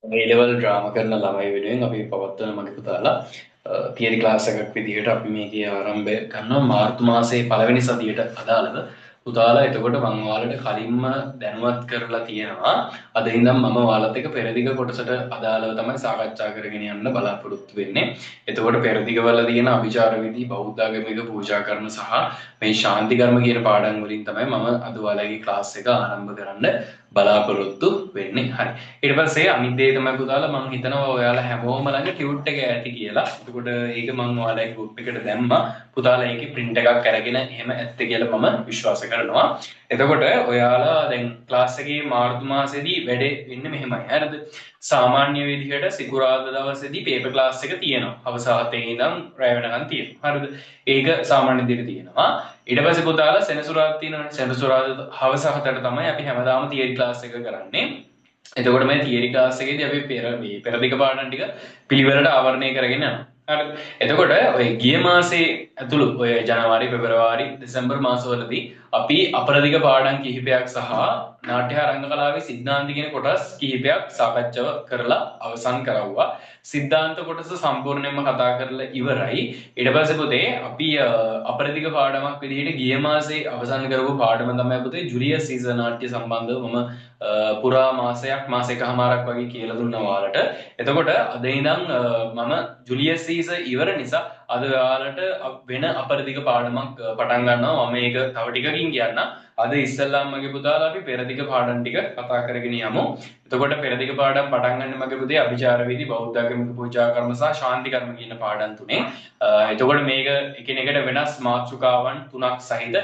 A-level drama කරන ළමයි වෙනුවෙන් අපි පවත්වන මගේ පුතාලා තියරි ක්ලාස් එකක් විදිහට අපි මේකේ ආරම්භය කරනවා මාර්තු මාසයේ පළවෙනි සතියට අදාළව පුතාලා එතකොට මම ඔයාලට කලින්ම දැනුවත් කරලා තියෙනවා අද ඉඳන් මම ඔයාලත් එක්ක පෙරදිග කොටසට අදාළව තමයි සාකච්ඡා කරගෙන යන්න බලාපොරොත්තු වෙන්නේ. එතකොට පෙරදිගවල තියෙන අභිචාර විධි බෞද්ධ ආගමික පූජා කර්ම සහ මේ ශාන්ති කර්ම කියන පාඩම් වලින් තමයි මම අද ඔයාලගේ ක්ලාස් එක ආරම්භ කරන්න බලාපොරොත්තු වෙන්නේ. හරි. ඊට පස්සේ අනිත් දේ තමයි පුතාලා මම හිතනවා ඔයාලා හැමෝම ළඟ ටියුට් එක ඇති කියලා. එතකොට ඒක මම ඔයාලගේ ගෲප් එකට දැම්මා. පුතාලා ඒකේ print එකක් අරගෙන එහෙම ඇත්ත කියලා මම විශ්වාස කරනවා. එතකොට ඔයාලා දැන් ක්ලාස් එකේ මාර්තු මාසෙදී වැඩේ වෙන්නේ මෙහෙමයි. හරිද? සාමාන්‍ය විදිහට සිකුරාදා දවසේදී පේපර් ක්ලාස් එක තියෙනවා. හවස 7 ඉඳන් රැ වෙනකන් තියෙනවා. හරිද? ඒක සාමාන්‍ය විදිහට තියෙනවා. ඊට පස්සේ පුතාලා සෙනසුරාදා තියෙනවනේ. සෙනසුරාදා හවස 7ට තමයි අපි හැමදාම තියරි ක්ලාස් එක කරන්නේ. එතකොට මේ තියරි ක්ලාස් එකේදී අපි පෙරදිග පාඩම් ටික පිළිවෙලට ආවරණය කරගෙන යනවා. හරිද? එතකොට ඔය ගිය මාසේ ඇතුළු ඔය ජනවාරි, පෙබරවාරි, දෙසැම්බර් මාසවලදී අපි අපරදිග පාඩම් කිහිපයක් සහ නාට්‍ය රංග කලාවේ සිද්ධාන්ත කියන කොටස් කිහිපයක් සාකච්ඡා කරලා අවසන් කරවුවා. සිද්ධාන්ත කොටස සම්පූර්ණයෙන්ම කතා කරලා ඉවරයි. ඊට පස්සේ පුතේ අපි අපරදිග පාඩමක් විදිහට ගිය මාසේ අවසන් කරපු පාඩම තමයි පුතේ ජුලියස් සීසර් නාට්‍ය සම්බන්ධව මම පුරා මාස එකහමාරක් වගේ කියලා දුන්නා ඔයාලට. එතකොට අද ඉඳන් මම ජුලියස් සීසර් ඉවර නිසා අද ඔයාලට වෙන අපරදිග පාඩමක් පටන් ගන්නවා. මම මේක තව ටිකකින් කියන්නම්. අද ඉස්සල්ලාම මගේ පුතාලා අපි පෙරදිග පාඩම් ටික කතා කරගෙන යමු. එතකොට පෙරදිග පාඩම් පටන් ගන්න මගේ පුතේ අභිචාර විධි, බෞද්ධ ආගමික පූජා කර්ම සහ ශාන්ති කර්ම කියන පාඩම් තුනේ. එතකොට මේක එකිනෙකට වෙනස් මාතෘකාවන් තුනක් සහිත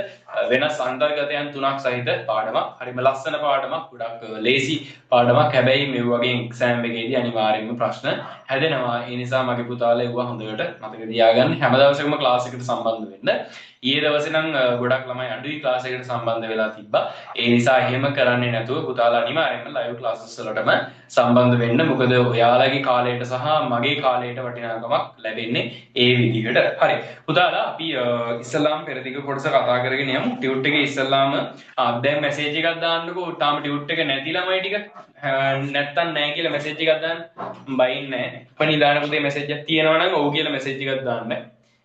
වෙනස් අන්තර්ගතයන් තුනක් සහිත පාඩමක්. හරිම ලස්සන පාඩමක්. ගොඩක් ලේසි පාඩමක්. හැබැයි මේ වගේ එක්සෑම් එකේදී අනිවාර්යයෙන්ම ප්‍රශ්න හැදෙනවා. ඒ නිසා මගේ පුතාලා ඒවා හොඳට මතක තියාගන්න. හැම දවසකම ක්ලාස් එකට සම්බන්ධ වෙන්න. ඊයේ දවසේ නම් ගොඩක් ළමයි අඩුයි ක්ලාස් එකට සම්බන්ධ වෙලා තිබ්බා. ඒ නිසා එහෙම කරන්නේ නැතුව පුතාලා අනිවාර්යයෙන්ම ලයිව් ක්ලාසස් වලටම සම්බන්ධ වෙන්න. මොකද ඔයාලගේ කාලයට සහ මගේ කාලයට වටිනාකමක් ලැබෙන්නේ ඒ විදිහට. හරි. පුතාලා අපි ඉස්සලාම් පෙරදිග කොටස කතා කරගෙන යමු. ටියුට් එකේ ඉස්සලාම දැන් මැසේජ් එකක් දාන්නකෝ. තාම ටියුට් එක නැති ළමයි ටික නැත්තම් නැහැ කියලා මැසේජ් එකක් දාන්න. බයින්නේ නැහැ. ඉක්මනින් දාන්න පුතේ මැසේජ් එකක් තියෙනවා නම් ඔව් කියලා මැසේජ් එකක් දාන්න.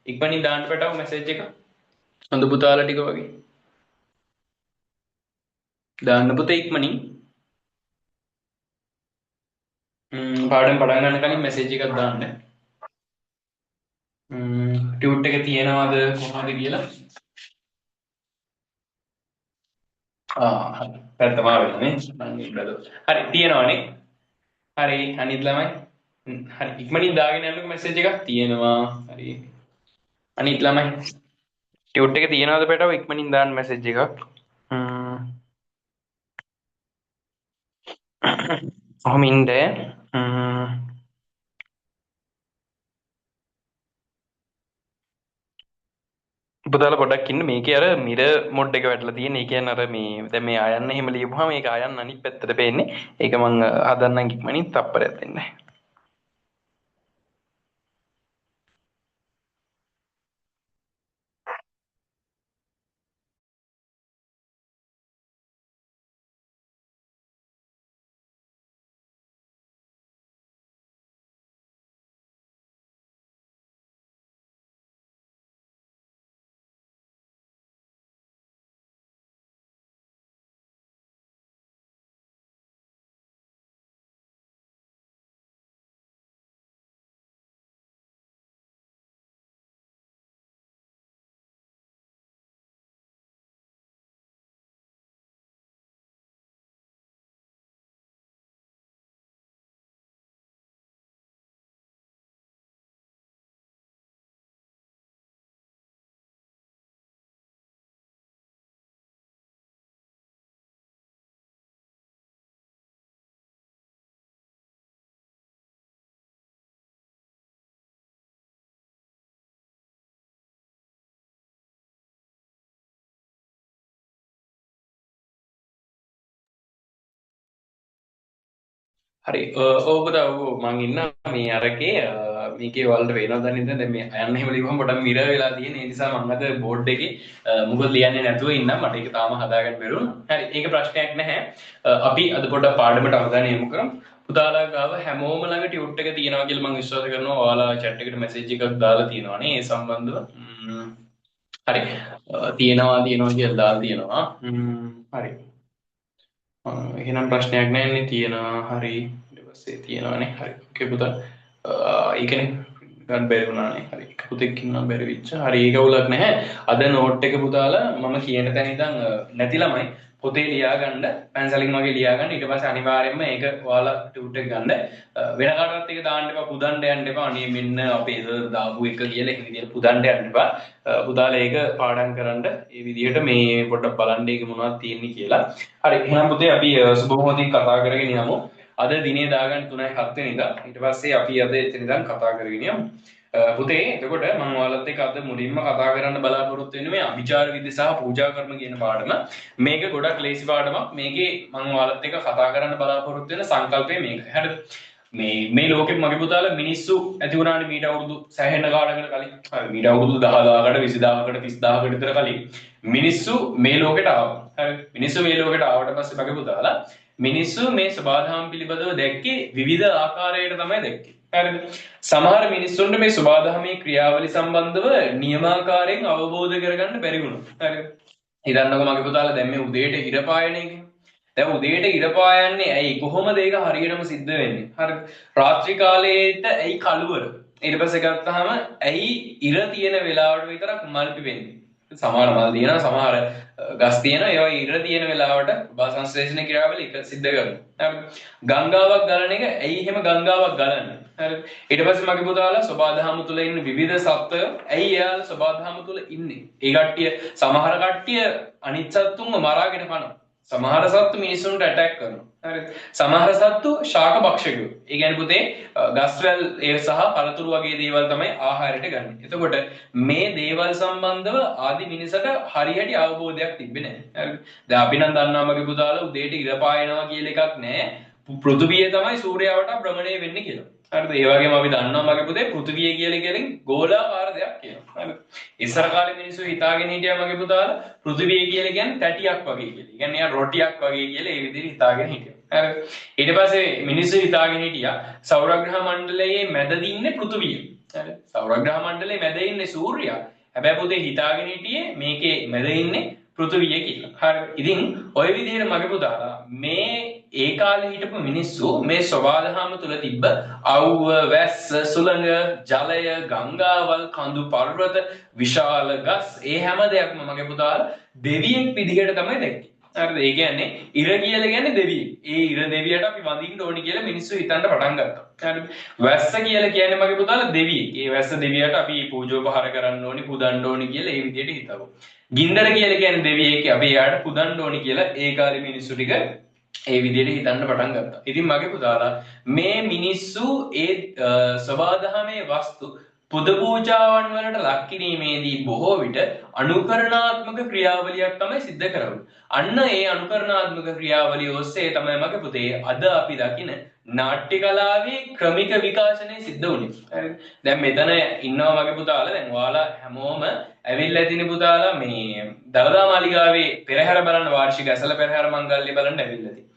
ඉක්මනින් දාන්න පැටව මැසේජ් එක. හොඳ පුතාලා ටික වගේ. දාන්න පුතේ ඉක්මනින්. පාඩම් පටන් ගන්න කලින් මැසේජ් එකක් දාන්න. ටියුට් එක තියෙනවද කොහොමද කියලා. හරි. පැත්තම ආවෙන්නේ. හරි තියෙනවනේ. හරි අනිත් ළමයි. හරි ඉක්මනින් දාගෙන යන්නකෝ මැසේජ් එකක් තියෙනවා. හරි. අනිත් ළමයි. ටියුට් එක තියෙනවද පැටව ඉක්මනින් දාන්න මැසේජ් එකක්. ඔහොම ඉන්න. පුතාලා පොඩ්ඩක් ඉන්න. මේකේ අර මිර මොඩ් එක වැටලා තියෙන. ඒ කියන්නේ අර මේ දැන් මේ ආයන්න එහෙම ලියපුවාම මේක ආයන්න අනිත් පැත්තට පේන්නේ. ඒක මං හදන්නම් ඉක්මනින් තප්පරයක් දෙන්න. හරි ඕකද මං ඉන්න මේ අරකේ මේකේ වලට වෙනවද නැද්ද දැන් මේ අයන්න එහෙම ලියුවම පොඩක් මිර වෙලා තියෙන ඒ නිසා මං අද බෝඩ් එකේ මොකද ලියන්නේ නැතුව ඉන්නම් මට ඒක තාම හදාගන්න බැරුණා. හරි ඒක ප්‍රශ්නයක් නැහැ. අපි අද පොඩ්ඩක් පාඩමට අවධානය යොමු කරමු. පුතාලා ගාව හැමෝම ළඟ ටියුට් එක තියෙනවා කියලා මං විශ්වාස කරනවා. ඔයාලා chat එකට message එකක් දාලා තියෙනවානේ ඒ සම්බන්ධව. හරි තියෙනවා කියලා දාලා තියෙනවා. හරි එහෙනම් ප්‍රශ්නයක් නැහැ තියෙනවා. හරි ඊට පස්සේ තියෙනවානේ. හරි ඕකේ පුතා. ඒකනේ ගන්න බැරි වුණානේ. හරි එක පුතෙක් ඉන්නවා බැරි වෙච්ච. හරි ඒක උලක් නැහැ. අද නෝට් එක පුතාලා මම කියන තැන ඉඳන් නැති ළමයි පොතේ ලියා ගන්න පැන්සලින් වගේ ලියා ගන්න. ඊට පස්සේ අනිවාර්යයෙන්ම ඒක ඔයාලා ටියුට් එක ගන්න. වෙන කාටවත් ඒක දාන්න එපා. පුදන්න යන්න එපා. අනේ මෙන්න අපේ සර් දාපු එක කියලා ඒ විදිහට පුදන්න යන්න එපා. පුතාලා ඒක පාඩම් කරන්න ඒ විදිහට මේ පොඩ්ඩක් බලන්න ඒක මොනවද තියෙන්නේ කියලා. හරි එහෙනම් පුතේ අපි සුබ මොහොතින් කතා කරගෙන යමු. අද දිනේ දාගන්න 3:07 වෙනිදා. ඊට පස්සේ අපි අද එතන ඉඳන් කතා කරගෙන යමු. පුතේ එතකොට මම ඔයාලත් එක්ක අද මුලින්ම කතා කරන්න බලාපොරොත්තු වෙන්නේ මේ අභිචාර විද්‍ය සහ පූජා කර්ම කියන පාඩම. මේක ගොඩක් ලේසි පාඩමක්. මේකේ මම ඔයාලත් එක්ක කතා කරන්න බලාපොරොත්තු වෙන සංකල්පය මේකයි. හරිද? මේ ලෝකෙ මගේ පුතාලා මිනිස්සු ඇති වුණානේ මීට අවුරුදු සෑහෙන කාලයකට කලින්. හරි මීට අවුරුදු 10000කට 20000කට 30000කට විතර කලින් මිනිස්සු මේ ලෝකෙට ආවා. හරි මිනිස්සු මේ ලෝකෙට ආවට පස්සේ මගේ පුතාලා මිනිස්සු මේ සබාධම් පිළිබඳව දැක්කේ විවිධ ආකාරයකට තමයි දැක්කේ. හරිද? සමහර මිනිස්සුන්ට මේ සබාධමේ ක්‍රියාවලි සම්බන්ධව නියමාකාරයෙන් අවබෝධ කරගන්න බැරි වුණා. හරිද? හිතන්නකෝ මගේ පුතාලා දැන් මේ උදේට ඉර පායන එක. දැන් උදේට ඉර පායන්නේ ඇයි කොහොමද ඒක හරියටම සිද්ධ වෙන්නේ? හරිද? රාත්‍රී කාලයේට ඇයි කළුවර? ඊට පස්සේ ගත්තාම ඇයි ඉර තියෙන වෙලාවට විතරක් මල් පිපෙන්නේ? සමහර මල් තියෙනවා සමහර ගස් තියෙනවා ඒවා ඉර තියෙන වෙලාවට සංශ්ලේෂණ ක්‍රියාවලිය එක සිද්ධ කරනවා. හරිද? ගංගාවක් ගලන එක ඇයි එහෙම ගංගාවක් ගලන්නේ? හරිද? ඊට පස්සේ මගේ පුතාලා සබාධම තුල ඉන්න විවිධ සත්වයෝ ඇයි එයාලා සබාධම තුල ඉන්නේ? ඒ කට්ටිය සමහර කට්ටිය අනිත් සත්තුන්ව මරාගෙන කනවා. සමහර සත්තු මිනිසුන්ට ඇටැක් කරනවා. හරිද? සමහර සත්තු ශාක භක්ෂකයෝ. ඒ කියන්නේ පුතේ ගස්වැල් ඒ සහ පළතුරු වගේ දේවල් තමයි ආහාරයට ගන්න. එතකොට මේ දේවල් සම්බන්ධව ආදි මිනිසක හරියට අවබෝධයක් තිබ්බේ නැහැ. හරිද? දැන් අපි නම් දන්නවා මගේ පුතාලා උදේට ඉර පායනවා කියලා එකක් නැහැ. පෘථිවිය තමයි සූර්යාවට භ්‍රමණය වෙන්නේ කියලා. හරිද? ඒ වගේම අපි දන්නවා මගේ පුතේ පෘථිවිය කියලා කියන්නේ ගෝලාකාර දෙයක් කියලා. හරිද? ඉස්සර කාලේ මිනිස්සු හිතාගෙන හිටියා මගේ පුතාලා පෘථිවිය කියලා කියන්නේ තැටියක් වගේ කියලා. ඒ කියන්නේ රොටියක් වගේ කියලා ඒ විදිහට හිතාගෙන හිටියා. හරිද? ඊට පස්සේ මිනිස්සු හිතාගෙන හිටියා සෞරග්‍රහ මණ්ඩලයේ මැද දින්නේ පෘථිවිය. හරිද? සෞරග්‍රහ මණ්ඩලයේ මැද ඉන්නේ සූර්යයා. හැබැයි පුතේ හිතාගෙන හිටියේ මේකේ මැද ඉන්නේ පෘථිවිය කියලා. හරිද? ඉතින් ওই විදිහට මගේ පුතාලා මේ ඒ කාලේ හිටපු මිනිස්සු මේ සබාධම තුල තිබ්බ අවුව වැස්ස සුළඟ ජලය ගංගාවල් කඳු පර්වත විශාල ගස් ඒ හැම දෙයක්ම මගේ පුතාලා දෙවියෙක් විදිහට තමයි දැක්කේ. හරිද? ඒ කියන්නේ ඉර කියලා කියන්නේ දෙවියෙක්. ඒ ඉර දෙවියට අපි වඳින්න ඕනි කියලා මිනිස්සු හිතන්න පටන් ගත්තා. හරිද? වැස්ස කියලා කියන්නේ මගේ පුතාලා දෙවියෙක්. ඒ වැස්ස දෙවියට අපි පූජෝපහාර කරන්න ඕනි පුදන්න ඕනි කියලා ඒ විදිහට හිතුවා. ගින්දර කියලා කියන්නේ දෙවියෙක්. අපි එයාට පුදන්න ඕනි කියලා ඒ කාලේ මිනිස්සු ටික ඒ විදිහට හිතන්න පටන් ගත්තා. ඉතින් මගේ පුතාලා මේ මිනිස්සු ඒ සබාධමේ වස්තු පුද පූජාවන් වලට ලක් කිරීමේදී බොහෝ විට අනුකරණාත්මක ක්‍රියාවලියක් තමයි සිද්ධ කරන්නේ. අන්න ඒ අනුකරණාත්මක ක්‍රියාවලිය ඔස්සේ තමයි මගේ පුතේ අද අපි දකින නාට්‍ය කලාවේ ක්‍රමික විකාශනය සිද්ධ වුණේ. හරිද? දැන් මෙතන ඉන්නවා මගේ පුතාලා දැන් ඔයාලා හැමෝම ඇවිල්ලා තිනේ පුතාලා මේ දළදා මාලිගාවේ පෙරහැර බලන්න වාර්ෂික ඇසළ පෙරහැර මංගල්‍ය බලන්න ඇවිල්ලා තිනේ.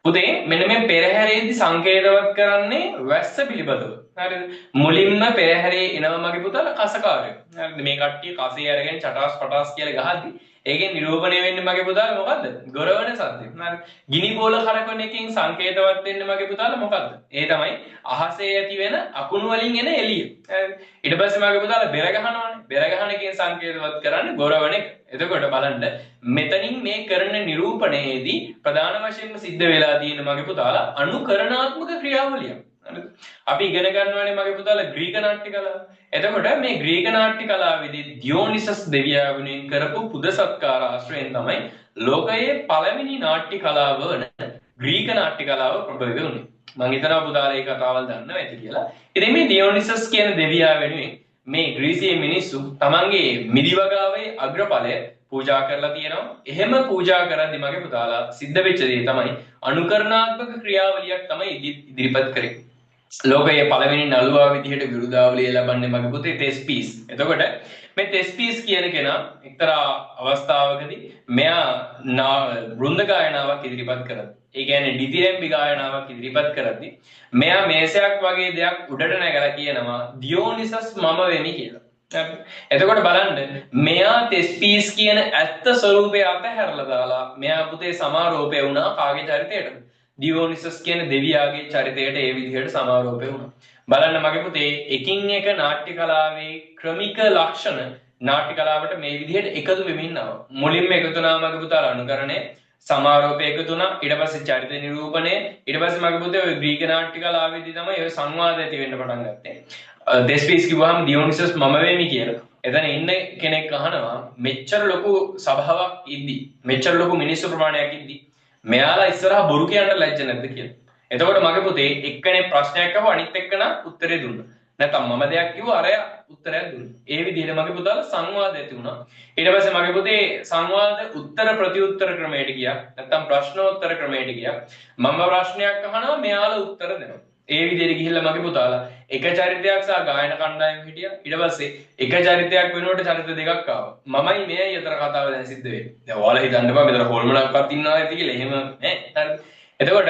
පුතේ මෙන්න මේ පෙරහැරේදී සංකේතවත් කරන්නේ වැස්ස පිළිබඳව. හරිද? මුලින්ම පෙරහැරේ එනවා මගේ පුතාලා කසකාරයෝ. හරිද? මේ කට්ටිය කසේ අරගෙන චටාස් පටාස් කියලා ගහද්දි ඒකෙන් නිරූපණය වෙන්නේ මගේ පුතාලා මොකද්ද? ගොරවන සද්දය. හරිද? ගිනි බෝල කරකවන එකකින් සංකේතවත් වෙන්නේ මගේ පුතාලා මොකද්ද? ඒ තමයි අහසේ ඇති වෙන අකුණු වලින් එන එළිය. හරිද? ඊට පස්සේ මගේ පුතාලා බෙර ගහනවානේ. බෙර ගහන එකෙන් සංකේතවත් කරන්නේ ගොරවන එක. එතකොට බලන්න මෙතනින් මේ කරන නිරූපණයේදී ප්‍රධාන වශයෙන්ම සිද්ධ වෙලා තියෙන මගේ පුතාලා අනුකරණාත්මක ක්‍රියාවලියක්. හරිද? අපි ඉගෙන ගන්නවානේ මගේ පුතාලා ග්‍රීක නාට්‍ය කලාව. එතකොට මේ ග්‍රීක නාට්‍ය කලාවේදී දියෝනිසස් දෙවියා වෙනුවෙන් කරපු පුද සත්කාර ආශ්‍රයෙන් තමයි ලෝකයේ පළවෙනි නාට්‍ය කලාව වන ග්‍රීක නාට්‍ය කලාව ප්‍රබල වුණේ. මම හිතනවා පුතාලා ඒ කතාවල් දන්නවා ඇති කියලා. ඉතින් මේ දියෝනිසස් කියන දෙවියා වෙනුවෙන් මේ ග්‍රීසියේ මිනිස්සු තමන්ගේ මිදිවගාවේ අග්‍රඵලය පූජා කරලා තියෙනවා. එහෙම පූජා කරද්දි මගේ පුතාලා සිද්ධ වෙච්ච දේ තමයි අනුකරණාත්මක ක්‍රියාවලියක් තමයි ඉදිරිපත් කරේ. ලෝකයේ පළවෙනි නළුවා විදිහට විරුදාවලිය ලබන්නේ මගේ පුතේ තෙස්පීස්. එතකොට මේ තෙස්පීස් කියන කෙනා එක්තරා අවස්ථාවකදී මෙයා වෘන්ද ගායනාවක් ඉදිරිපත් කරා. ඒ කියන්නේ ඩිතිරෙම්බි ගායනාවක් ඉදිරිපත් කරද්දී මෙයා මේසයක් වගේ දෙයක් උඩට නැගලා කියනවා දියෝනිසස් මම වෙමි කියලා. එතකොට බලන්න මෙයා තෙස්පීස් කියන ඇත්ත ස්වરૂපය අතහැරලා දාලා මෙයා පුතේ සමාරෝපය වුණා කාගේ චරිතයටද? දියෝනිසස් කියන දෙවියාගේ චරිතයට ඒ විදිහට සමාරෝපය වුණා. බලන්න මගේ පුතේ එකින් එක නාට්‍ය කලාවේ ක්‍රමික ලක්ෂණ නාට්‍ය කලාවට මේ විදිහට එකතු වෙමින් ආවා. මුලින්ම එකතු වුණා මගේ පුතාලා අනුකරණය, සමාරෝපය එකතු වුණා, ඊට පස්සේ චරිත නිරූපණය, ඊට පස්සේ මගේ පුතේ ඔය ග්‍රීක නාට්‍ය කලාවේදී තමයි ඔය සංවාද ඇති වෙන්න පටන් ගත්තේ. දෙස්පීස් කිව්වහම දියෝනිසස් මම වෙමි කියලා. එතන ඉන්න කෙනෙක් අහනවා මෙච්චර ලොකු සභාවක් ඉද්දි, මෙච්චර ලොකු මිනිස්සු ප්‍රමාණයක් ඉද්දි මෙයාලා ඉස්සරහා බොරු කියන්න ලැජ්ජ නැද්ද කියලා. එතකොට මගේ පුතේ එක්කෙනෙක් ප්‍රශ්නයක් අහුවා අනිත් එක්කෙනා උත්තරේ දුන්නා. නැත්නම් මම දෙයක් කිව්වා අරයා උත්තරයක් දුන්නා. ඒ විදිහට මගේ පුතාලා සංවාද ඇති වුණා. ඊට පස්සේ මගේ පුතේ සංවාද උත්තර ප්‍රතිඋත්තර ක්‍රමයට ගියා. නැත්නම් ප්‍රශ්නෝත්තර ක්‍රමයට ගියා. මම ප්‍රශ්නයක් අහනවා මෙයාලා උත්තර දෙනවා. ඒ විදිහට ගිහිල්ලා මගේ පුතාලා එක චරිතයක් සහ ගායන කණ්ඩායම හිටියා. ඊට පස්සේ එක චරිතයක් වෙනුවට චරිත දෙකක් ආවා. මමයි මෙයයි අතර කතාව දැන් සිද්ධ වෙන්නේ. දැන් ඔයාලා හිතන්න බෑ මෙතන හොල්මනක්වත් ඉන්නවා ඇති කියලා. එහෙම ඈ හරිද? එතකොට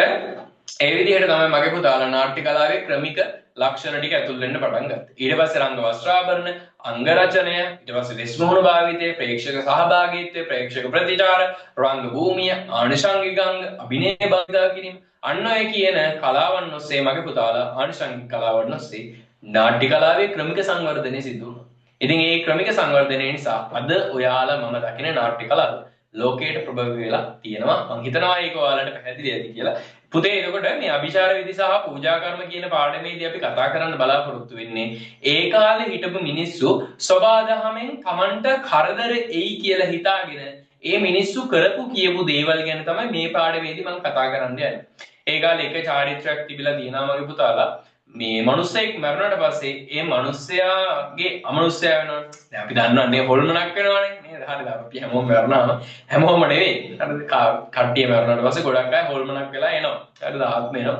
ඒ විදිහට තමයි මගේ පුතාලා නාට්‍ය කලාවේ ක්‍රමික ලක්ෂණ ටික ඇතුල් වෙන්න පටන් ගත්තා. ඊට පස්සේ රංග වස්ත්‍රාභරණ, අංග රචනය, ඊට පස්සේ දෙස්මුහුණු භාවිතය, ප්‍රේක්ෂක සහභාගීත්වය, ප්‍රේක්ෂක ප්‍රතිචාර, රංග භූමිය, ආනුෂංගික අංග, අභිනය භාවිතා කිරීම, අන්න ඔය කියන කලාවන් ඔස්සේ මගේ පුතාලා ආනුෂංගික කලාවන් ඔස්සේ නාට්‍ය කලාවේ ක්‍රමික සංවර්ධනය සිදු වුණා. ඉතින් මේ ක්‍රමික සංවර්ධනය නිසා අද ඔයාලා මම දකින නාට්‍ය කලාව ලෝකයට ප්‍රබල වෙලා තියෙනවා. මම හිතනවා ඒක ඔයාලට පැහැදිලි ඇති කියලා. පුතේ එතකොට මේ අභිචාර විධි සහ පූජා කර්ම කියන පාඩමේදී අපි කතා කරන්න බලාපොරොත්තු වෙන්නේ ඒ කාලේ හිටපු මිනිස්සු සබාදහමෙන් Tamanට කරදර එයි කියලා හිතාගෙන ඒ මිනිස්සු කරපු කියපු දේවල් ගැන තමයි මේ පාඩමේදී මම කතා කරන්න යන්නේ. ඒ කාලේ එක චාරිත්‍රාක් තිබිලා තියෙනවා මගේ පුතාලා. මේ මිනිස්සෙක් මරුණාට පස්සේ ඒ මිනිස්සයාගේ අමනුෂ්‍යයා වෙනවා. දැන් අපි දන්නවනේ හොල්මනක් වෙනවනේ නේද? හරිද? අපි හැමෝම මරුණාම හැමෝම නෙවෙයි. හරිද? කට්ටිය මරුණාට පස්සේ ගොඩක් අය හොල්මනක් වෙලා එනවා. හරිද? ආත්ම වෙනවා.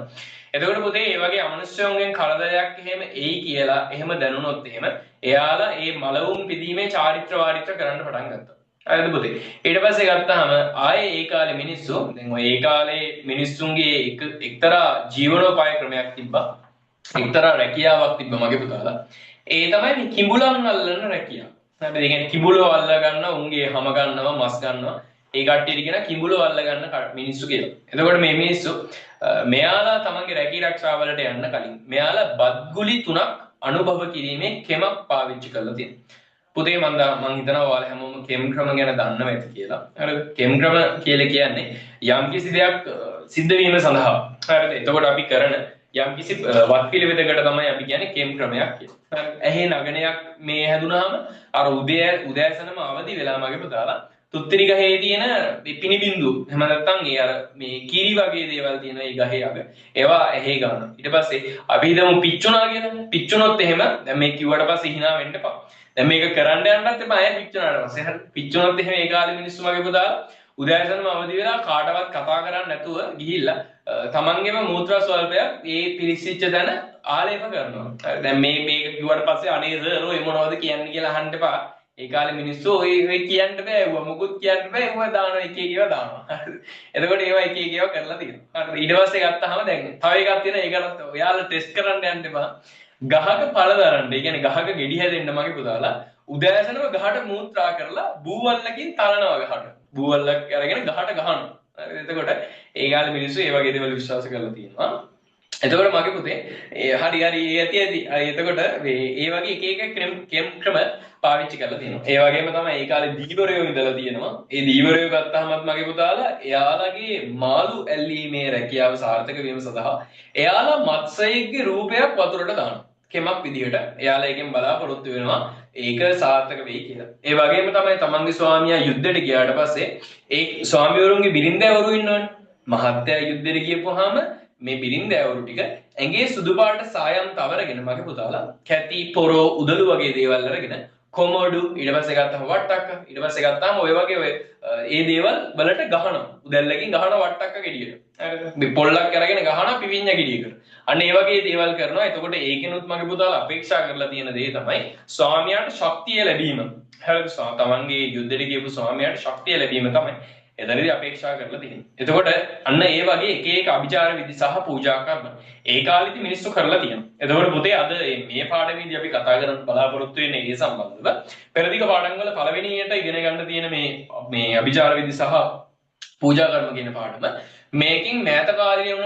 එතකොට පුතේ මේ වගේ අමනුෂ්‍යයන්ගෙන් කරදරයක් එහෙම එයි කියලා එහෙම දැනුනොත් එහෙම එයාලා ඒ මලවුන් පිදීමේ චාරිත්‍ර වාරිත්‍ර කරන්න පටන් ගත්තා. හරිද පුතේ? ඊට පස්සේ ගත්තාම ආයේ ඒ කාලේ මිනිස්සු දැන් ඔය ඒ කාලේ මිනිස්සුන්ගේ එක්තරා ජීවනෝපාය ක්‍රමයක් තිබ්බා. එක්තරා රැකියාවක් තිබ්බ මගේ පුතාලා. ඒ තමයි මේ කිඹුලන් අල්ලන රැකියාව. හරිද? ඒ කියන්නේ කිඹුලෝ අල්ල ගන්නවා, උන්ගේ හැම ගන්නවා, මස් ගන්නවා. ඒ කට්ටියට කියන කිඹුලෝ අල්ල ගන්න මිනිස්සු කියලා. එතකොට මේ මිනිස්සු මෙයාලා තමන්ගේ රැකී ආරක්ෂාවලට යන්න කලින් මෙයාලා බත්ගුලි 3ක් අනුභව කිරීමේ කෙමක් පාවිච්චි කරලා තියෙනවා. පුතේ මම හිතනවා ඔයාලා හැමෝම කෙම් ක්‍රම ගැන දන්නව ඇති කියලා. හරිද? කෙම් ක්‍රම කියලා කියන්නේ යම්කිසි දෙයක් සිද්ධ වීම සඳහා. හරිද? එතකොට අපි කරන යම්කිසි වත් පිළිවෙතකට තමයි අපි කියන්නේ කෙම් ක්‍රමයක් කියලා. ඇහි නගනයක් මේ හැදුනහම අර උදෑසනම අවදි වෙලා මගේ පුතාලා තුත්තිරි ගහේ තියෙන පිනි බින්දු එහෙම නැත්නම් ඒ අර මේ කීරි වගේ දේවල් තියෙන ඒ ගහේ අග ඒවා ඇහි ගන්නවා. ඊට පස්සේ අපි හිතමු පිච්චුණා කියලා. පිච්චුනොත් එහෙම දැන් මේ කිව්වට පස්සේ hina වෙන්න එපා. දැන් මේක කරන්න යන්නත් එපා. අය පිච්චුණාට පස්සේ හරි පිච්චුනොත් එහෙම ඒ කාලේ මිනිස්සු මගේ පුතාලා උදෑසනම අවදි වෙලා කාටවත් කතා කරන්නේ නැතුව ගිහිල්ලා තමන්ගේම මූත්‍රා ස්වල්පයක් ඒ පිරිසිච්ච තැන ආලේප කරනවා. දැන් මේක කිව්වට පස්සේ අනේ සර් ඔය මොනවද කියන්නේ කියලා අහන්න එපා. ඒ කාලේ මිනිස්සු ඔය කියන්න බෑ. ඒවා මොකුත් කියන්න බෑ. ඒවා දානවා එක එක ඒවා දානවා. එතකොට ඒවා එක එක ඒවා කරලා තියෙනවා. හරිද? ඊට පස්සේ ගත්තාම දැන් තව එකක් තියෙනවා. ඒකත් ඔයාලා ටෙස්ට් කරන්න යන්න එපා. ගහක පළ දරන්න. ඒ කියන්නේ ගහක ගෙඩි හැදෙන්න මගේ පුතාලා උදෑසනම ගහට මූත්‍රා කරලා බූවල්ලකින් තලනවා ගහට. බූවල්ලක් අරගෙන ගහට ගහනවා. එතකොට ඒ කාලේ මිනිස්සු ඒ වගේ දේවල් විශ්වාස කරලා තියෙනවා. එතකොට මගේ පුතේ හරි ඒ ඇති එතකොට ඒ වගේ එක එක කෙම් ක්‍රම පාවිච්චි කරලා තියෙනවා. ඒ වගේම තමයි ඒ කාලේ දීවරයෝ ඉඳලා තියෙනවා. ඒ දීවරයෝ ගත්තාමත් මගේ පුතාලා එයාලගේ මාළු ඇල්ලීමේ රැකියාව සාර්ථක වීම සඳහා එයාලා මත්ස්‍යයෙක්ගේ රූපයක් වතුරට දානවා. කෙමක් විදිහට එයාලා එකෙන් බලාපොරොත්තු වෙනවා ඒක සාර්ථක වෙයි කියලා. ඒ වගේම තමයි තමන්ගේ ස්වාමියා යුද්ධයට ගියාට පස්සේ ඒ ස්වාමිවරුන්ගේ බිරින්දෑවරු ඉන්නවනේ. මහත්තයා යුද්ධයට ගියපුවාම මේ බිරින්දෑවරු ටික ඇඟේ සුදු පාට සායම් තවරගෙන මගේ පුතාලා කැටි පොරෝ උදළු වගේ දේවල් අරගෙන කොමඩු ඊට පස්සේ ගත්තම වට්ටක්ක ඊට පස්සේ ගත්තාම ඔය වගේ ඔය ඒ දේවල් වලට ගහනවා උදැල්ලකින් ගහන වට්ටක්ක ගෙඩියට හරිද මේ පොල්ලක් අරගෙන ගහනවා පිවිඤ්ඤ ගෙඩියකට අන්න ඒ වගේ දේවල් කරනවා එතකොට ඒකෙනුත් මගේ පුතාලා අපේක්ෂා කරලා තියෙන දේ තමයි ස්වාමියාට ශක්තිය ලැබීම හරිද තමන්ගේ යුද්ධෙට ගියපු ස්වාමියාට ශක්තිය ලැබීම තමයි එතනදී අපේක්ෂා කරලා තියෙන්නේ. එතකොට අන්න ඒ වගේ එක එක අභිචාර විදි සහ පූජා කර්ම ඒ කාලෙදි මිනිස්සු කරලා තියෙනවා. එතකොට පුතේ අද මේ පාඩමේදී අපි කතා කරන්න බලාපොරොත්තු වෙන්නේ ඒ සම්බන්ධව. පෙරදිග පාඩම් වල පළවෙනියට ඉගෙන ගන්න තියෙන මේ අභිචාර විදි සහ පූජා කර්ම කියන පාඩම මේකින් මෑත කාලීනව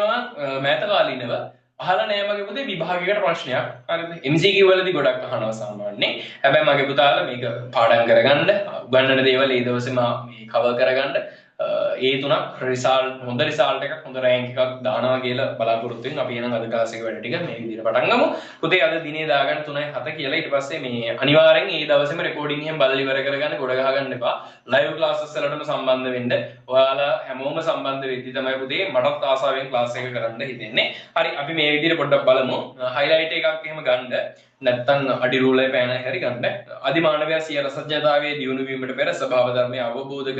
අහලා නෑ මගේ පුතේ විභාගයකට ප්‍රශ්නයක්. හරිද? MCQ වලදී ගොඩක් අහනවා සාමාන්‍යයෙන්. හැබැයි මගේ පුතාලා මේක පාඩම් කරගන්න, උගන්වන දේවල් ඒ දවසේම මේ කවර් කරගන්න ඒ තුනක් රිසල්ට් හොඳ රිසල්ට් එකක් හොඳ රෑන්ක් එකක් දානවා කියලා බලාපොරොත්තු වෙන අපි එහෙනම් අද ක්ලාස් එකේ වැඩ ටික මේ විදිහට පටන් ගමු. පුතේ අද දිනේ දාගන්න 3:07 කියලා ඊට පස්සේ මේ අනිවාර්යෙන් ඒ දවසේම රෙකෝඩින් එහෙම බලලා ඉවර කරගන්න ගොඩ ගහ ගන්න එපා. ලයිව් ක්ලාසස් වලටම සම්බන්ධ වෙන්න. ඔයාලා හැමෝම සම්බන්ධ වෙද්දි තමයි පුතේ මටත් ආසාවෙන් ක්ලාස් එක කරන්න හිතෙන්නේ. හරි අපි මේ විදිහට පොඩ්ඩක් බලමු. හයිලයිට් එකක් එහෙම ගන්න. නැත්තම් අඩි රූලේ පෑන හැරි ගන්න. අධිමානවයා සිය රසඥතාවයේ දියුණු වීමට පෙර ස්වභාව ධර්මය අවබෝධ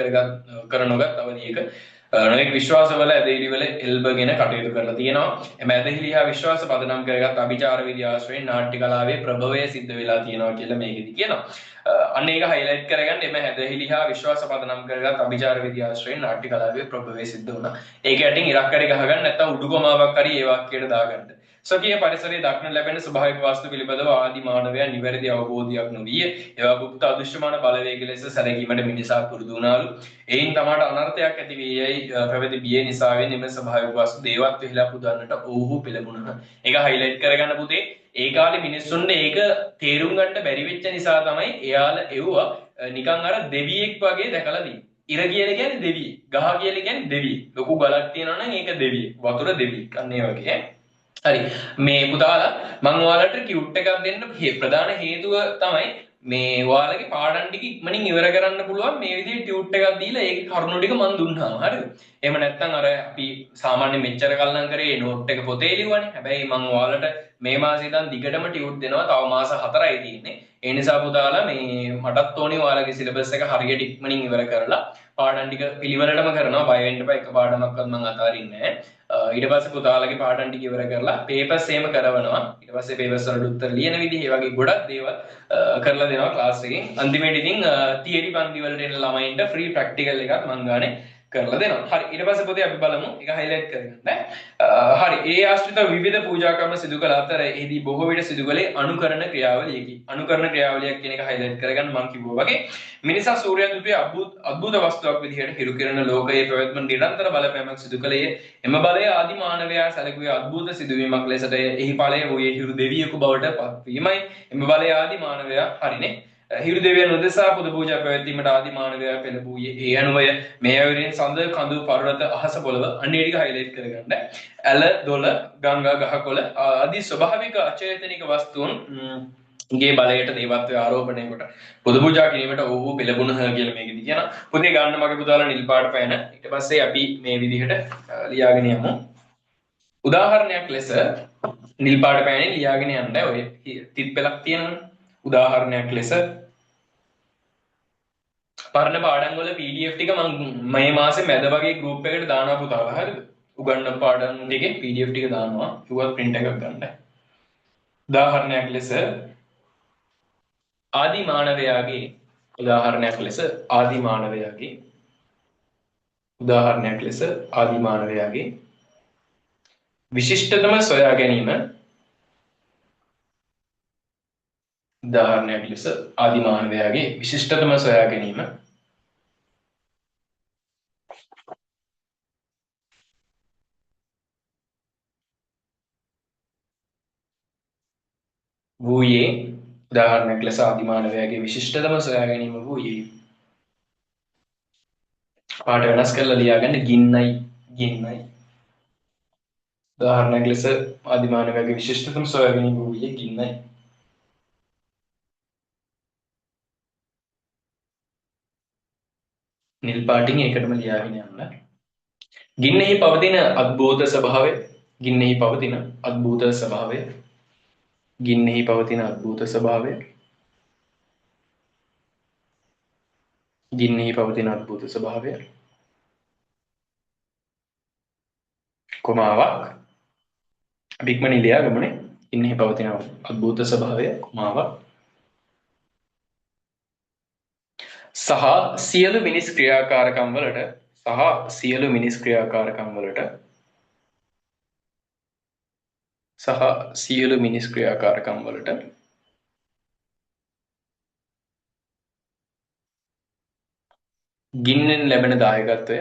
කරනොගත් අවධියක නොයෙක් විශ්වාසවල ඇදහිලිවල එල්බගෙන කටයුතු කරලා තියෙනවා. එම ඇදහිලි හා විශ්වාස පදනම් කරගත් අභිචාර විද්‍ය ආශ්‍රයෙන් නාට්‍ය කලාවේ ප්‍රභවය සිද්ධ වෙලා තියෙනවා කියලා මේකෙදි කියනවා. අන්න ඒක හයිලයිට් කරගන්න එම ඇදහිලි හා විශ්වාස පදනම් කරගත් අභිචාර විද්‍ය ආශ්‍රයෙන් නාට්‍ය කලාවේ ප්‍රභවය සිද්ධ වුණා. ඒක යටින් ඉරක් හරි ගහගන්න නැත්නම් උඩුකොමාවක් හරි ඒ වාක්‍යයට දාගන්න. ස්වකීය පරිසරයේ දක්න ලැබෙන ස්වභාවික වස්තු පිළිබඳව ආදි මානවයා නිවැරදි අවබෝධයක් නොවිය. ඒවා গুপ্ত අදෘශ්‍යමාන බලවේග ලෙස සැලකීමට මිනිසා පුරුදු වුණාලු. එයින් තමාට අනර්ථයක් ඇති වී යයි පැවති බිය නිසාවෙන් එම ස්වභාවික වස්තු දේවත් වෙහිලා පුදන්නට ඔව්හු පෙළඹුණා. ඒක හයිලයිට් කරගන්න පුතේ. ඒ කාලේ මිනිස්සුන්ට ඒක තේරුම් ගන්න බැරි වෙච්ච නිසා තමයි එයාලා එව්වා නිකන් අර දෙවියෙක් වගේ දැකලා තියෙන්නේ. ඉර කියලා කියන්නේ දෙවියෙක්. ගහ කියලා කියන්නේ දෙවියෙක්. ලොකු ගලක් තියෙනවා නම් ඒක දෙවියෙක්. වතුර දෙවියෙක්. අන්න ඒ වගේ. හරි මේ පුතාලා මම ඔයාලට කිව්ට් එකක් දෙන්න ප්‍රධාන හේතුව තමයි මේ ඔයාලගේ පාඩම් ටික ඉක්මනින් ඉවර කරන්න පුළුවන් මේ විදිහට ටියුට් එකක් දීලා ඒකේ කරුණු ටික මම දුන්නාම හරිද එහෙම නැත්නම් අර අපි සාමාන්‍ය මෙච්චර කල් නම් කරේ නෝට් එක පොතේ ලියුවානේ හැබැයි මම ඔයාලට මේ මාසේ ඉඳන් දිගටම ටියුට් දෙනවා තව මාස 4යි තියෙන්නේ ඒ නිසා පුතාලා මේ මටත් ඕනේ ඔයාලගේ සිලබස් එක හරියට ඉක්මනින් ඉවර කරලා පාඩම් ටික පිළිවෙලටම කරනවා බය වෙන්න එපා එක පාඩමක්වත් මම අතාරින්නේ නැහැ ඊට පස්සේ පුතාලගේ පාඩම් ටික ඉවර කරලා පේපර්ස් එහෙම කරවනවා ඊට පස්සේ පේපර්ස් වලට උත්තර ලියන විදිහ ඒ වගේ ගොඩක් දේවල් කරලා දෙනවා ක්ලාස් එකෙන් අන්තිමේට ඉතින් තියරි පන්ති වලට එන ළමයින්ට ෆ්‍රී ප්‍රැක්ටිකල් එකක් මං ගානේ කරලා දෙනවා. හරි ඊට පස්සේ පොතේ අපි බලමු ඒක හයිලයිට් කරගන්න. හරි ඒ ආශ්‍රිත විවිධ පූජා කර්ම සිදු කළ අතර එහිදී බොහෝ විට සිදු කළේ අනුකරණ ක්‍රියාවලියකි. අනුකරණ ක්‍රියාවලියක් කියන එක හයිලයිට් කරගන්න මම කිව්වා වගේ මිනිසා සූර්ය දුටුවේ අద్භූත වස්තුවක් විදිහට හිරු කිරණ ලෝකයේ පැවැත්ම නිරන්තර බලපෑමක් සිදු කළේ. එම බලය ආදි මානවයා සැලකුවේ අద్භූත සිදුවීමක් ලෙසට එහි ඵලය වූයේ හිරු දෙවියෙකු බවට පත්වීමයි. එම බලය ආදි මානවයා හරිනේ හිරු දෙවියන් උදෙසා පුද පූජා පැවැත්වීමට ආදි මානවයා පෙළඹුවේ ඒ අනුවය මේ අයුරින් සඳ කඳු පර්වත අහස පොළව අන්නේ ටික හයිලයිට් කරගන්න. ඇල දොළ ගංගා ගහකොළ ආදී ස්වභාවික අචේතනික වස්තුන් ගේ බලයට දේවත්වය ආරෝපණය කොට පුද පූජා කිරීමට ඔව්හු පෙළඹුණහ කියලා මේකෙදි කියනවා. පුතේ ගන්න මගේ පුතාලා නිල් පාට පෑන. ඊට පස්සේ අපි මේ විදිහට ලියාගෙන යමු. උදාහරණයක් ලෙස නිල් පාට පෑනේ ලියාගෙන යන්න ඔය තිත් පෙලක් තියෙනවනේ. උදාහරණයක් ලෙස පරණ පාඩම් වල PDF ටික මම මේ මාසේ මැද වගේ group එකකට දානවා පුතාලා හරිද උගන්වන පාඩම් ටිකේ PDF ටික දානවා කිව්වා print එකක් ගන්න උදාහරණයක් ලෙස ආදි මානවයාගේ විශිෂ්ටතම සොයා ගැනීම වූයේ උදාහරණයක් ලෙස ආදිමානවයාගේ විශිෂ්ටතම සොයා ගැනීම වූයේ පාඩ වෙනස් කරලා ලියාගන්න ගින්නයි උදාහරණයක් ලෙස ආදිමානවයාගේ විශිෂ්ටතම සොයා ගැනීම වූයේ ගින්නයි නිල් පාටින් ඒකටම ලියාගෙන යන්න ගින්නෙහි පවතින අద్භූත ස්වභාවය ගින්නෙහි පවතින අද්භූත ස්වභාවය. කොමාවක්. අපි ඉක්මනින් ලියා ගමුනේ. ගින්නෙහි පවතින අද්භූත ස්වභාවය කොමාවක්. සහ සියලු මිනිස් ක්‍රියාකාරකම් වලට සියලු මිනිස් ක්‍රියාකාරකම් වලට ගින්නෙන් ලැබෙන දායකත්වය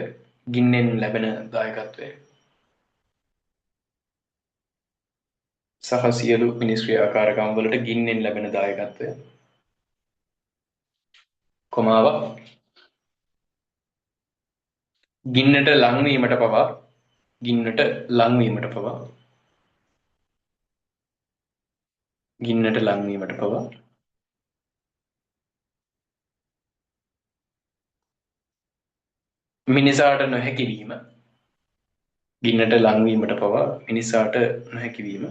සහ සියලු මිනිස් ක්‍රියාකාරකම් වලට ගින්නෙන් ලැබෙන දායකත්වය කොමාවක් ගින්නට ලංවීමට පවා මිනිසාට නොහැකි වීම ගින්නට ලංවීමට පවා මිනිසාට නොහැකි වීම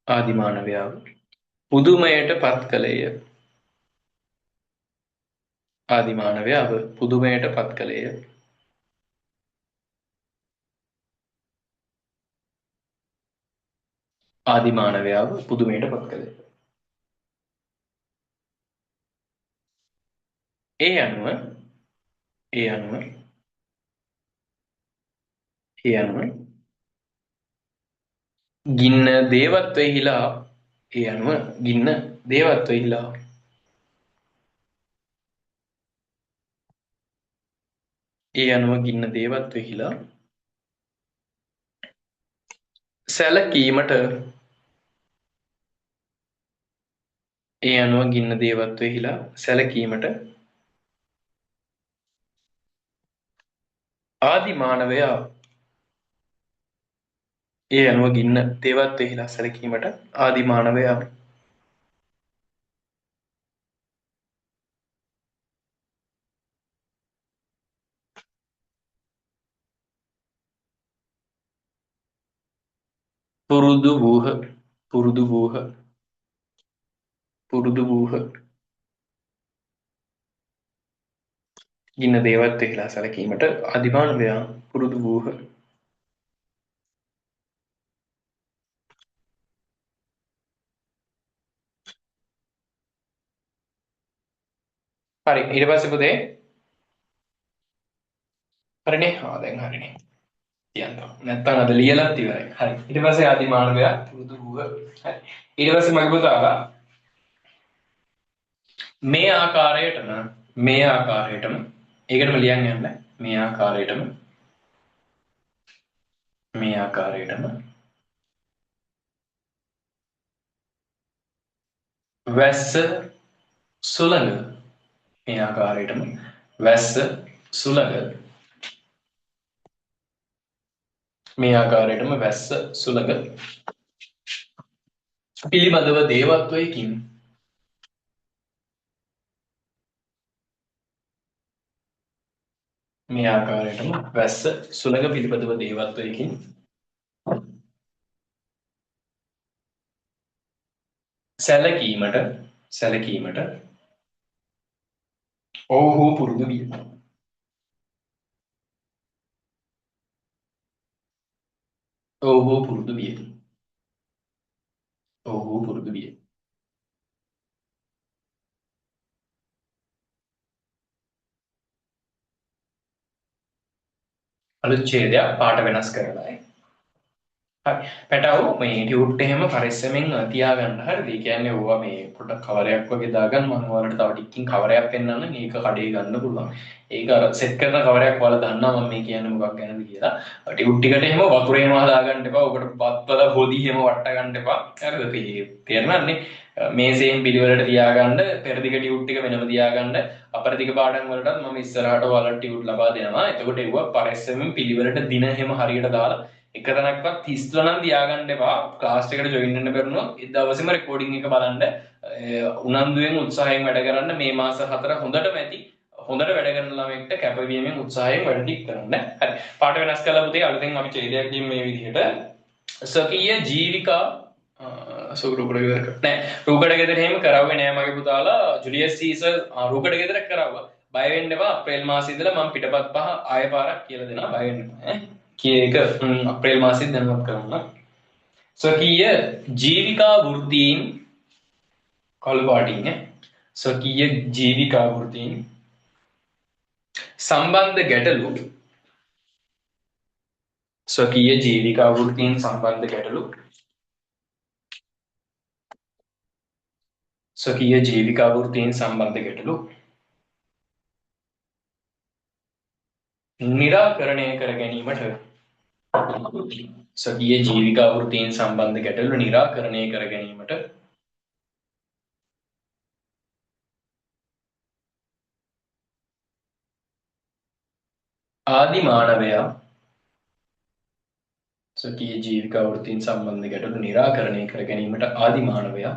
ආදී මානවයාව පුදුමයට පත් කළේය. ආදිමානවයාව පුදුමයට පත් කළේය. ආදිමානවයාව පුදුමයට පත් කළේය. ඒ අනුව ගින්න දේවත්වයෙහිලා සැලකීමට ආදිමානවයා පුරුදු වූහ. ගින්න දේවත්වයෙහිලා සැලකීමට ආදිමානවයා පුරුදු වූහ. හරි ඊට පස්සේ පුතේ හරිනේ දැන් හරිනේ කියන්න නැත්තම් අද ලියලත් ඉවරයි. හරි ඊට පස්සේ ආදිමානවයා පුරුදු වූහ. හරි ඊට පස්සේ මගේ පුතාලා මේ ආකාරයටම ඒකටම ලියන්න යන්න මේ ආකාරයටම වැස්ස සුළඟ පිළිබඳව දේවත්වයකින් සැලකීමට ඔවුහු පුරුදු විය. අලුත් ඡේදයක් පාට වෙනස් කරලායි. හරි පැටවු මේ ටියුට් එහෙම පරිස්සමෙන් තියාගන්න. හරිද? ඒ කියන්නේ ඕවා මේ පොඩක් කවරයක් වගේ දාගන්න. මම ඔයාලට තව ටිකකින් කවරයක් පෙන්නන්න. මේක කඩේ ගන්න පුළුවන්. ඒක අර සෙට් කරන කවරයක් ඔයාලා දන්නවා මම මේ කියන්නේ මොකක් ගැනද කියලා. ටියුට් ටිකට එහෙම වතුරේම හදාගන්න එපා. ඔකට බත්වල හොදි එහෙම වට ගන්න එපා. හරිද? තේරෙනවනේ? මේසෙන් පිළිවෙලට තියාගන්න, පෙරදිග ටියුට් ටික වෙනම තියාගන්න. අපරදිග පාඩම් වලටත් මම ඉස්සරහට ඔයාලට ටියුට් ලබා දෙනවා. එතකොට ඒවා පරිස්සමෙන් පිළිවෙලට දින එහෙම හරියට දාලා එක තැනක්වත් හිස්ව නම් තියාගන්න එපා. ක්ලාස් එකට ජොයින් වෙන්න බැරුණොත් ඒ දවසේම රෙකෝඩින් එක බලන්න. උනන්දුවෙන් උත්සාහයෙන් වැඩ කරන්න. මේ මාස 4 හොඳටම ඇති. හොඳට වැඩ කරන ළමයෙක්ට කැපවීමෙන් උත්සාහයෙන් වැඩ ටික කරන්න. හරි. පාඩ වෙනස් කළා පුතේ. අලුතෙන් අපි ඡේදයක් දීමු මේ විදිහට. ස්වකීය ජීවිකා රූකඩ ගෙදර නෑ. රූකඩ ගෙදර එහෙම කරවුවේ නෑ මගේ පුතාලා. ජුලියස් සීසර් රූකඩ ගෙදර කරවුවා. බය වෙන්න එපා. අප්‍රේල් මාසෙ ඉඳලා මම පිටපත් පහ ආය පාරක් කියලා දෙනවා. බය වෙන්න එපා ඈ. කී එක අප්‍රේල් මාසෙත් දැනුවත් කරනවා. ස්වකීය ජීවිකා වෘත්තීන් කළු පාටින් ඈ. ස්වකීය ජීවිකා වෘත්තීන් සම්බන්ධ ගැටලු ස්වකීය ජීවිකා වෘත්තීන් සම්බන්ධ ගැටලු ස්වකීය ජීවිකා වෘත්තීන් සම්බන්ධ ගැටලු निराकरणය කර ගැනීමට ස්වකීය ජීවිකා වෘත්තීන් සම්බන්ධ ගැටලු निराकरणය කර ගැනීමට ආදි මානවයා ස්වකීය ජීවිකා වෘත්තීන් සම්බන්ධ ගැටලු निराकरणය කර ගැනීමට ආදි මානවයා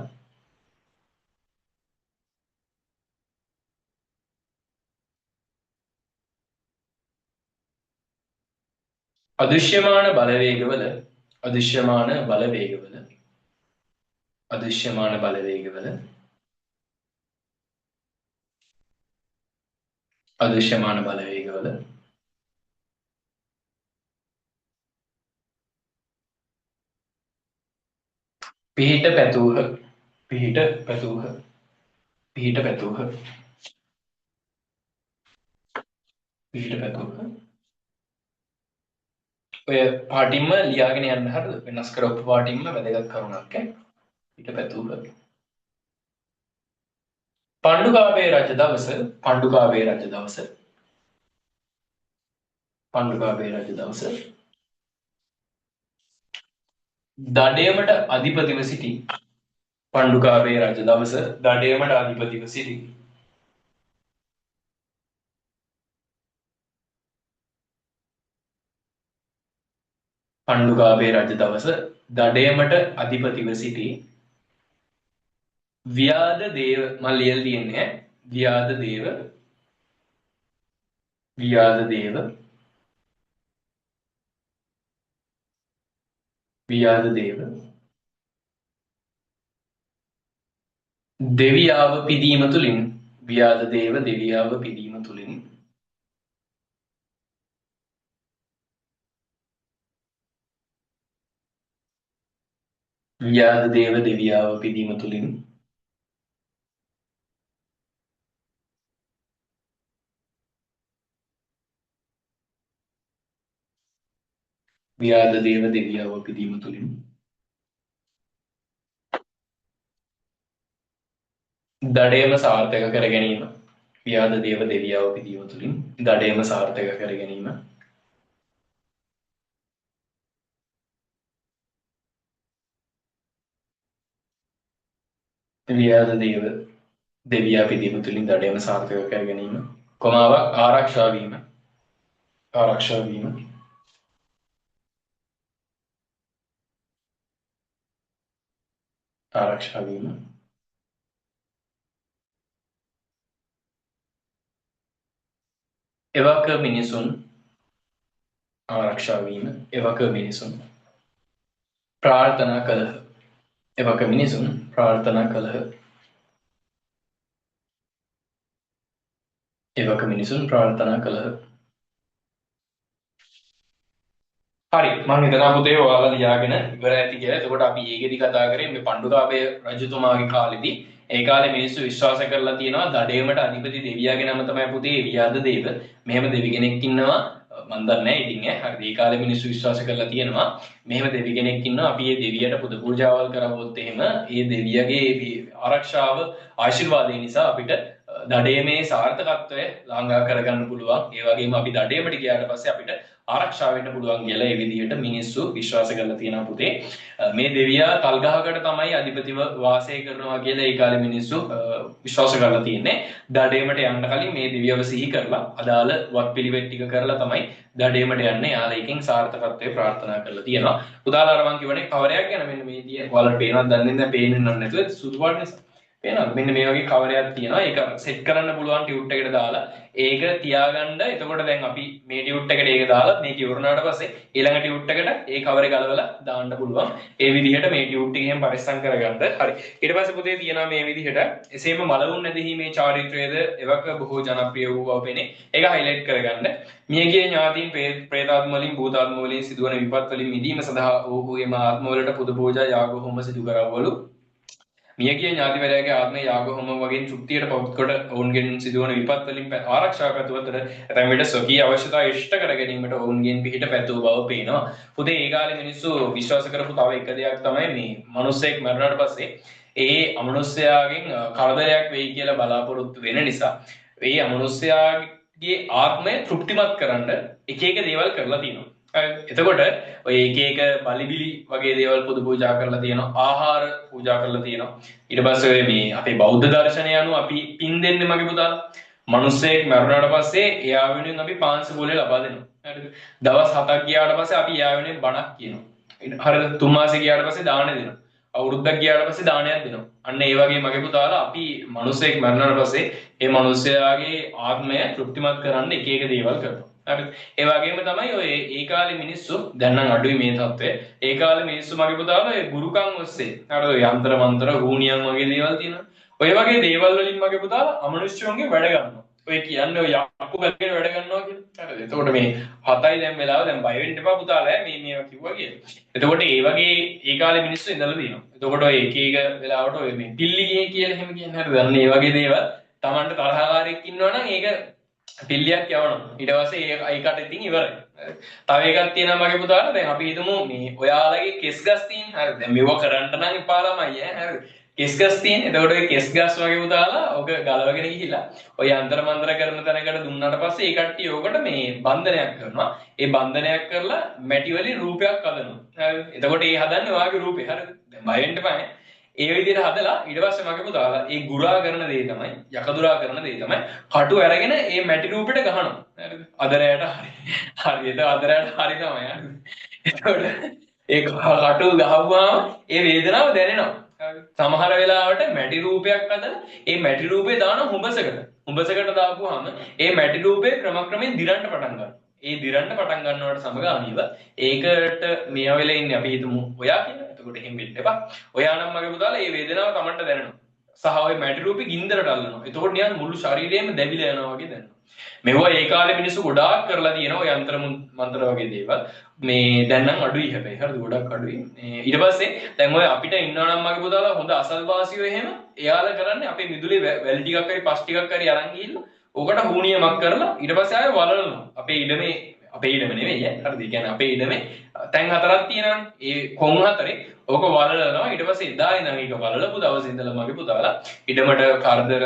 අදෘශ්‍යමාන බලවේගවල අදෘශ්‍යමාන බලවේගවල අදෘශ්‍යමාන බලවේගවල අදෘශ්‍යමාන බලවේගවල පිහිට පැතූහ පිහිට පැතූහ පිහිට පැතූහ පිහිට පැතූහ ඔය පාටින්ම ලියාගෙන යන්න හරිද වෙනස් කරපු පාටින්ම වැදගත් කරුණක් ඈ පිහිට පැතූහ පණ්ඩුකාභය රජ දවස පණ්ඩුකාභය රජ දවස පණ්ඩුකාභය රජ දවස දඩයමට අධිපතිව සිටි පණ්ඩුකාභය රජ දවස දඩයමට අධිපතිව සිටි පණ්ඩුකාභය රජ දවස දඩයමට අධිපතිව සිටි ව්‍යාධ දේව මම ලියලා තියෙන්නේ ව්‍යාධ දේව ව්‍යාධ දේව ව්‍යාධ දේව දෙවියාව පිදීම තුලින් ව්‍යාධ දේව දෙවියාව පිදීම තුලින් ව්‍යාධ දේව දෙවියාව පිදීම තුලින් ව්‍යාධ දේව දෙවියාව පිදීම තුලින් දඩයම සාර්ථක කර ගැනීම ව්‍යාධ දේව දෙවියාව පිදීම තුලින් දඩයම සාර්ථක කර ගැනීම ව්‍යාධ දේව දෙවියා පිදීම තුලින් දඩයම සාර්ථක කර ගැනීම කොමාවක් ආරක්ෂා වීම ආරක්ෂා වීම ආරක්ෂා වීම එවක මිනිසුන් ආරක්ෂා වීම එවක මිනිසුන් ප්‍රාර්ථනා කළහ එවක මිනිසුන් ප්‍රාර්ථනා කළහ එවක මිනිසුන් ප්‍රාර්ථනා කළහ හරි මම හිතනවා පුතේ ඔයාලා ලියාගෙන ඉවර ඇති කියලා. එතකොට අපි ඊගෙදි කතා කරේ මේ පණ්ඩුකාභය රජතුමාගේ කාලෙදී ඒ කාලේ මිනිස්සු විශ්වාස කරලා තියෙනවා දඩයමට අධිපති දෙවියාගේ නම තමයි පුතේ ව්‍යාධ දේව. මෙහෙම දෙවි කෙනෙක් ඉන්නවා මන් දන්නේ නැහැ ඉතින් ඈ. හරි ඒ කාලේ මිනිස්සු විශ්වාස කරලා තියෙනවා මෙහෙම දෙවි කෙනෙක් ඉන්නවා අපි මේ දෙවියට පුද පූජාවල් කරවුවොත් එහෙම ඒ දෙවියගේ ආරක්ෂාව ආශිර්වාදය නිසා අපිට දඩයමේ සාර්ථකත්වය ළඟා කරගන්න පුළුවන්. ඒ වගේම අපි දඩයමට ගියාට පස්සේ අපිට ආරක්ෂා වෙන්න පුළුවන් කියලා ඒ විදිහට මිනිස්සු විශ්වාස කරලා තියෙනවා පුතේ. මේ දෙවියා තල්ගහකට තමයි අධිපතිව වාසය කරනවා කියලා ඒ කාලේ මිනිස්සු විශ්වාස කරලා තියෙන්නේ. දඩේමට යන්න කලින් මේ දෙවියව සිහි කරලා අදාළ වත්පිළිවෙත් ටික කරලා තමයි දඩේමට යන්නේ. යාලා එකෙන් සාර්ථකත්වයේ ප්‍රාර්ථනා කරලා තියෙනවා. උදාහරණ අර මම කියවනේ කවරයක් ගැන මෙන්න මේ දිය ඔයාලට පේනවද දන්නේ නැහැ. පේන්නේ නැත්නම් සුදු පාට නිසා. පේනවද? මෙන්න මේ වගේ කවරයක් තියෙනවා. ඒක සෙට් කරන්න පුළුවන් ටියුට් එකට දාලා ඒක තියාගන්න. එතකොට දැන් අපි මේ ටියුට් එකට ඒක දාලා මේක ඉවරනාට පස්සේ ඊළඟ ටියුට් එකට ඒ කවරේ ගලවලා දාන්න පුළුවන්. ඒ විදිහට මේ ටියුට් එකෙන් පරිස්සම් කරගන්න. හරි. ඊට පස්සේ පුතේ තියෙනවා මේ විදිහට එසේම මලවුන් නැදීමේ චාරිත්‍රයේද එවක බොහෝ ජනප්‍රිය වූ බව පෙනේ. ඒක highlight කරගන්න. මියගිය ඥාතීන් ප්‍රේතාත්ම වලින් භූතාත්ම වලින් සිදුවන විපත් වලින් මිදීම සඳහා ඔහු එම ආත්ම වලට පුද පූජා යාග හෝම සිදු කරවවලු. මියගිය ඥාතිවරයාගේ ආත්මය යාග හෝම වගේ තෘප්තියට පවත් කොට ඔවුන්ගෙන් සිදුවන විපත් වලින් ආරක්ෂා පැතුව අතර ඇතැම් විට ස්වකීය අවශ්‍යතා ඉෂ්ට කර ගැනීමට ඔවුන්ගෙන් පිහිට පැතුව බව පේනවා. පුතේ ඒ කාලේ මිනිස්සු විශ්වාස කරපු තව එක දෙයක් තමයි මේ මිනිස්සෙක් මරුණාට පස්සේ ඒ අමනුෂ්‍යයාගෙන් කරදරයක් වෙයි කියලා බලාපොරොත්තු වෙන නිසා ඒ අමනුෂ්‍යයාගේ ආත්මය තෘප්තිමත් කරන්න එක එක දේවල් කරලා තියෙනවා. එතකොට ඔය එක එක බලිබිලි වගේ දේවල් පුදු පූජා කරලා තියෙනවා. ආහාර පූජා කරලා තියෙනවා. ඊට පස්සේ මේ අපේ බෞද්ධ දර්ශනය අනුව අපි පින් දෙන්නේ මගේ පුතාලා. මිනිස්සෙක් මරුණාට පස්සේ එයා වෙනුවෙන් අපි පාංශ බෝලේ ලබා දෙනවා. හරිද? දවස් 7ක් ගියාට පස්සේ අපි එයා වෙනුවෙන් බණක් කියනවා. හරිද? 3 මාසෙක ගියාට පස්සේ දාන දෙනවා. අවුරුද්දක් ගියාට පස්සේ දානයක් දෙනවා. අන්න ඒ වගේ මගේ පුතාලා අපි මිනිස්සෙක් මරුණාට පස්සේ ඒ මිනිස්යාගේ ආත්මය තෘප්තිමත් කරන්න එක එක දේවල් කරනවා. ඒ වගේම තමයි ඔය ඒ කාලේ මිනිස්සු දැන් නම් අඩුයි මේ තත්ත්වය. ඒ කාලේ මිනිස්සු මගේ පුතාලා ඒ ගුරුකම් ඔස්සේ අර යంత్ర මන්ත්‍ර ගුණියන් වගේ දේවල් තියෙනවා. ඔය වගේ දේවල් වලින් මගේ පුතාලා අමනුෂ්‍යයන්ගේ වැඩ ගන්නවා. ඔය කියන්නේ ඔය යක්කු ගලගෙන වැඩ ගන්නවා කියන්නේ. හරිද? එතකොට මේ 7යි දැන් වෙලාව දැන් බය වෙන්න එපා පුතාලා මේ මේවා කිව්වා කියලා. එතකොට ඒ වගේ ඒ කාලේ මිනිස්සු ඉඳලා තියෙනවා. එතකොට ඔය එක එක වෙලාවට ඔය මේ පිල්ලි ගියේ කියලා එහෙම කියන්නේ හරිද? අන්න ඒ වගේ දේවල් Tamanට තරහකාරයෙක් ඉන්නවා නම් ඒක පිල්ලියක් යවනවා. ඊට පස්සේ ඒකට ඉතින් ඉවරයි. තව එකක් තියෙනවා මගේ පුතාලා. දැන් අපි හිතමු මේ ඔයාලගේ කෙස් ගස් තියෙන. හරිද? දැන් මේව කරන්න නම් එපා ළමයි ඈ. හරිද? කෙස් ගස් තියෙන. එතකොට ඔය කෙස් ගස් වගේ පුතාලා ඔක ගලවගෙන ගිහිලා ඔය අන්තර මන්තර කරන තැනකට දුන්නාට පස්සේ ඒ කට්ටිය ඕකට මේ බන්ධනයක් කරනවා. ඒ බන්ධනයක් කරලා මැටි වලින් රූපයක් හදනවා. හරිද? එතකොට ඒ හදන්නේ ඔයාගේ රූපේ. හරිද? දැන් බය වෙන්න එපා ඈ. ඒ විදිහට හදලා ඊට පස්සේ මගේ පුතාලා ඒ ගුරා කරන දේ තමයි යකදුරා කරන දේ තමයි කටු අරගෙන ඒ මැටි රූපෙට ගහනවා. හරිද? අදරයට හරි. හරියට අදරයට හරි තමයි. හරිද? එතකොට ඒ කටු ගහුවාම ඒ වේදනාව දැනෙනවා. සමහර වෙලාවට මැටි රූපයක් හදලා ඒ මැටි රූපේ දාන හුඹසකට. හුඹසකට දාපුවාම ඒ මැටි රූපේ ක්‍රමක්‍රමයෙන් දිරන්න පටන් ගන්නවා. ඒ දිරන්න පටන් ගන්නවට සමගාමීව ඒකට මේ වෙලේ ඉන්නේ අපි හිතමු ඔයා කියලා. එතකොට එහෙම වෙන්න එපා. ඔයා නම් මගේ පුතාලා මේ වේදනාව Tamanට දැනෙනවා. සහ ඔය මැටි රූපේ ගින්දරට අල්ලනවා. එතකොට නිකන් මුළු ශරීරයම දැවිලා යනවා වගේ දැනෙනවා. මේවා ඒ කාලේ මිනිස්සු ගොඩාක් කරලා තියෙනවා. ඔය යంత్ర මන්ත්‍ර වගේ දේවල්. මේ දැන් නම් අඩුයි හැබැයි. හරිද? ගොඩක් අඩුයි. ඊට පස්සේ දැන් ඔය අපිට ඉන්නවා නම් මගේ පුතාලා හොඳ අසල්වාසියෝ එහෙම එයාලා කරන්නේ අපේ මිදුලේ වැල් ටිකක් හරි පස් ටිකක් හරි අරන් ගිහිල්ලා ඕකට හුණියමක් කරලා ඊට පස්සේ ආයෙ වලලනවා. අපේ ඉඩමේ අපේ ඉඩම නෙවෙයි ඈ. හරිද? ඒ කියන්නේ අපේ ඉඩමේ තැන් හතරක් තියෙනවානේ. ඒ කොන් හතරේ ඕක වලලනවා. ඊට පස්සේ එදා ඉඳන් ඒක වලලපු දවසේ ඉඳලා මගේ පුතාලා ඉඩමට කරදර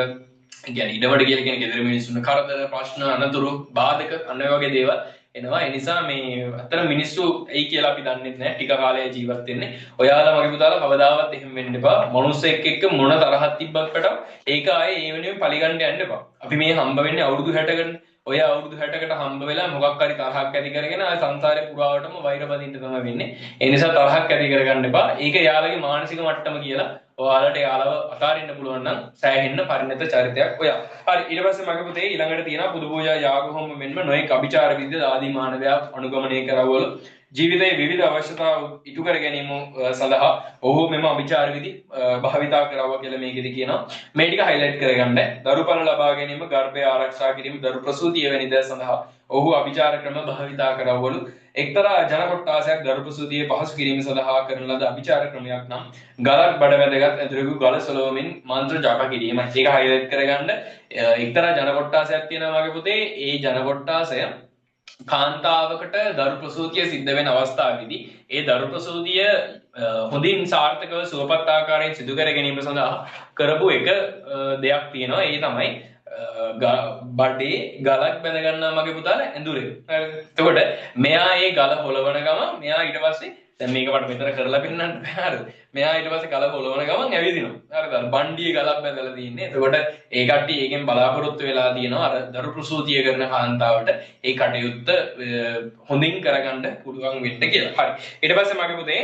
කියන්නේ ඉඩමට කියලා කියන ගෙදර මිනිස්සුන්ට කරදර ප්‍රශ්න අනතුරු බාධක අන්න ඒ වගේ දේවල් එනවා. ඒ නිසා මේ අතන මිනිස්සු එයි කියලා අපි දන්නේ නැහැ. ටික කාලයක් ජීවත් වෙන්නේ. ඔයාලා මගේ පුතාලා කවදාවත් එහෙම වෙන්න එපා. මනුස්සයෙක් එක්ක මොන තරහක් තිබ්බත් පැටව ඒක ආයේ ඒ වෙනුවෙන් පරිගන්න යන්න එපා. අපි මේ හම්බ වෙන්නේ අවුරුදු 60කට. ඔය අවුරුදු 60කට හම්බ වෙලා මොකක් හරි තරහක් ඇති කරගෙන ආය සංසාරේ පුරාවටම වෛර බඳින්න තමයි වෙන්නේ. ඒ නිසා තරහක් ඇති කරගන්න එපා. ඒක යාළගේ මානසික මට්ටම කියලා ඔයාලට යාළව අතාරින්න පුළුවන් නම් සෑහෙන්න පරිණත චරිතයක් ඔයා. හරි ඊට පස්සේ මගේ පුතේ ඊළඟට තියෙනවා පුදු පූජා යාග හෝම මෙන්ම නොයෙක් අභිචාර විද්‍ය ආදී මානවයා අනුගමනය කරවවල ජීවිතයේ විවිධ අවශ්‍යතා ඉටු කර ගැනීම සඳහා ඔහු මෙම අභිචාර විදි භාවිතා කරවුවා කියලා මේකෙදි කියනවා. මේ ටික highlight කරගන්න. දරුපණ ලබා ගැනීම, ගර්භය ආරක්ෂා කිරීම, දරු ප්‍රසූතිය වැනි දේ සඳහා ඔහු අභිචාර ක්‍රම භාවිතා කරවවලු. එක්තරා ජන කොට්ටාසයක් දරු ප්‍රසූතිය පහසු කිරීම සඳහා කරන ලද අභිචාර ක්‍රමයක් නම් ගලක් බඩ වැදගත් ඇතුළු ගල සලවමින් මන්ත්‍ර ජප කිරීම. ඒක highlight කරගන්න. එක්තරා ජන කොට්ටාසයක් තියෙනවා මගේ පුතේ. ඒ ජන කොට්ටාසය කාන්තාවකට දරු ප්‍රසූතිය සිද්ධ වෙන අවස්ථාවේදී ඒ දරු ප්‍රසූතිය හොඳින් සාර්ථකව සුවපත් ආකාරයෙන් සිදු කර ගැනීම සඳහා කරපු එක දෙයක් තියෙනවා. ඒ තමයි බඩේ ගලක් බැඳ ගන්නවා මගේ පුතාලා ඇඳුරේ. එතකොට මෙයා ඒ ගල හොලවන ගමන් මෙයා ඊට පස්සේ දැන් මේක මට මෙතන කරලා පෙන්නන්න බෑ හරිද? මෙයා ඊට පස්සේ ගල හොලවන ගමන් ඇවිදිනවා. හරිද? බණ්ඩියේ ගලක් බැඳලා තියෙන්නේ. එතකොට ඒ කට්ටිය ඒකෙන් බලාපොරොත්තු වෙලා තියෙනවා අර දරු ප්‍රසූතිය කරන කාන්තාවට ඒ කටයුත්ත හොඳින් කරගන්න පුළුවන් වෙන්න කියලා. හරි. ඊට පස්සේ මගේ පුතේ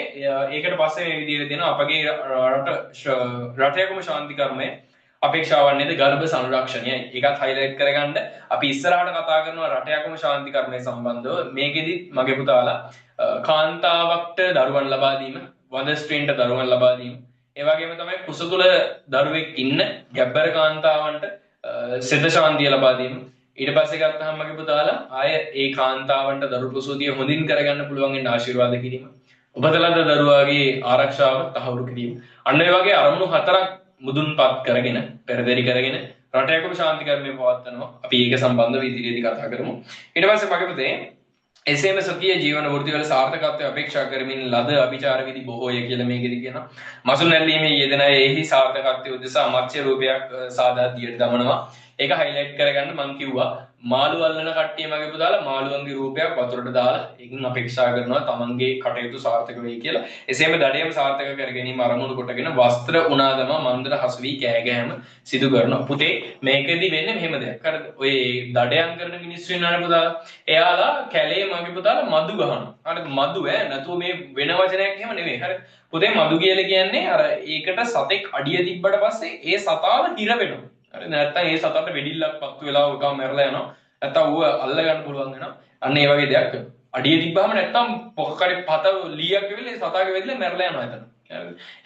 ඒකට පස්සේ මේ විදිහට දෙනවා අපගේ රටයකම ශාන්ති කර්මය අපේක්ෂාවන් නේද ගර්භ සංරක්ෂණය. ඒකත් හයිලයිට් කරගන්න. අපි ඉස්සරහට කතා කරනවා රටයකම ශාන්ති කර්මය සම්බන්ධව. මේකෙදි මගේ පුතාලා කාන්තාවක්ට දරුවන් ලබා දීම, වඳ ස්ත්‍රීන්ට දරුවන් ලබා දීම, ඒ වගේම තමයි කුස තුල දරුවෙක් ඉන්න ගැබ්බර කාන්තාවන්ට සිත ශාන්තිය ලබා දීම. ඊට පස්සේ ගත්තාම මගේ පුතාලා ආය ඒ කාන්තාවන්ට දරු ප්‍රසූතිය හොඳින් කරගන්න පුළුවන් වෙන ආශිර්වාද කිරීම. උපතලද දරුවාගේ ආරක්ෂාව තහවුරු කිරීම. අන්න ඒ වගේ අරමුණු හතරක් මුදුන්පත් කරගෙන පෙරදරි කරගෙන රටයකම ශාන්ති කර්මය පවත්වනවා. අපි ඒක සම්බන්ධව ඉදිරියේදී කතා කරමු. ඊට පස්සේ මගේ පුතේ එසේම සතිය ජීවන වෘත්තිවල සාර්ථකත්වය අපේක්ෂා කරමින් ලද අභිචාර විදි බොහෝය කියලා මේකෙදි කියනවා. මසුන් නැල්ලීමේ යෙදෙන එහි සාර්ථකත්වය උදෙසා මත්ස්‍ය රූපයක් සාදා දියට දමනවා. ඒක හයිලයිට් කරගන්න මම කිව්වා මාළු අල්ලන කට්ටිය මගේ පුතාලා මාළුවන්ගේ රූපයක් වතුරට දාලා ඒකින් අපේක්ෂා කරනවා තමන්ගේ කටයුතු සාර්ථක වෙයි කියලා. එසේම දඩයම සාර්ථක කර ගැනීම අරමුණු කොටගෙන වස්ත්‍ර උනාදම මන්දර හසු වී කෑ ගෑම සිදු කරනවා. පුතේ මේකෙදි වෙන්නේ මෙහෙම දෙයක්. හරිද? ඔය දඩයන් කරන මිනිස්සු ඉන්නවනේ පුතාලා. එයාලා කැලේ මගේ පුතාලා මදු ගහනවා. හරිද? මදු නැතුව මේ වෙන වචනයක් එහෙම නෙමෙයි. හරිද? පුතේ මදු කියලා කියන්නේ අර ඒකට සතෙක් අඩිය තිබ්බට පස්සේ ඒ සතාව හිර වෙනවා. හරි නැත්තම් ඒ සතට වෙඩිල්ලක් පත්තු වෙලා උකම මැරලා යනවා. නැත්තම් ඌව අල්ල ගන්න පුළුවන් වෙනවා. අන්න ඒ වගේ දෙයක් කරනවා. අඩිය තිබ්බාම නැත්තම් පොකකඩේ පත ලීයක් වෙවිලා ඒ සතාගේ වෙදිලා මැරලා යනවා එතන.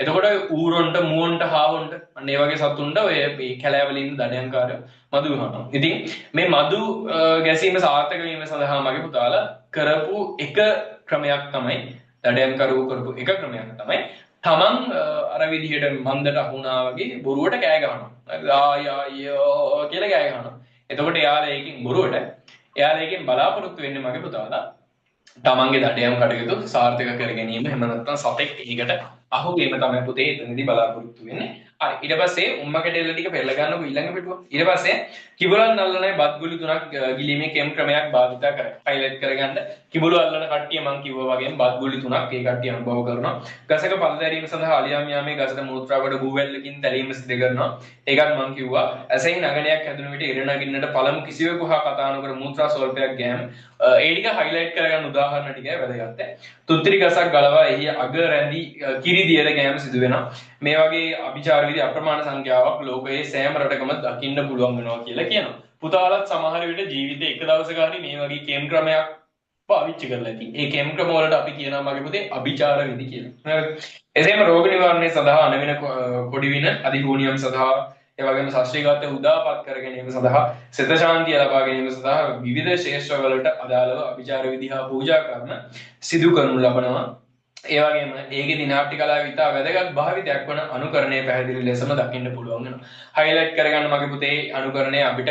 එතකොට ඌරොන්ට මුවන්ට හාවොන්ට අන්න ඒ වගේ සතුන්ට ඔය මේ කැලෑවලින් දඩයන්කාරයෝ මදු ගහනවා. ඉතින් මේ මදු ගැසීම සාර්ථක වීම සඳහා මගේ පුතාලා කරපු එක ක්‍රමයක් තමයි දඩයන්කරුවෝ කරපු එක ක්‍රමයක් තමයි තමන් අර විදිහට මන්දට අහුණා වගේ බොරුවට කෑ ගහනවා. ආයෝ කියලා කෑ ගහනවා. එතකොට එයාලා ඒකෙන් බොරුවට එයාලා ඒකෙන් බලාපොරොත්තු වෙන්නේ මගේ පුතාලා තමන්ගේ දඩයම් කටයුතු සාර්ථක කර ගැනීම. එහෙම නැත්නම් සතෙක් ඒකට අහු වීම තමයි පුතේ එතනදී බලාපොරොත්තු වෙන්නේ. හරි ඊට පස්සේ උම්මගේ ඩෙල්ල ටික පෙරලා ගන්නකො ඊළඟ පිටුව. ඊට පස්සේ කිඹුලන් අල්ලනයි බත් ගුලි තුනක් ගිලීමේ කෙම් ක්‍රමයක් භාවිත කරයි. හයිලයිට් කරගන්න. කිඹුල අල්ලන කට්ටිය මම කිව්වා වගේම බත් ගුලි තුනක් ඒ කට්ටිය අනුභව කරනවා. ගසක පළදැරීම සඳහා අලියාම් යාමේ ගසක මූත්‍රාවඩ බූවැල්ලකින් දැරීම සිදු කරනවා. ඒකත් මම කිව්වා. ඇසෙන් නගනයක් හැදුන විට ඉර නගින්නට පළමු කිසිවෙකු හා කතා නොකර මූත්‍රා ස්වල්පයක් ගෑම. ඒ ටික හයිලයිට් කරගන්න උදාහරණ ටිකයි වැදගත්. තුත්තිරි ගසක් ගලවා එහි අග රැඳි කිරි දියර ගෑම සිදු වෙනවා. මේ වගේ අභිචාර විදි අප්‍රමාණ සංඛ්‍යාවක් ලෝකයේ සෑම රටකම දකින්න පුළුවන් වෙනවා කියලා කියනවා. පුතාලත් සමහර විට ජීවිතේ එක දවසක හරි මේ වගේ කෙම් ක්‍රමයක් පාවිච්චි කරලා ඇති. ඒ කෙම් ක්‍රම වලට අපි කියනවා මගේ පුතේ අභිචාර විදි කියලා. එසේම රෝග නිවාරණය සඳහා අනවින කොඩිවින අධිගුණියම් සඳහා ඒ වගේම ශාස්ත්‍රීයගත උදාපත් කර ගැනීම සඳහා සිත ශාන්තිය ලබා ගැනීම සඳහා විවිධ ශේෂ්ත්‍ර වලට අදාළව අභිචාර විදි හා පූජා කර්ම සිදු කරනු ලබනවා. ඒ වගේම ඒකේ නාට්‍ය කලාවේ ඉතා වැදගත් භාවිතයක් වන අනුකරණය පැහැදිලි ලෙසම දකින්න පුළුවන් වෙනවා. හයිලයිට් කරගන්න මගේ පුතේ අනුකරණය අපිට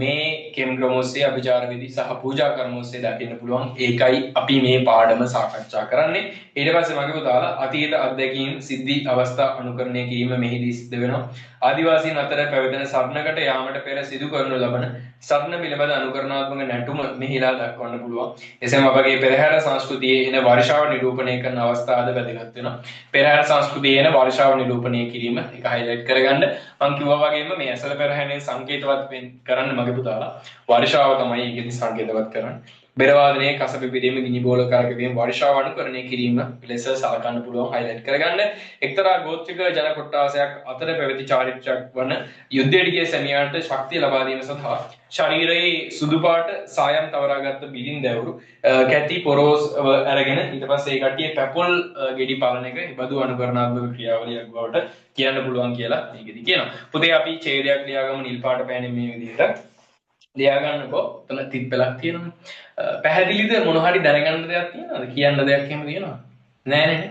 මේ කෙම් ක්‍රම ඔස්සේ අභිචාර විදි සහ පූජා කර්ම ඔස්සේ දකින්න පුළුවන්. ඒකයි අපි මේ පාඩම සාකච්ඡා කරන්නේ. ඊට පස්සේ මගේ පුතාලා අතීත අත්දැකීම් සිද්ධි අවස්ථා අනුකරණය කිරීම මෙහිදී සිද්ධ වෙනවා. ආදිවාසීන් අතර පැවතෙන සරණකට යාමට පෙර සිදු කරනු ලබන සරණ පිළිබඳ අනුකරණාත්මක නැටුම මෙහිලා දක්වන්න පුළුවන්. එසේම අපගේ පෙරහැර සංස්කෘතියේ එන වර්ෂාව නිරූපණය කරන අවස්ථාවද වැදගත් වෙනවා. පෙරහැර සංස්කෘතියේ එන වර්ෂාව නිරූපණය කිරීම එක හයිලයිට් කරගන්න. මම කිව්වා වගේම මේ ඇසල පෙරහැරේ සංකේතවත් කරන්න මගේ පුතාලා වර්ෂාව තමයි ඒකෙදි සංකේතවත් කරන්නේ. බෙර වාදනයේ කස පිපිරීම ගිනි බෝල කරකවීම වර්ෂාව අනුකරණය කිරීම ලෙස සලකන්න පුළුවන්. හයිලයිට් කරගන්න. එක්තරා ගෝත්‍රික ජන කොට්ටාසයක් අතර පැවති චාරිත්‍රාක් වන යුද්ධයට ගිය සැමියාට ශක්තිය ලබා දීම සඳහා ශරීරයේ සුදු පාට සායම් තවරාගත් බිලින් දැවුරු කැටි පොරෝස් අරගෙන ඊට පස්සේ ඒ කට්ටිය පැපොල් ගෙඩි පාලන එක ඉබදු අනුකරණාත්මක ක්‍රියාවලියක් බවට කියන්න පුළුවන් කියලා මේකෙදි කියනවා. පුතේ අපි ඡේදයක් ලියාගමු නිල් පාට පෑනේ මේ විදිහට. ලියාගන්නකෝ එතන තිප්පලක් තියෙනවා. පැහැදිලිද මොන හරි දැනගන්න දෙයක් තියෙනවද? කියන්න දෙයක් එහෙම තියෙනවද? නෑ නේ.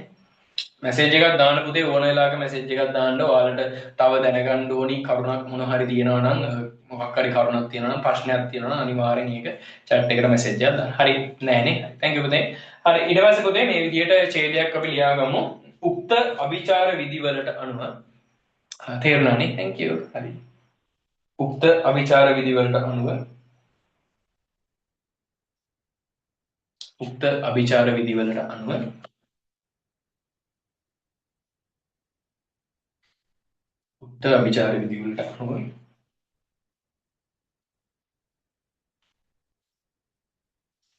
මැසේජ් එකක් දාන්න පුතේ ඕන වෙලාවක මැසේජ් එකක් දාන්න. ඔයාලට තව දැනගන්න ඕනි කරුණක් මොන හරි තියෙනවා නම් මොකක් හරි කරුණක් තියෙනවා නම් ප්‍රශ්නයක් තියෙනවා නම් අනිවාර්යෙන් ඒක chat එකට මැසේජ් එකක් දාන්න. හරි නෑනේ. thank you පුතේ. හරි ඊට පස්සේ පුතේ මේ විදිහට ඡේදයක් අපි ලියාගමු. උක්ත අභිචාර විදි වලට අනුව තේරුණානේ. thank you. හරි. උක්ත අවිචාර විධිවලට අනුව උක්ත අභිචාර විධිවලට අනුව උක්ත අභිචාර විධිවලට අනුව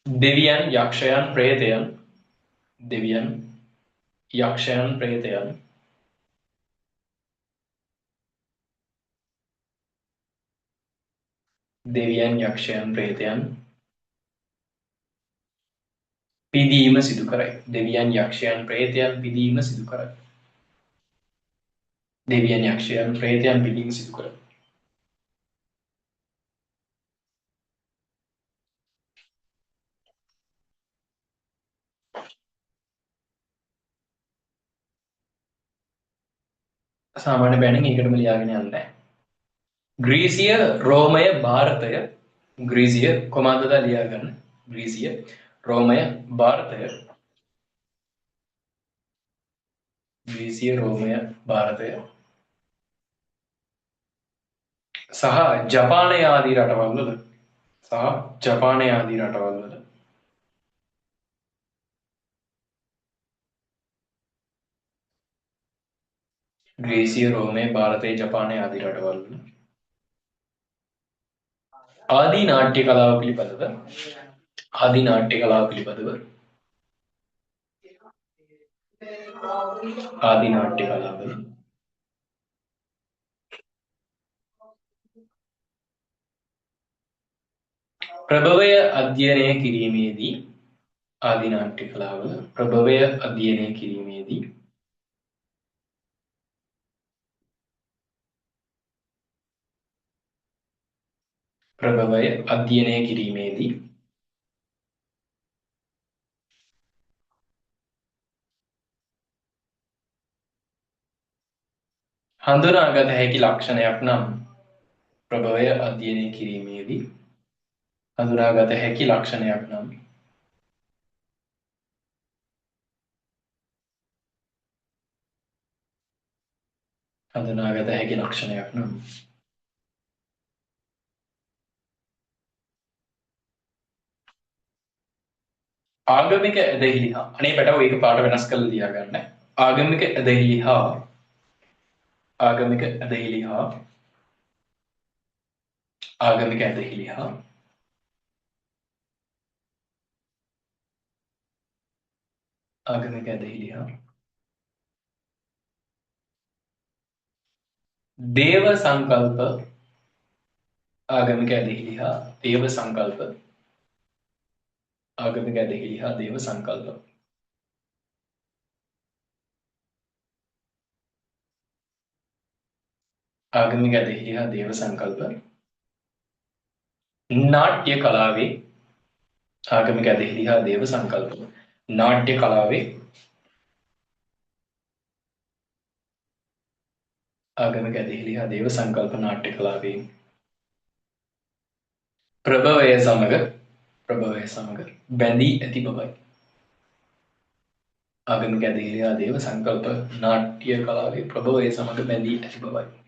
දෙවියන් යක්ෂයන් ප්‍රේතයන් දෙවියන් යක්ෂයන් ප්‍රේතයන් දෙවියන් යක්ෂයන් ප්‍රේතයන් පිදීම සිදු කරයි. දෙවියන් යක්ෂයන් ප්‍රේතයන් පිදීම සිදු කරයි. දෙවියන් යක්ෂයන් ප්‍රේතයන් පිදීම සිදු කරයි. සාමාන්‍ය බැනින් ඒකටම ලියාගෙන යන්නේ. ග්‍රීසිය රෝමය ಭಾರತය ග්‍රීසිය කොමාන්දද ලියා ගන්න. ග්‍රීසිය රෝමය ಭಾರತය ග්‍රීසිය රෝමය ಭಾರತය සහ ජපානය ආදී රටවල්වල ග්‍රීසිය රෝමය ಭಾರತය ජපානය ආදී රටවල්වල ආදී නාට්‍ය කලාව පිළිබඳව ආදී නාට්‍ය කලාව ප්‍රභවය අධ්‍යයනය කිරීමේදී ආදී නාට්‍ය කලාව ප්‍රභවය අධ්‍යයනය කිරීමේදී හඳුනාගත හැකි ලක්ෂණයක් නම් ප්‍රභවය අධ්‍යයනය කිරීමේදී හඳුනාගත හැකි ලක්ෂණයක් නම් ආගමික ඇදහිලි හා අනේ පැටව ඒක පාට වෙනස් කරලා ලියා ගන්න. ආගමික ඇදහිලි හා ආගමික ඇදහිලි හා දේව සංකල්ප ආගමික ඇදහිලි හා දේව සංකල්ප ආගමික ඇදහිලි හා දේව සංකල්ප ආගමික ඇදහිලි හා දේව සංකල්ප නාට්‍ය කලාවේ ආගමික ඇදහිලි හා දේව සංකල්ප නාට්‍ය කලාවේ ආගමික ඇදහිලි හා දේව සංකල්ප නාට්‍ය කලාවේ ප්‍රභවය සමග බැඳී ඇති බවයි. ආගමික ඇදහිලි හා දේව සංකල්ප නාට්‍ය කලාවේ ප්‍රභවය සමග බැඳී ඇති බවයි.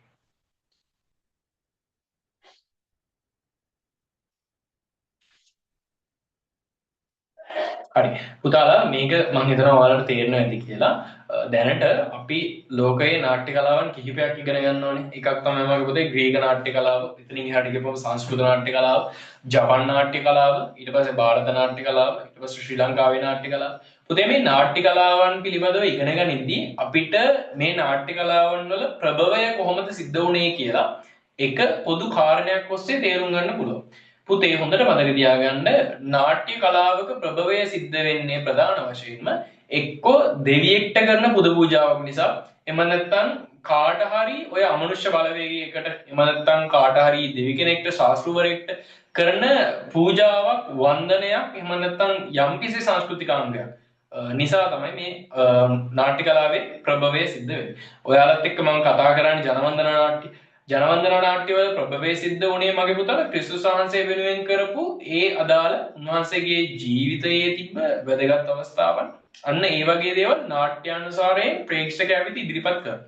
හරි පුතාලා මේක මම හිතනවා ඔයාලට තේරෙනවා ඇති කියලා. දැනට අපි ලෝකයේ නාට්‍ය කලාවන් කිහිපයක් ඉගෙන ගන්න ඕනේ. එකක් තමයි මගේ පුතේ ග්‍රීක නාට්‍ය කලාව. එතනින් එහාට ගිහපුවම සංස්කෘත නාට්‍ය කලාව, ජපන් නාට්‍ය කලාව, ඊට පස්සේ ಭಾರತ නාට්‍ය කලාව, ඊට පස්සේ ශ්‍රී ලංකාවේ නාට්‍ය කලාව. පුතේ මේ නාට්‍ය කලාවන් පිළිබඳව ඉගෙන ගනිද්දී අපිට මේ නාට්‍ය කලාවන් වල ප්‍රභවය කොහොමද සිද්ධ වුනේ කියලා එක පොදු කාරණයක් ඔස්සේ තේරුම් ගන්න පුළුවන්. පුතේ හොඳට මතක තියාගන්න නාට්‍ය කලාවක ප්‍රභවය සිද්ධ වෙන්නේ ප්‍රධාන වශයෙන්ම එක්කෝ දෙවියෙක්ට කරන පුද පූජාවක් නිසා එහෙම නැත්නම් කාට හරි ඔය අමනුෂ්‍ය බලවේගයකට එහෙම නැත්නම් කාට හරි දෙවි කෙනෙක්ට ශාස්ත්‍රවරයෙක්ට කරන පූජාවක් වන්දනයක් එහෙම නැත්නම් යම්කිසි සංස්කෘතිකාංගයක් නිසා තමයි මේ නාට්‍ය කලාවේ ප්‍රභවය සිද්ධ වෙන්නේ. ඔයාලත් එක්ක මම කතා කරන්නේ ජනවන්දනා නාට්‍යවල ප්‍රභවය සිද්ධ වුණේ මගේ පුතාලා ක්‍රිස්තුස් වහන්සේ වෙනුවෙන් කරපු ඒ අදාළ උන්වහන්සේගේ ජීවිතයේ තිබ්බ වැදගත් අවස්ථාවන්. අන්න ඒ වගේ දේවල් නාට්‍යානුසාරයෙන් ප්‍රේක්ෂකයා වෙත ඉදිරිපත් කරනවා.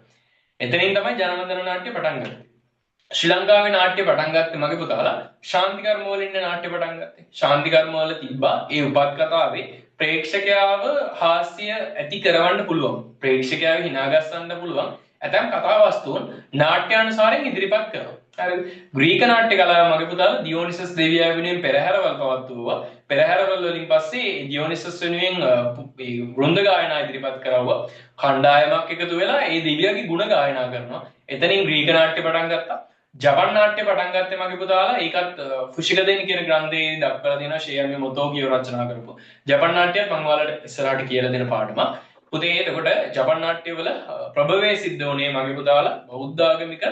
එතනින් තමයි ජනවන්දනා නාට්‍ය පටන් ගත්තේ. ශ්‍රී ලංකාවේ නාට්‍ය පටන් ගත්තේ මගේ පුතාලා ශාන්ති කර්ම වලින් නාට්‍ය පටන් ගත්තේ. ශාන්ති කර්ම වල තිබ්බා ඒ උපත් කතාවේ ප්‍රේක්ෂකයාව හාස්‍ය ඇති කරවන්න පුළුවන්. ප්‍රේක්ෂකයාව hina ගස්සන්න පුළුවන්. ඇතැම් කතා වස්තුන් නාට්‍යානුසාරයෙන් ඉදිරිපත් කරනවා. හරිද? ග්‍රීක නාට්‍ය කලාව මගේ පුතාලා දියෝනිසස් දෙවියා වෙනුවෙන් පෙරහැරවල් පවත්වුවා. පෙරහැරවල් වලින් පස්සේ දියෝනිසස් වෙනුවෙන් වෘන්ද ගායනා ඉදිරිපත් කරවුවා. කණ්ඩායමක් එකතු වෙලා ඒ දෙවියන්ගේ ගුණ ගායනා කරනවා. එතනින් ග්‍රීක නාට්‍ය පටන් ගත්තා. ජපන් නාට්‍ය පටන් ගත්තේ මගේ පුතාලා ඒකත් ෆුෂිකදෙනි කියන ග්‍රන්ථයේ දක්වලා තියෙනවා ෂේයන්ගේ මොතෝ කියව රචනා කරපු ජපන් නාට්‍යයත් මම ඔයාලට ඉස්සරහට කියලා දෙන පාඩමක්. පුතේ එතකොට ජපන් නාට්‍ය වල ප්‍රභවයේ සිද්ධ වුණේ මගේ පුතාලා බෞද්ධ ආගමික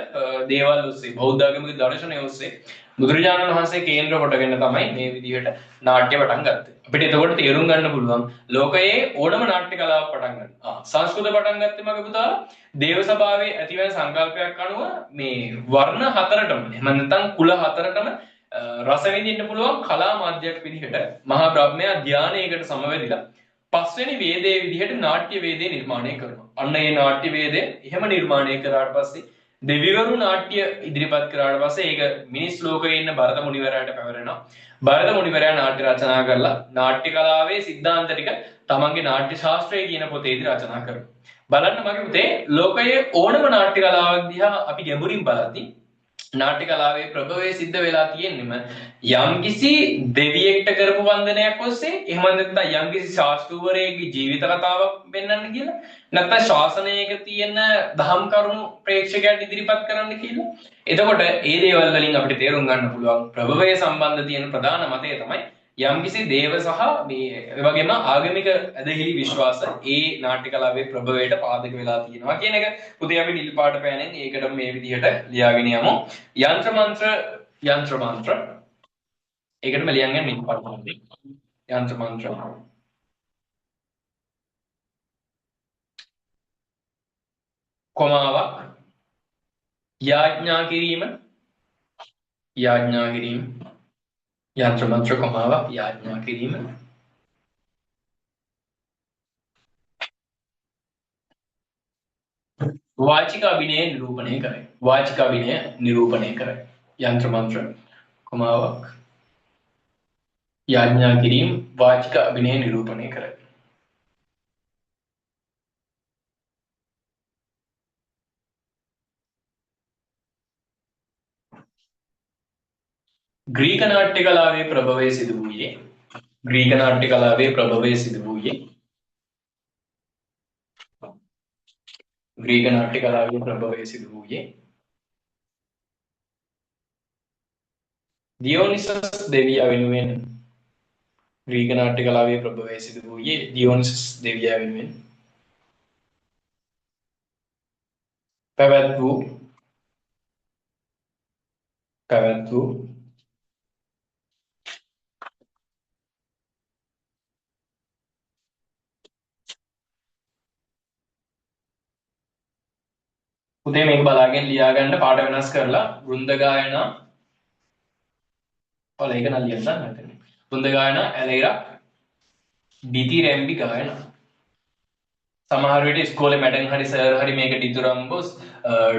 දේවල් ඔස්සේ බෞද්ධ ආගමික දර්ශනය ඔස්සේ බුදුරජාණන් වහන්සේ කේන්ද්‍ර කොටගෙන තමයි මේ විදිහට නාට්‍ය පටන් ගත්තේ. අපිට එතකොට තේරුම් ගන්න පුළුවන් ලෝකයේ ඕනම නාට්‍ය කලාවක් පටන් ගන්න. සංස්කෘත පටන් ගත්තේ මගේ පුතාලා දේව සභාවේ ඇතිවන සංකල්පයක් අනුව මේ වර්ණ හතරටම එහෙම නැත්නම් කුල හතරටම රස විඳින්න පුළුවන් කලා මාධ්‍යයක් විදිහට මහා බ්‍රහ්මයා ධානයකට සමවැදිලා පස්වෙනි වේදයේ විදිහට නාට්‍ය වේදේ නිර්මාණය කරනවා. අන්න ඒ නාට්‍ය වේදේ එහෙම නිර්මාණය කරාට පස්සේ දෙවිවරු නාට්‍ය ඉදිරිපත් කරාට පස්සේ ඒක මිනිස් ලෝකයේ ඉන්න භරත මුනිවරයාට පැවරෙනවා. භරත මුනිවරයා නාට්‍ය රචනා කරලා නාට්‍ය කලාවේ සිද්ධාන්ත ටික තමන්ගේ නාට්‍ය ශාස්ත්‍රය කියන පොතේදී රචනා කරනවා. බලන්න මගේ පුතේ ලෝකයේ ඕනම නාට්‍ය කලාවක් දිහා අපි ගැඹුරින් බලද්දී නාට්‍ය කලාවේ ප්‍රභවයේ සිද්ධ වෙලා තියෙන්නෙම යම්කිසි දෙවියෙක්ට කරපු වන්දනයක් ඔස්සේ එහෙම නැත්නම් යම්කිසි ශාස්ත්‍රූවරයෙක්ගේ ජීවිත කතාවක් පෙන්වන්න කියලා නැත්නම් ශාසනයක තියෙන දහම් කරුණු ප්‍රේක්ෂකයන්ට ඉදිරිපත් කරන්න කියලා. එතකොට ඒ දේවල් වලින් අපිට තේරුම් ගන්න පුළුවන් ප්‍රභවයේ සම්බන්ධ තියෙන ප්‍රධාන මතය තමයි යම්කිසි දේව සහ මේ වගේම ආගමික ඇදහිලි විශ්වාස ඒ නාට්‍ය කලාවේ ප්‍රභවයට පාදක වෙලා තියෙනවා කියන එක පුතේ අපි නිල් පාට පෑනෙන් ඒකට මේ විදිහට ලියාගෙන යමු. යන්ත්‍ර මන්ත්‍ර ඒකටම ලියන්න නිල් පාට පෑනෙන් යන්ත්‍ර මන්ත්‍ර කොමාවක් යාඥා කිරීම යන්ත්‍ර මන්ත්‍ර කොමාවක් යාඥා කිරීම වාචික අභිනය නිරූපණය කරයි. වාචික අභිනය නිරූපණය කරයි. යන්ත්‍ර මන්ත්‍ර කොමාවක් යාඥා කිරීම වාචික අභිනය නිරූපණය කරයි. ග්‍රීක නාට්‍ය කලාවේ ප්‍රභවය සිදු වූයේ ග්‍රීක නාට්‍ය කලාවේ ප්‍රභවය සිදු වූයේ ග්‍රීක නාට්‍ය කලාවේ ප්‍රභවය සිදු වූයේ දියෝනිසස් දෙවියා වෙනුවෙන් ග්‍රීක නාට්‍ය කලාවේ ප්‍රභවය සිදු වූයේ දියෝනිසස් දෙවියා වෙනුවෙන් පැවැත් වූ පුතේ මේක බලාගෙන ලියා ගන්න පාඩ වෙනස් කරලා වෘන්ද ගායනා ඔල ඒක නම් ලියන්න නැතනේ. වෘන්ද ගායනා ඇලේරා ඩිති රැම්බි ගායනා. සමහර විට ඉස්කෝලේ මැඩම් හරි සර් හරි මේක ඩිතුරම්බොස්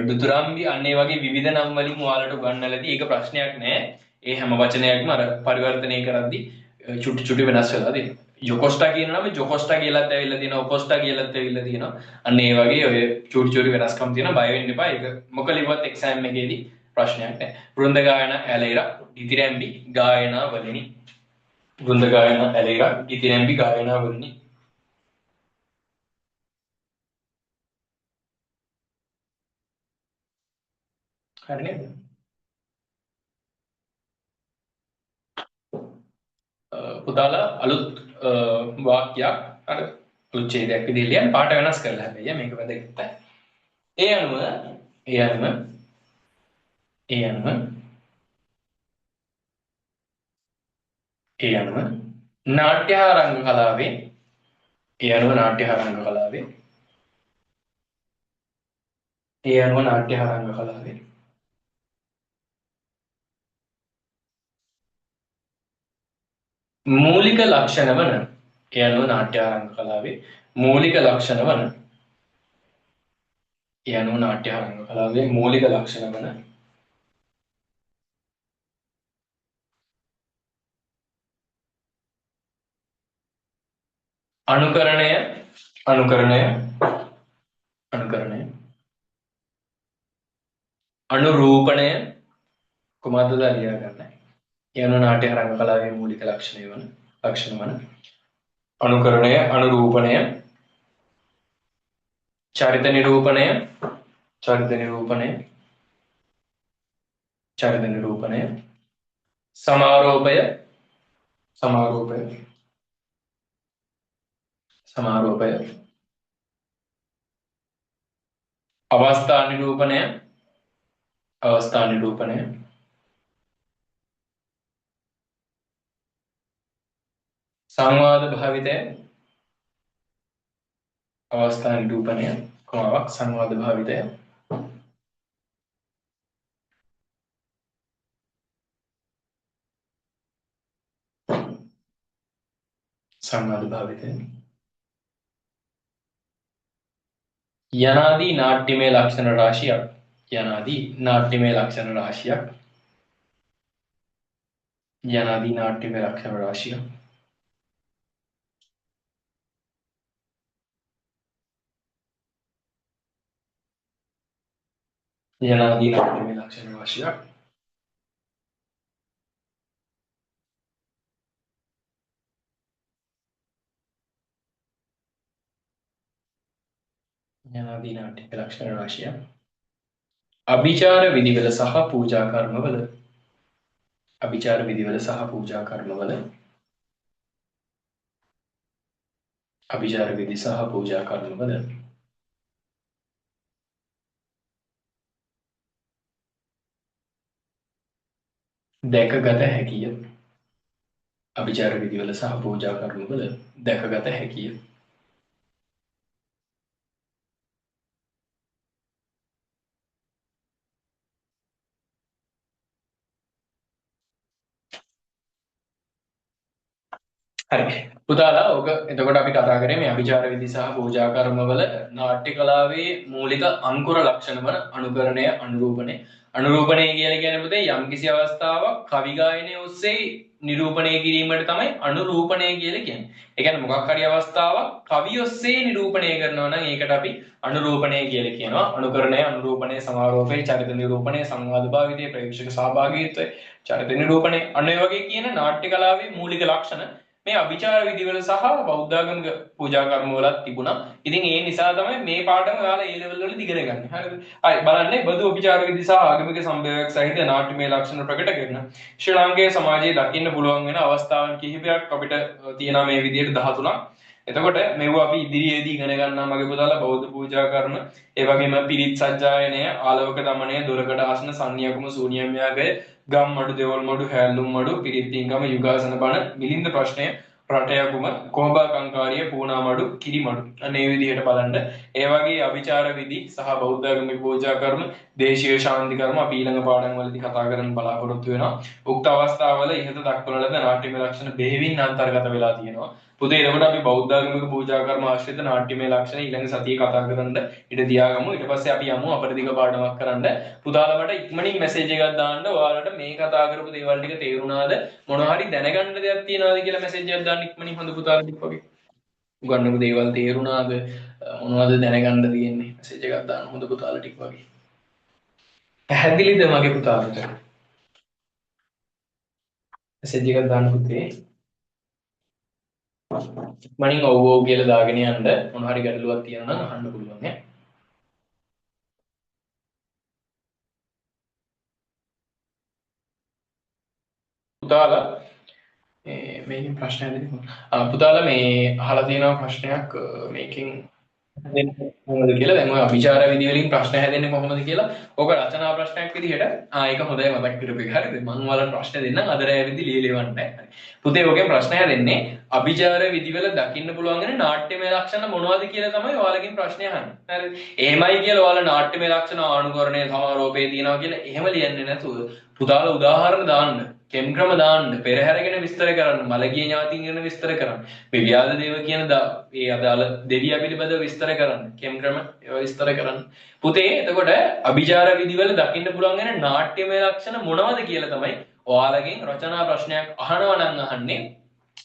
ඩුතුරම්බි අන්න ඒ වගේ විවිධ නම් වලින් ඔයාලට උගන්වලාදී ඒක ප්‍රශ්නයක් නෑ. ඒ හැම වචනයක්ම අර පරිවර්තනය කරද්දී චුටි වෙනස් වෙලා තියෙනවා. යොකොස්ටා කියන නම ජොකොස්ටා කියලාත් ඇවිල්ලා තියෙනවා ඔකොස්ටා කියලාත් ඇවිල්ලා තියෙනවා. අන්න ඒ වගේ ඔය චුටි වෙනස්කම් තියෙනවා. බය වෙන්න එපා. ඒක මොක ලිව්වත් එක්සෑම් එකේදී ප්‍රශ්නයක් නෑ. වෘන්ද ගායනා ඇලේරා ඩිතිරැම්බි ගායනා වලිනි. වෘන්ද ගායනා ඇලේරා ඩිතිරැම්බි ගායනා වලිනි. හරි නේද? පුතාලා අලුත් වාක්‍යයක් අර අලුත් ඡේදයක් විදිහට ලියන්න පාට වෙනස් කරලා හැබැයි මේක වැදගත්. ඒ අනුව නාට්‍ය රංග කලාවේ මූලික ලක්ෂණ වන නාට්‍යාරංග කලාවේ මූලික ලක්ෂණ වන ඒ අනුව නාට්‍යාරංග කලාවේ මූලික ලක්ෂණ වන අනුකරණය අනුකරණය අනුකරණය අනුරූපණය කුමද්දද ලියා ගන්න. යන නාට්‍ය රංග කලාවේ මූලික ලක්ෂණ වන අනුකරණය අනුරූපණය චරිත නිරූපණය චරිත නිරූපණය චරිත නිරූපණය සමාරෝපය සමාරෝපය සමාරෝපය අවස්ථා නිරූපණය අවස්ථා නිරූපණය සංවාද භාවිතය අවස්ථා නිරූපණය කොමාවක් සංවාද භාවිතය සංවාද භාවිතය යනාදී නාට්‍යමය ලක්ෂණ රාශියක් යනාදී නාට්‍යමය ලක්ෂණ රාශියක් යනාදී නාට්‍යමය ලක්ෂණ රාශියක් යනාදී නාට්‍යමය ලක්ෂණ රාශියක් යනාදී නාට්‍යමය ලක්ෂණ රාශියක් අභිචාර විධිවල සහ පූජා කර්මවල අභිචාර විධිවල සහ පූජා කර්මවල අභිචාර විධි සහ පූජා කර්මවල දැකගත හැකිය අභිචාර විධිවල සහ පූජා කර්මවල දැකගත හැකිය හරි පුතාලා ඕක එතකොට අපි කතා කරේ මේ අභිචාර විධි සහ පූජා කර්මවල නාට්‍ය කලාවේ මූලික අංකුර ලක්ෂණ වන අනුකරණය අනුරූපණය අනුරූපණය කියලා කියන්නේ පුතේ යම්කිසි අවස්ථාවක් කවි ගායනය ඔස්සේ නිරූපණය කිරීමට තමයි අනුරූපණය කියලා කියන්නේ. ඒ කියන්නේ මොකක් හරි අවස්ථාවක් කවි ඔස්සේ නිරූපණය කරනවා නම් ඒකට අපි අනුරූපණය කියලා කියනවා. අනුකරණය අනුරූපණය සමාරෝපය චරිත නිරූපණය සංවාද භාවිතය ප්‍රේක්ෂක සහභාගීත්වය චරිත නිරූපණය අන්න ඒ වගේ කියන නාට්‍ය කලාවේ මූලික ලක්ෂණ මේ අභිචාර විධිවල සහ බෞද්ධාගමික පූජා කර්ම වලත් තිබුණා. ඉතින් ඒ නිසා තමයි මේ පාඩම ඔයාලා A level වලදී ඉගෙන ගන්න. හරිද? හරි බලන්න බදු අභිචාර විධි සහ ආගමික සම්භවයක් සහිත නාට්‍යමය ලක්ෂණ ප්‍රකට කරන ශ්‍රී ලාංකේය සමාජයේ දකින්න පුළුවන් වෙන අවස්ථාවන් කිහිපයක් අපිට තියෙනවා මේ විදිහට 13ක්. එතකොට මේව අපි ඉදිරියේදී ඉගෙන ගන්නවා මගේ පුතාලා බෞද්ධ පූජා කර්ම, ඒ වගේම පිරිත් සජ්ජායනය, ආලවක දමනය, දොරකඩ ආසන, සංනියකුම, සූනියම් යාගය, ගම් මඩු, දෙවල් මඩු, හැල්ලුම් මඩු, පිරිත් පින්කම, යුගාසන බණ, මිලින්ද ප්‍රශ්නය, රටයකුම, කොහොඹා කංකාරිය, පූනා මඩු, කිරි මඩු. අන්න ඒ විදිහට බලන්න. ඒ වගේ අවිචාර විධි සහ බෞද්ධ ආගමික පූජා කර්ම, දේශීය ශාන්ති කර්ම අපි ඊළඟ පාඩම් වලදී කතා කරන්න බලාපොරොත්තු වෙනවා. උක්ත අවස්ථාවල ඉහත දක්වන ලද නාට්‍යමය ලක්ෂණ බෙහෙවින් අන්තර්ගත වෙලා තියෙනවා. පුතේ එතකොට අපි බෞද්ධ ආගමික පූජා කර්ම ආශ්‍රිත නාට්‍යමය ලක්ෂණ ඊළඟ සතියේ කතා කරන්න ඉඩ තියාගමු. ඊට පස්සේ අපි යමු අපරිදික පාඩමක් කරන්න. පුතාලා මට ඉක්මනින් මැසේජ් එකක් දාන්න. ඔයාලට මේ කතා කරපු දේවල් ටික තේරුණාද? මොනවා හරි දැනගන්න දෙයක් තියනවාද කියලා මැසේජ් එකක් දාන්න ඉක්මනින් හොඳ පුතාලා ටික වගේ. උගන්නපු දේවල් තේරුණාද? මොනවද දැනගන්න තියෙන්නේ? මැසේජ් එකක් දාන්න හොඳ පුතාලා ටික වගේ. පැහැදිලිද මගේ පුතාලට? මැසේජ් එකක් දාන්න පුතේ. මනින් ඔව් ඔව් කියලා දාගෙන යන්න මොන හරි ගැටලුවක් තියෙනවා නම් අහන්න පුළුවන් ඈ. පුතාලා මේකෙන් ප්‍රශ්නයක් දෙන්න. පුතාලා මේ අහලා තියෙනවා ප්‍රශ්නයක් මේකෙන් කොහොමද කියලා. දැන් ඔය අභිචාර විධි වලින් ප්‍රශ්න හැදෙන්නේ කොහොමද කියලා. ඕක රචනා ප්‍රශ්නයක් විදිහට ඒක හොඳයි මතක් කරපු එක. හරිද? මම ඔයාලට ප්‍රශ්න දෙන්නම් අද රැ විදි ලියලෙවන්න. හරි. පුතේ ඔකෙන් ප්‍රශ්න හැදෙන්නේ අභිචාර විධි වල දකින්න පුළුවන් වෙන නාට්‍යමය ලක්ෂණ මොනවද කියලා තමයි ඔයාලගෙන් ප්‍රශ්නේ අහන්නේ. හරිද? එහෙමයි කියලා ඔයාලා නාට්‍යමය ලක්ෂණ ආනුකරණය සමාරෝපේ තියනවා කියලා එහෙම ලියන්නේ නැතුව පුතාලා උදාහරණ දාන්න. කෙම් ක්‍රම දාන්න, පෙරහැර ගැන විස්තර කරන්න, මළගිය ඥාතීන් ගැන විස්තර කරන්න, මේ ව්‍යාධ දේව කියන ඒ අදාළ දෙවියා පිළිබඳව විස්තර කරන්න, කෙම් ක්‍රම ඒවා විස්තර කරන්න. පුතේ එතකොට අභිචාර විධිවල දකින්න පුළුවන් වෙන නාට්‍යමය ලක්ෂණ මොනවද කියලා තමයි ඔයාලගෙන් රචනා ප්‍රශ්නයක් අහනවා නම් අහන්නේ.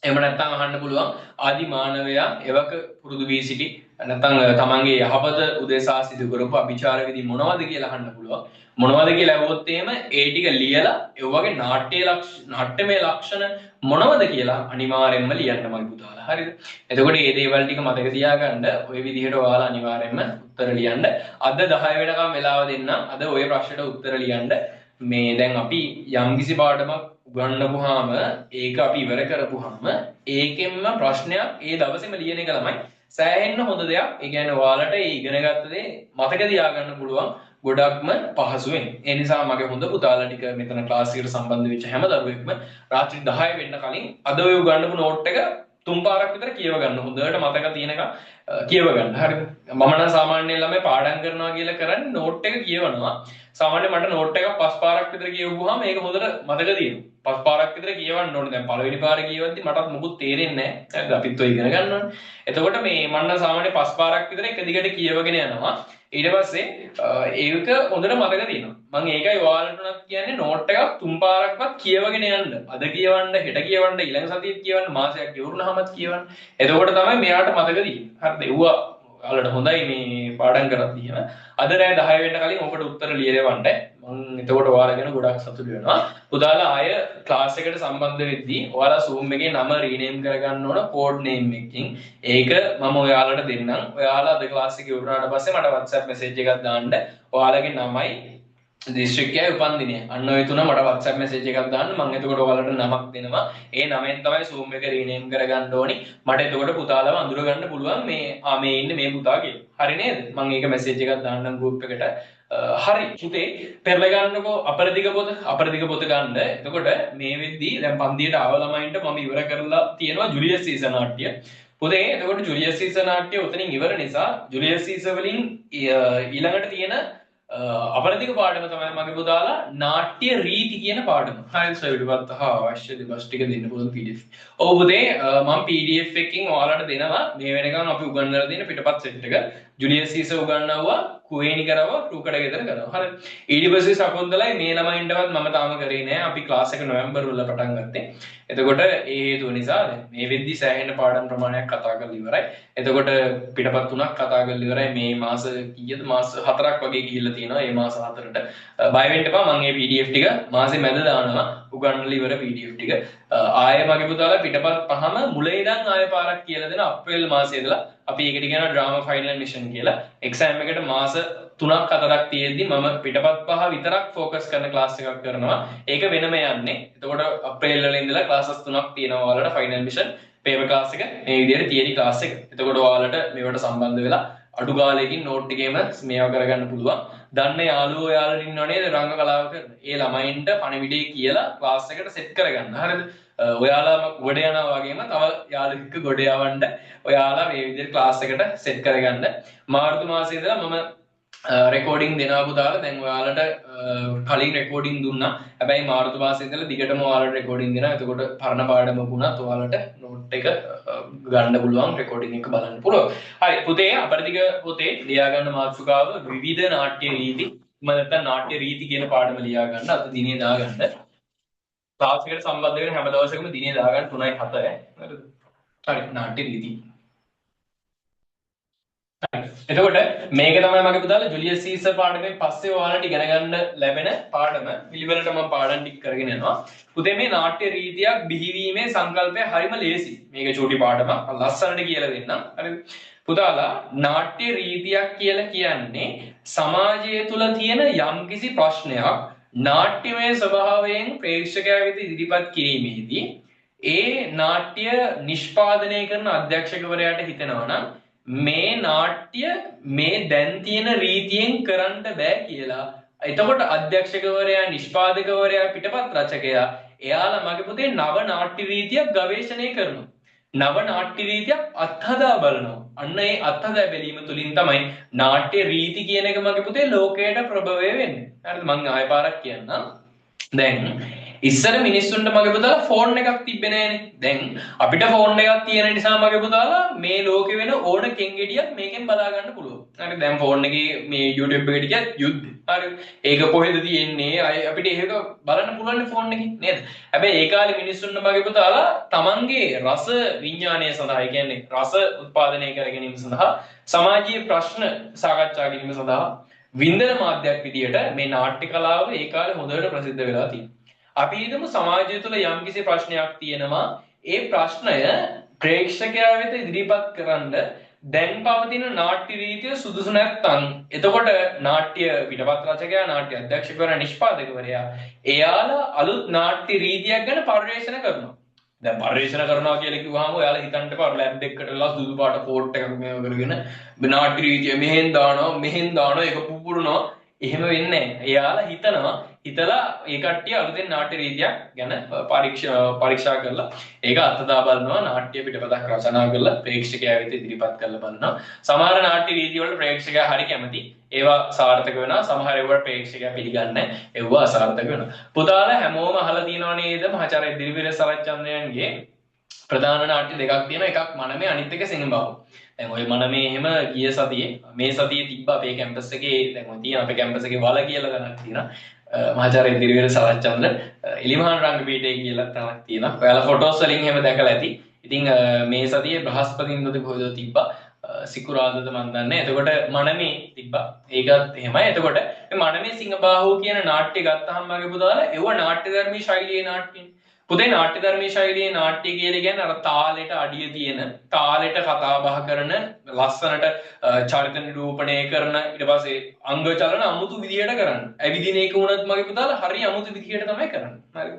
එහෙම නැත්නම් අහන්න පුළුවන් ආදි මානවයා එවක පුරුදු වී සිටි නැත්නම් තමන්ගේ යහපත උදෙසා සිදු කරපු අභිචාර විදි මොනවද කියලා අහන්න පුළුවන්. මොනවද කියලා අහුවොත් එහෙම ඒ ටික ලියලා ඒ වගේ නාට්‍යමය ලක්ෂණ මොනවද කියලා අනිවාර්යෙන්ම ලියන්න මගේ පුතාලා. හරිද? එතකොට මේ දේවල් ටික මතක තියාගන්න ඔය විදිහට ඔයාලා අනිවාර්යෙන්ම උත්තර ලියන්න. අද 10 වෙනකම් වෙලාව දෙන්න. අද ඔය ප්‍රශ්නෙට උත්තර ලියන්න. මේ දැන් අපි යම්කිසි පාඩමක් උගන්වපුවාම ඒක අපි ඉවර කරපුවාම ඒකෙන්ම ප්‍රශ්නයක් ඒ දවසේම ලියන එක ළමයි සෑහෙන්න හොඳ දෙයක්. ඒ කියන්නේ ඔයාලට ඒ ඉගෙනගත්ත දේ මතක තියාගන්න පුළුවන් ගොඩක්ම පහසුවෙන්. ඒ නිසා මගේ හොඳ පුතාලා ටික මෙතන ක්ලාස් එකට සම්බන්ධ වෙච්ච හැම දරුවෙක්ම රාත්‍රී 10 වෙන්න කලින් අද ඔය උගන්වපු නෝට් එක 3 පාරක් විතර කියව ගන්න. හොඳට මතක තියෙනකම් කියව ගන්න. හරිද? මම නම් සාමාන්‍යයෙන් ළමයි පාඩම් කරනවා කියලා කරන්නේ නෝට් එක කියවනවා. සාමාන්‍යයෙන් මට නෝට් එකක් 5 පාරක් විතර කියවුවාම මේක හොඳට මතක තියෙනවා. 5 පාරක් විතර කියවන්න ඕනේ. දැන් පළවෙනි පාරේ කියවද්දි මටත් මොකුත් තේරෙන්නේ නැහැ. හරිද? අපිත් ඔය ඉගෙන ගන්න ඕනේ. එතකොට මේ මම නම් සාමාන්‍යයෙන් 5 පාරක් විතර එක දිගට කියවගෙන යනවා. ඊට පස්සේ ඒක හොඳට මතක තියෙනවා. මම ඒකයි ඔයාලට උනත් කියන්නේ නෝට් එකක් 3 පාරක්වත් කියවගෙන යන්න. අද කියවන්න, හෙට කියවන්න, ඊළඟ සතියේත් කියවන්න, මාසයක් ඉවරුනහමත් කියවන්න. එතකොට තමයි මෙයාට මතක තියෙන්නේ. හරිද? ඒවා ඔයාලට හොඳයි මේ පාඩම් කරද්දී එහෙම. අද රෑ 10 වෙන්න කලින් ඔකට උත්තර ලියලවන්න. මම එතකොට ඔයාලා ගැන ගොඩක් සතුටු වෙනවා. පුතාලා ආය ක්ලාස් එකට සම්බන්ධ වෙද්දී ඔයාලා Zoom එකේ නම රීනේම් කරගන්න ඕන කෝඩ් නේම් එකකින්. ඒක මම ඔයාලට දෙන්නම්. ඔයාලා අද ක්ලාස් එක ඉවරනාට පස්සේ මට WhatsApp message එකක් දාන්න. ඔයාලගේ නමයි දිස්ත්‍රික්කයයි උපන්දිනය. අන්න ඔය තුන මට WhatsApp message එකක් දාන්න. මම එතකොට ඔයාලට නමක් දෙනවා. ඒ නමෙන් තමයි Zoom එක රීනේම් කරගන්න ඕනි. මට එතකොට පුතාලව අඳුර ගන්න පුළුවන් මේ ඉන්නේ මේ පුතා කියලා. හරි නේද? මම ඒක message එකක් දාන්නම් group එකට. හරි පුතේ පෙරලා ගන්නකෝ අපරදිග පොත ගන්න. එතකොට මේ වෙද්දී දැන් පන්තියට ආව ළමයින්ට මම ඉවර කරලා තියෙනවා ජුලියස් සීසර් නාට්‍ය. පුතේ එතකොට ජුලියස් සීසර් නාට්‍ය උතනින් ඉවර නිසා ජුලියස් සීසර් වලින් ඊළඟට තියෙන අපරදිග පාඩම තමයි මගේ පුතාලා නාට්‍ය රීති කියන පාඩම. හරි සර්ටිෆිකේට් අවශ්‍ය දෙබස් ටික දෙන්න පුළුවන් PDF. ඔව් පුතේ මම PDF එකකින් ඔයාලට දෙනවා මේ වෙනකන් අපි උගන්වලා තියෙන පිටපත් සෙට් එක. ජුලියස් සීසර් උගන්වනවා කුවේණි කරව රූකඩ ගෙදර කරනවා. හරි. ඊට පස්සේ සකුන්දලයි මේ ළමයින්ටවත් මම තාම කරේ නෑ. අපි ක්ලාස් එක නොවැම්බර් වල පටන් ගත්තේ. එතකොට ඒ හේතුව නිසා මේ වෙද්දි සෑහෙන පාඩම් ප්‍රමාණයක් කතා කරලා ඉවරයි. එතකොට පිටපත් තුනක් කතා කරලා ඉවරයි. මේ මාස කීයද? මාස 4ක් වගේ ගිහිල්ලා තියෙනවා. මේ මාස 4ට. බය වෙන්න එපා. මම මේ PDF ටික මාසෙ මැද දානවා. උගන්වලා ඉවර PDF ටික. ආයෙ මගේ පුතාලා පිටපත් පහම මුලින් ඉඳන් ආයෙ පාරක් කියලා දෙන අප්‍රේල් මාසයේ ඉඳලා අපි ඒකට කියනවා ඩ්‍රාමා ෆයිනල් මිෂන් කියලා. එක්සෑම් එකට මාස 3ක් 4ක් තියෙද්දි මම පිටපත් පහ විතරක් ફોකස් කරන ක්ලාස් එකක් කරනවා. ඒක වෙනම යන්නේ. එතකොට අප්‍රේල් වල ඉඳලා ක්ලාසස් 3ක් තියෙනවා ඔයාලට ෆයිනල් මිෂන් පේපර් ක්ලාස් එක. මේ විදිහට තියරි ක්ලාස් එක. එතකොට ඔයාලට මේවට සම්බන්ධ වෙලා අඩු ගාලයකින් නෝට් එකේම මේවා කරගන්න පුළුවන්. දන්න යාළුවෝ ඔයාලට ඉන්නව නේද රංග කලාව කරන. ඒ ළමයින්ට පණිවිඩය කියලා ක්ලාස් එකට සෙට් කරගන්න. හරිද? ඔයාලා ගොඩ යනවා වගේම තව යාළුවෙක් ගොඩ යවන්න ඔයාලා මේ විදිහට ක්ලාස් එකට සෙට් කරගන්න. මාර්තු මාසයේ ඉඳලා මම රෙකෝඩින් දෙනවා පුතාලා. දැන් ඔයාලට කලින් රෙකෝඩින් දුන්නා. හැබැයි මාර්තු මාසයේ ඉඳලා දිගටම ඔයාලට රෙකෝඩින් දෙනවා. එතකොට පරණ පාඩම වුණත් ඔයාලට නෝට් එක ගන්න පුළුවන්, රෙකෝඩින් එක බලන්න පුළුවන්. හරි පුතේ අපරදිග පොතේ ලියා ගන්න මාතෘකාව විවිධ නාට්‍ය රීති. මම නැත්නම් නාට්‍ය රීති කියන පාඩම ලියා ගන්න. අද දිනේ දාගන්න. ක්ලාස් එකට සම්බන්ධ වෙන හැම දවසකම දිනේ දාගන්න 3යි 7යි. හරිද? හරි නාට්‍ය රීති. එතකොට මේක තමයි මගේ පුතාලා ජුලියස් සීසර් පාඩමෙන් පස්සේ ඔයාලට ඉගෙන ගන්න ලැබෙන පාඩම. පිළිවෙලට මම පාඩම් ටික කරගෙන යනවා. පුතේ මේ නාට්‍ය රීතියක් බිහිවීමේ සංකල්පය හරිම ලේසි. මේක චූටි පාඩමක්. ලස්සනට කියලා දෙන්නම්. හරිද? පුතාලා නාට්‍ය රීතියක් කියලා කියන්නේ සමාජය තුල තියෙන යම්කිසි ප්‍රශ්නයක් නාට්‍යමය ස්වභාවයෙන් ප්‍රේක්ෂකයා වෙත ඉදිරිපත් කිරීමේදී ඒ නාට්‍ය නිෂ්පාදනය කරන අධ්‍යක්ෂකවරයාට හිතෙනවා නම් මේ නාට්‍ය මේ දැන් තියෙන රීතියෙන් කරන්න බෑ කියලා. එතකොට අධ්‍යක්ෂකවරයා, නිෂ්පාදකවරයා, පිටපත් රචකයා එයාලා මගේ පුතේ නව නාට්‍ය රීතියක් ගවේෂණය කරනවා. නව නාට්‍ය රීතියක් අත්හදා බලනවා. අන්න ඒ අත්හදා බැලීම තුලින් තමයි නාට්‍ය රීති කියන එක මගේ පුතේ ලෝකයට ප්‍රභවය වෙන්නේ. හරිද? මම ආයෙ පාරක් කියන්නම්. දැන් ඉස්සර මිනිස්සුන්ට මගේ පුතාලා ෆෝන් එකක් තිබ්බේ නෑනේ. දැන් අපිට ෆෝන් එකක් තියෙන නිසා මගේ පුතාලා මේ ලෝකේ වෙන ඕන කෙන්ගෙඩියක් මේකෙන් බලා ගන්න පුළුවන්. හරි දැන් ෆෝන් එකේ මේ YouTube එකට ගියත් යුද්ධ හරි ඒක කොහෙද තියෙන්නේ අපිට ඒක බලන්න පුළුවන් ෆෝන් එකේ නේද හැබැයි ඒ කාලේ මිනිස්සුන්ට මගේ පුතාලා තමන්ගේ රස විඥානය සඳහා ඒ කියන්නේ රස උත්පාදනය කර ගැනීම සඳහා සමාජීය ප්‍රශ්න සාකච්ඡා කිරීම සඳහා වින්දන මාධ්‍යයක් විදියට මේ නාට්‍ය කලාව ඒ කාලේ හොඳට ප්‍රසිද්ධ වෙලා තියෙනවා අපි හිතමු සමාජය තුළ යම්කිසි ප්‍රශ්නයක් තියෙනවා ඒ ප්‍රශ්නය ප්‍රේක්ෂකයා වෙත ඉදිරිපත් කරන්න දැන් පවතින නාට්‍ය රීතිය සුදුසු නැත්නම් එතකොට නාට්‍ය පිටපත් රචකයා නාට්‍ය අධ්‍යක්ෂකවරයා නිෂ්පාදකවරයා එයාලා අලුත් නාට්‍ය රීතියක් ගැන පර්යේෂණ කරනවා දැන් පර්යේෂණ කරනවා කියලා කිව්වහම ඔයාලා හිතන්නකෝ ලැබ් එකකට ලා සුදු පාට කෝට් එකක් මේව කරගෙන නාට්‍ය රීතිය මෙහෙන් දානවා ඒක පුපුරනවා එහෙම වෙන්නේ නැහැ. එයාලා හිතලා ඒ කට්ටිය අලුතෙන් නාට්‍ය රීතියක් ගැන පරීක්ෂා කරලා ඒක අත්දැක බලනවා නාට්‍ය පිටපතක් රචනා කරලා ප්‍රේක්ෂකයා වෙත ඉදිරිපත් කරලා බලනවා. සමහර නාට්‍ය රීති වල ප්‍රේක්ෂකයා හරි කැමති. ඒවා සාර්ථක වෙනවා. සමහර ඒවා ප්‍රේක්ෂකයා පිළිගන්නේ නැහැ. ඒවා අසාර්ථක වෙනවා. පුතාලා හැමෝම අහලා තියෙනව නේද මහාචාර්ය දිරිවිර සරච්චන්ද්‍රයන්ගේ ප්‍රධාන නාට්‍ය දෙකක් තියෙනවා. එකක් මනමේ අනිත් එක සිංහබාහු. දැන් ඔය මනමේ එහෙම ගිය සතියේ මේ සතියේ තිබ්බා අපේ කැම්පස් එකේ දැන් ඔය තියෙන අපේ කැම්පස් එකේ වල කියලා ගණක් තියෙනවා. මහාචාර්ය දිරිවිර සරච්චන්ද්‍ර එලිමහාන් රංගපීඨය කියලා තනක් තියෙනවා. ඔයාලා ෆොටෝස් වලින් එහෙම දැකලා ඇති. ඉතින් මේ සතියේ බ්‍රහස්පතින්දද කොහෙද තිබ්බා සිකුරාදද මන් දන්නේ. එතකොට මනමේ තිබ්බා. ඒකත් එහෙමයි. එතකොට මේ මනමේ සිංහබාහු කියන නාට්‍ය ගත්තාම මගේ පුතාලා ඒව නාට්‍ය ධර්මී ශෛලියේ නාට්‍යනේ. පුතේ නාට්‍ය ධර්මී ශෛලියේ නාට්‍ය කියලා කියන්නේ අර තාලෙට අඩිය තියෙන තාලෙට කතා බහ කරන ලස්සනට චරිත නිරූපණය කරන ඊට පස්සේ අංග චලන අමුතු විදියට කරන්න. ඇවිදින එක වුණත් මගේ පුතාලා හරි අමුතු විදියට තමයි කරන්නේ. හරි.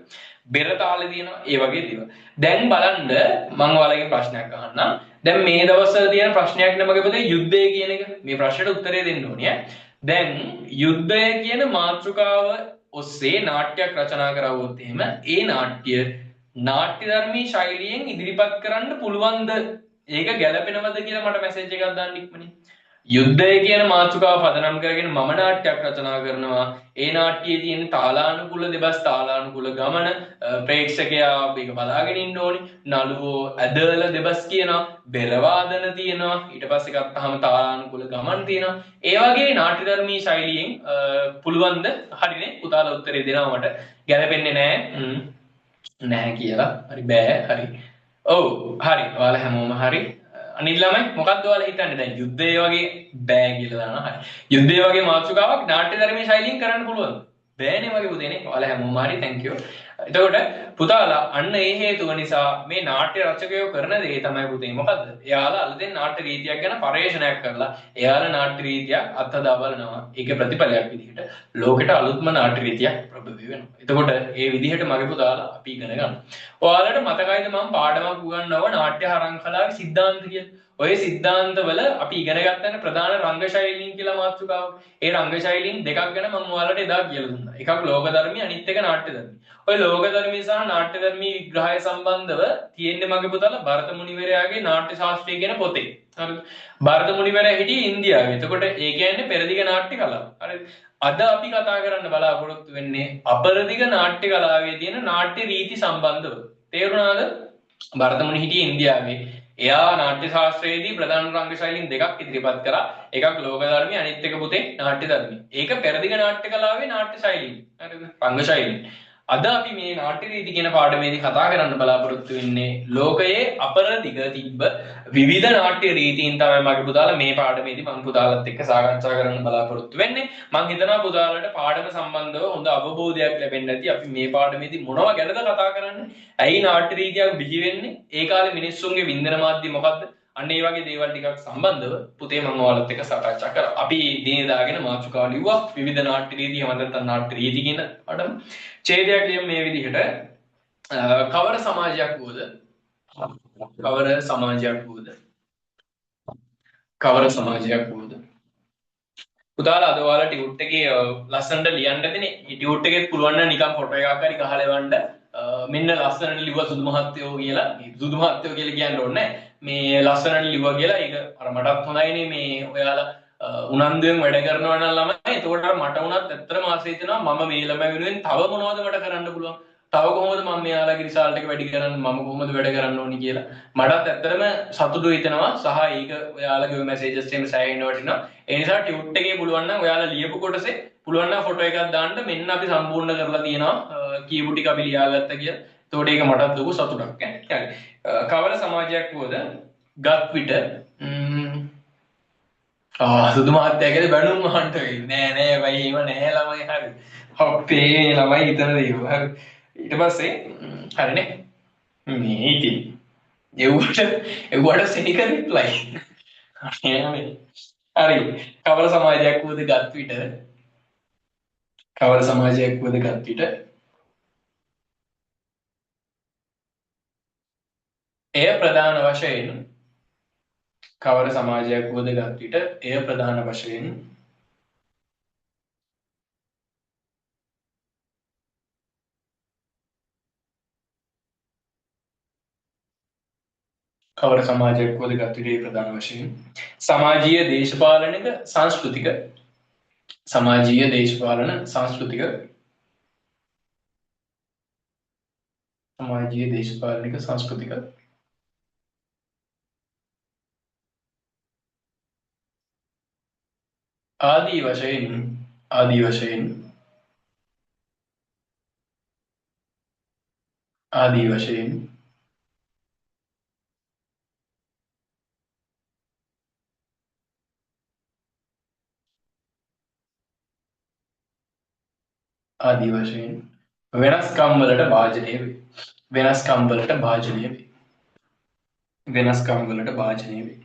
බෙර තාලේ තියෙනවා ඒ වගේ දේවල්. දැන් බලන්න මම ඔයාලගෙන් ප්‍රශ්නයක් අහන්නම්. දැන් මේ දවස්වල තියෙන ප්‍රශ්නයක් නේ මගේ පුතේ යුද්ධය කියන එක. මේ ප්‍රශ්නෙට උත්තරේ දෙන්න ඕනේ. දැන් යුද්ධය කියන මාතෘකාව ඔස්සේ නාට්‍යයක් රචනා කරවුවොත් එහෙම ඒ නාට්‍ය ධර්මී ශෛලියෙන් ඉදිරිපත් කරන්න පුළුවන්ද ඒක ගැළපෙනවද කියලා මට මැසේජ් එකක් දාන්න ඉක්මනින් යුද්ධය කියන මාතෘකාව පදනම් කරගෙන මම නාට්‍යයක් රචනා කරනවා ඒ නාට්‍යයේ තියෙන තාලානුකූල දෙබස් තාලානුකූල ගමන ප්‍රේක්ෂකයා මේක බලාගෙන ඉන්න ඕනි නළුවෝ ඇදලා දෙබස් කියනවා බෙර වාදන තියෙනවා ඊට පස්සේ ගත්තාම තාලානුකූල ගමන් තියෙනවා ඒ වගේ නාට්‍ය ධර්මී ශෛලියෙන් පුළුවන්ද හරිනේ පුතාලා උත්තරේ දෙනවා මට ගැලපෙන්නේ නැහැ කියලා හරි බෑ හරි ඔව් හරි ඔයාලා හැමෝම හරි අනිත් ළමයි මොකක්ද ඔයාලා හිතන්නේ දැන් යුද්ධය වගේ බෑ කියලා දානවා හරි යුද්ධය වගේ මාතෘකාවක් නාට්‍ය ධර්මයේ ශෛලියෙන් කරන්න පුළුවන් බෑනේ වගේ පුතේනේ ඔයාලා හැමෝම හරි thank you එතකොට පුතාලා අන්න ඒ හේතුව නිසා මේ නාට්‍ය රචකයෝ කරන දේ තමයි පුතේ මොකද්ද එයාලා අලුතෙන් නාට්‍ය රීතියක් ගැන පරිශනාවක් කරලා එයාලා නාට්‍ය රීතියක් අත්හදා බලනවා ඒකේ ප්‍රතිඵලයක් විදිහට ලෝකෙට අලුත්ම නාට්‍ය රීතියක් ප්‍රබල වෙනවා එතකොට ඒ විදිහට මගේ පුතාලා අපි ඉගෙන ගන්න ඔයාලට මතකයිද මම පාඩමක් උගන්වනවා නාට්‍ය හරංකලාවේ සිද්ධාන්ත කියලා ඔය සිද්ධාන්තවල අපි ඉගෙන ගන්න ප්‍රධාන රංග ශෛලීන් කියලා මාතෘකාව. ඒ රංග ශෛලීන් දෙකක් ගැන මම ඔයාලට එදා කියලා දුන්නා. එකක් ලෝක ධර්මී අනිත් එක නාට්‍ය ධර්මී. ඔය ලෝක ධර්මී සහ නාට්‍ය ධර්මී විග්‍රහය සම්බන්ධව තියෙන්නේ මගේ පුතාලා භරත මුනිවරයාගේ නාට්‍ය ශාස්ත්‍රය කියන පොතේ. හරිද? භරත මුනිවරයා හිටියේ ඉන්දියාවේ. එතකොට ඒ කියන්නේ පෙරදිග නාට්‍ය කලාව. හරිද? අද අපි කතා කරන්න බලාපොරොත්තු වෙන්නේ අපරදිග නාට්‍ය කලාවේ තියෙන නාට්‍ය රීති සම්බන්ධව. තේරුණාද? භරත මුනි හිටියේ ඉන්දියාවේ. එයා නාට්‍ය ශාස්ත්‍රයේදී ප්‍රධාන රංග ශෛලීන් දෙකක් ඉදිරිපත් කරා. එකක් ලෝක ධර්මී අනිත් එක පුතේ නාට්‍ය ධර්මී. ඒක පෙරදිග නාට්‍ය කලාවේ නාට්‍ය ශෛලීන්. හරිද? රංග ශෛලීන්. අද අපි මේ නාට්‍ය රීති කියන පාඩමේදී කතා කරන්න බලාපොරොත්තු වෙන්නේ ලෝකයේ අපරදිග තිබ්බ විවිධ නාට්‍ය රීතීන් තමයි මගේ පුතාලා මේ පාඩමේදී මම පුතාලත් එක්ක සාකච්ඡා කරන්න බලාපොරොත්තු වෙන්නේ. මම හිතනවා පුතාලට පාඩම සම්බන්ධව හොඳ අවබෝධයක් ලැබෙන්න ඇති. අපි මේ පාඩමේදී මොනවා ගැනද කතා කරන්නේ? ඇයි නාට්‍ය රීතියක් බිහි වෙන්නේ? ඒ කාලේ මිනිස්සුන්ගේ වින්දන මාධ්‍ය මොකද්ද? අන්න ඒ වගේ දේවල් ටිකක් සම්බන්ධව පුතේ මම ඔයාලත් එක්ක සාකච්ඡා කරා. අපි දිනේදාගෙන මාතෘකාව ලිව්වා විවිධ නාට්‍ය රීති එහෙම නැත්නම් නාට්‍ය රීති කියන පාඩම. ඡේදයක් ලියමු මේ විදිහට කවර සමාජයක් වූද පුතාලා අද ඔයාලා ටියුට් එකේ ලස්සනට ලියන්න දෙන්නේ. ටියුට් එකෙත් පුළුවන් නම් නිකන් ෆොටෝ එකක් හරි ගහලා එවන්න. මෙන්න ලස්සනට ලිව්වා සුදු මහත්තයෝ කියලා. සුදු මහත්තයෝ කියලා කියන්න ඕනේ මේ ලස්සනට ලිව්වා කියලා. ඒක අර මටත් හොඳයිනේ මේ ඔයාලා උනන්දුවෙන් වැඩ කරනවා නම් ළමයි. එතකොට මට උනත් ඇත්තටම ආසයි හිතෙනවා මම මේ ළමයි වෙනුවෙන් තව මොනවද මට කරන්න පුළුවන්. තව කොහොමද මම මෙයාලගේ රිසල්ට් එක වැඩි කරන්න මම කොහොමද වැඩ කරන්න ඕනි කියලා මටත් ඇත්තටම සතුටු හිතෙනවා සහ ඒක ඔයාලගේ ඔය මැසේජස් එකෙන් සෑහෙන්න වටිනවා ඒ නිසා ටියුට් එකේ පුළුවන් නම් ඔයාලා ලියපු කොටසේ පුළුවන් නම් ෆොටෝ එකක් දාන්න මෙන්න අපි සම්පූර්ණ කරලා තියෙනවා කියපු ටික අපි ලියාගත්තා කියලා එතකොට ඒක මටත් ලොකු සතුටක් ඈ කවර සමාජයක් වුවද ගත් විට සුදු මහත්තයාගේ බැනුම් අහන්න වෙන්නේ නෑ බයි එහෙම නෑ ළමයි හරි අපේ ළමයි හිතන දේවල් හරි ඊට පස්සේ හරිනේ මේ ඉතින් එව්වට සෙනික රිප්ලයි හරි කවර සමාජයක් වුවද ගත් විට කවර සමාජයක් වුවද ගත් විට එය ප්‍රධාන වශයෙන් කවර සමාජයක් වුවද ගත් විට එය ප්‍රධාන වශයෙන් කවර සමාජයක් වුවද ගත් විට එය ප්‍රධාන වශයෙන් සමාජීය දේශපාලනික සංස්කෘතික සමාජීය දේශපාලන සංස්කෘතික සමාජීය දේශපාලනික සංස්කෘතික ආදී වශයෙන් ආදී වශයෙන් ආදී වශයෙන් ආදී වශයෙන් වෙනස්කම් වලට භාජනය වේ වෙනස්කම් වලට භාජනය වේ වෙනස්කම් වලට භාජනය වේ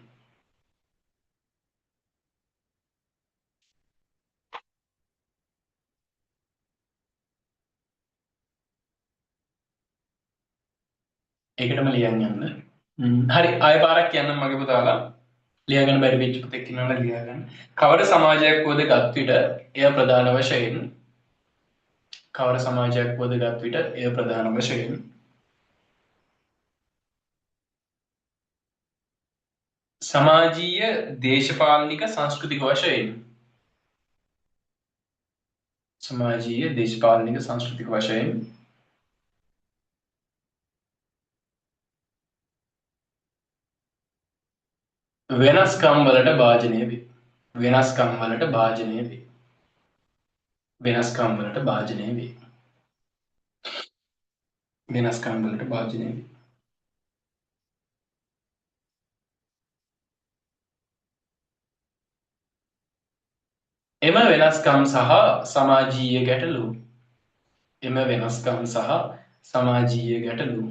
ඒකටම ලියන්න යන්න හරි ආය පාරක් කියන්න මගේ පුතාලා ලියාගන්න බැරි වෙච්ච පුතෙක් ඉන්නවනම් ලියාගන්න කවර සමාජයක් වුවද ගත් විට එය ප්‍රධාන වශයෙන් කවර සමාජයක් වුවද ගත් විට එය ප්‍රධාන වශයෙන් සමාජීය දේශපාලනික සංස්කෘතික වශයෙන් සමාජීය දේශපාලනික සංස්කෘතික වශයෙන් වෙනස්කම් වලට භාජනය වේ වෙනස්කම් වලට භාජනය වේ වෙනස්කම් වලට භාජනය වේ වෙනස්කම් වලට භාජනය වේ එම වෙනස්කම් සහ සමාජීය ගැටලු එම වෙනස්කම් සහ සමාජීය ගැටලු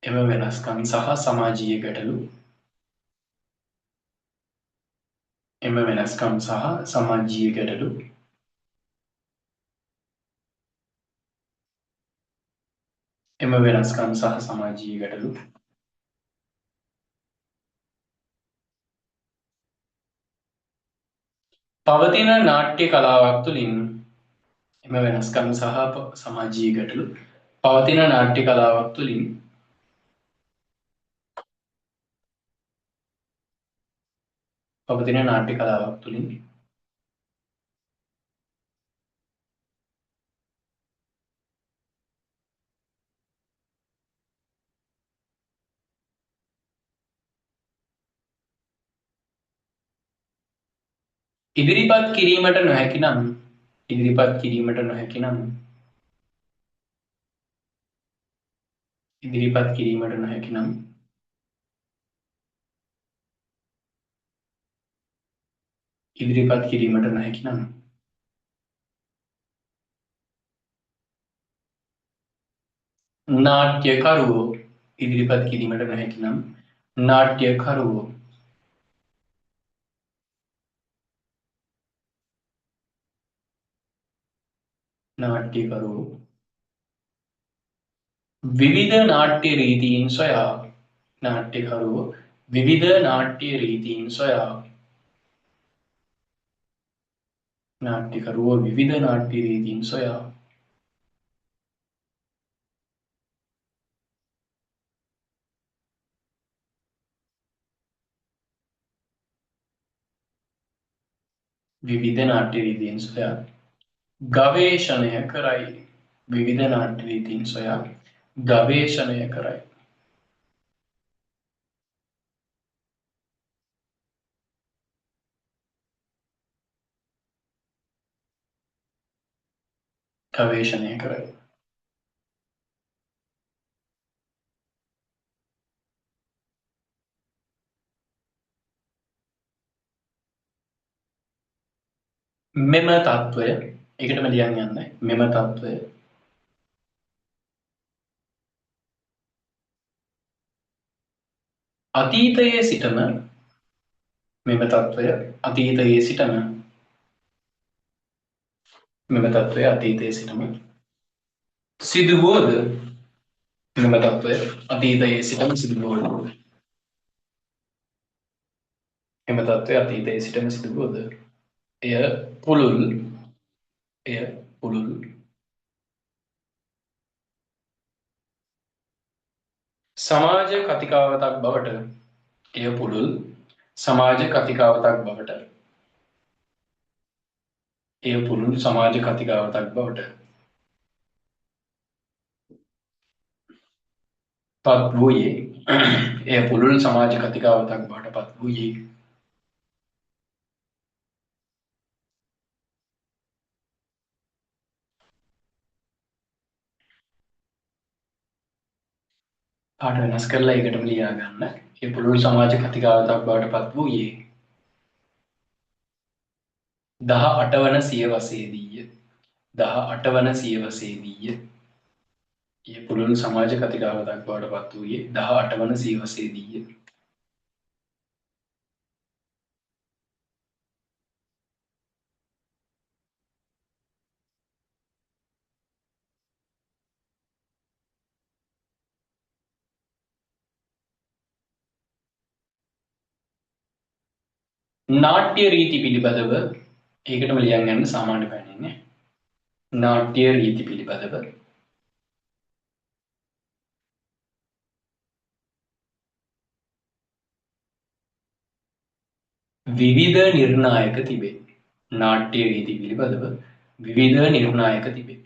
එම වෙනස්කම් සහ සමාජීය ගැටලු එම වෙනස්කම් සහ සමාජීය ගැටලු එම වෙනස්කම් සහ සමාජීය ගැටලු පවතින නාට්‍ය කලාවක් තුළින් එම වෙනස්කම් සහ සමාජීය ගැටලු පවතින නාට්‍ය කලාවක් තුළින් පවතින නාට්‍ය කලාවක් තුළින් ඉදිරිපත් කිරීමට නොහැකි නම් ඉදිරිපත් කිරීමට නොහැකි නම් ඉදිරිපත් කිරීමට නොහැකි නම් ඉදිරිපත් කිරීමට නොහැකි නම් නාට්‍යකරුවෝ ඉදිරිපත් කිරීමට නොහැකි නම් නාට්‍යකරුවෝ නාට්‍යකරුවෝ විවිධ නාට්‍ය රීතීන් සොයා නාට්‍යකරුවෝ විවිධ නාට්‍ය රීතීන් සොයා නාට්‍යකරුවෝ විවිධ නාට්‍ය රීතීන් සොයා විවිධ නාට්‍ය රීතීන් සොයා ගවේෂණය කරයි. විවිධ නාට්‍ය රීතීන් සොයා ගවේෂණය කරයි. ගවේෂණය කරයි. මෙම තත්ත්වය එකටම ලියන් යන්න. මෙම තත්ත්වය අතීතයේ සිටම මෙම තත්ත්වය අතීතයේ සිටම මෙම තත්ත්වය අතීතයේ සිටම සිදුවුවද මෙම තත්ත්වය අතීතයේ සිටම සිදුවුවද එම තත්ත්වය අතීතයේ සිටම සිදුවුවද එය පුළුල් එය පුළුල් සමාජ කතිකාවතක් බවට එය පුළුල් සමාජ කතිකාවතක් බවට එය පුළුල් සමාජ කතිකාවතක් බවට පත් වූයේ එය පුළුල් සමාජ කතිකාවතක් බවට පත් වූයේ පාට වෙනස් කරලා ඒකටම ලියා ගන්න. ඒ පුළුල් සමාජ කතිකාවතක් බවට පත් වූයේ 18 වන සියවසේදීය. 18 වන සියවසේදීය. ඒ පුළුල් සමාජ කතිකාවතක් බවට පත් වූයේ 18 වන සියවසේදීය. නාට්‍ය රීති පිළිබඳව ඒකටම ලියන් යන්න සාමාන්‍ය පැනින්නේ. නාට්‍ය රීති පිළිබඳව විවිධ නිර්ණායක තිබේ. නාට්‍ය රීති පිළිබඳව විවිධ නිර්ණායක තිබේ.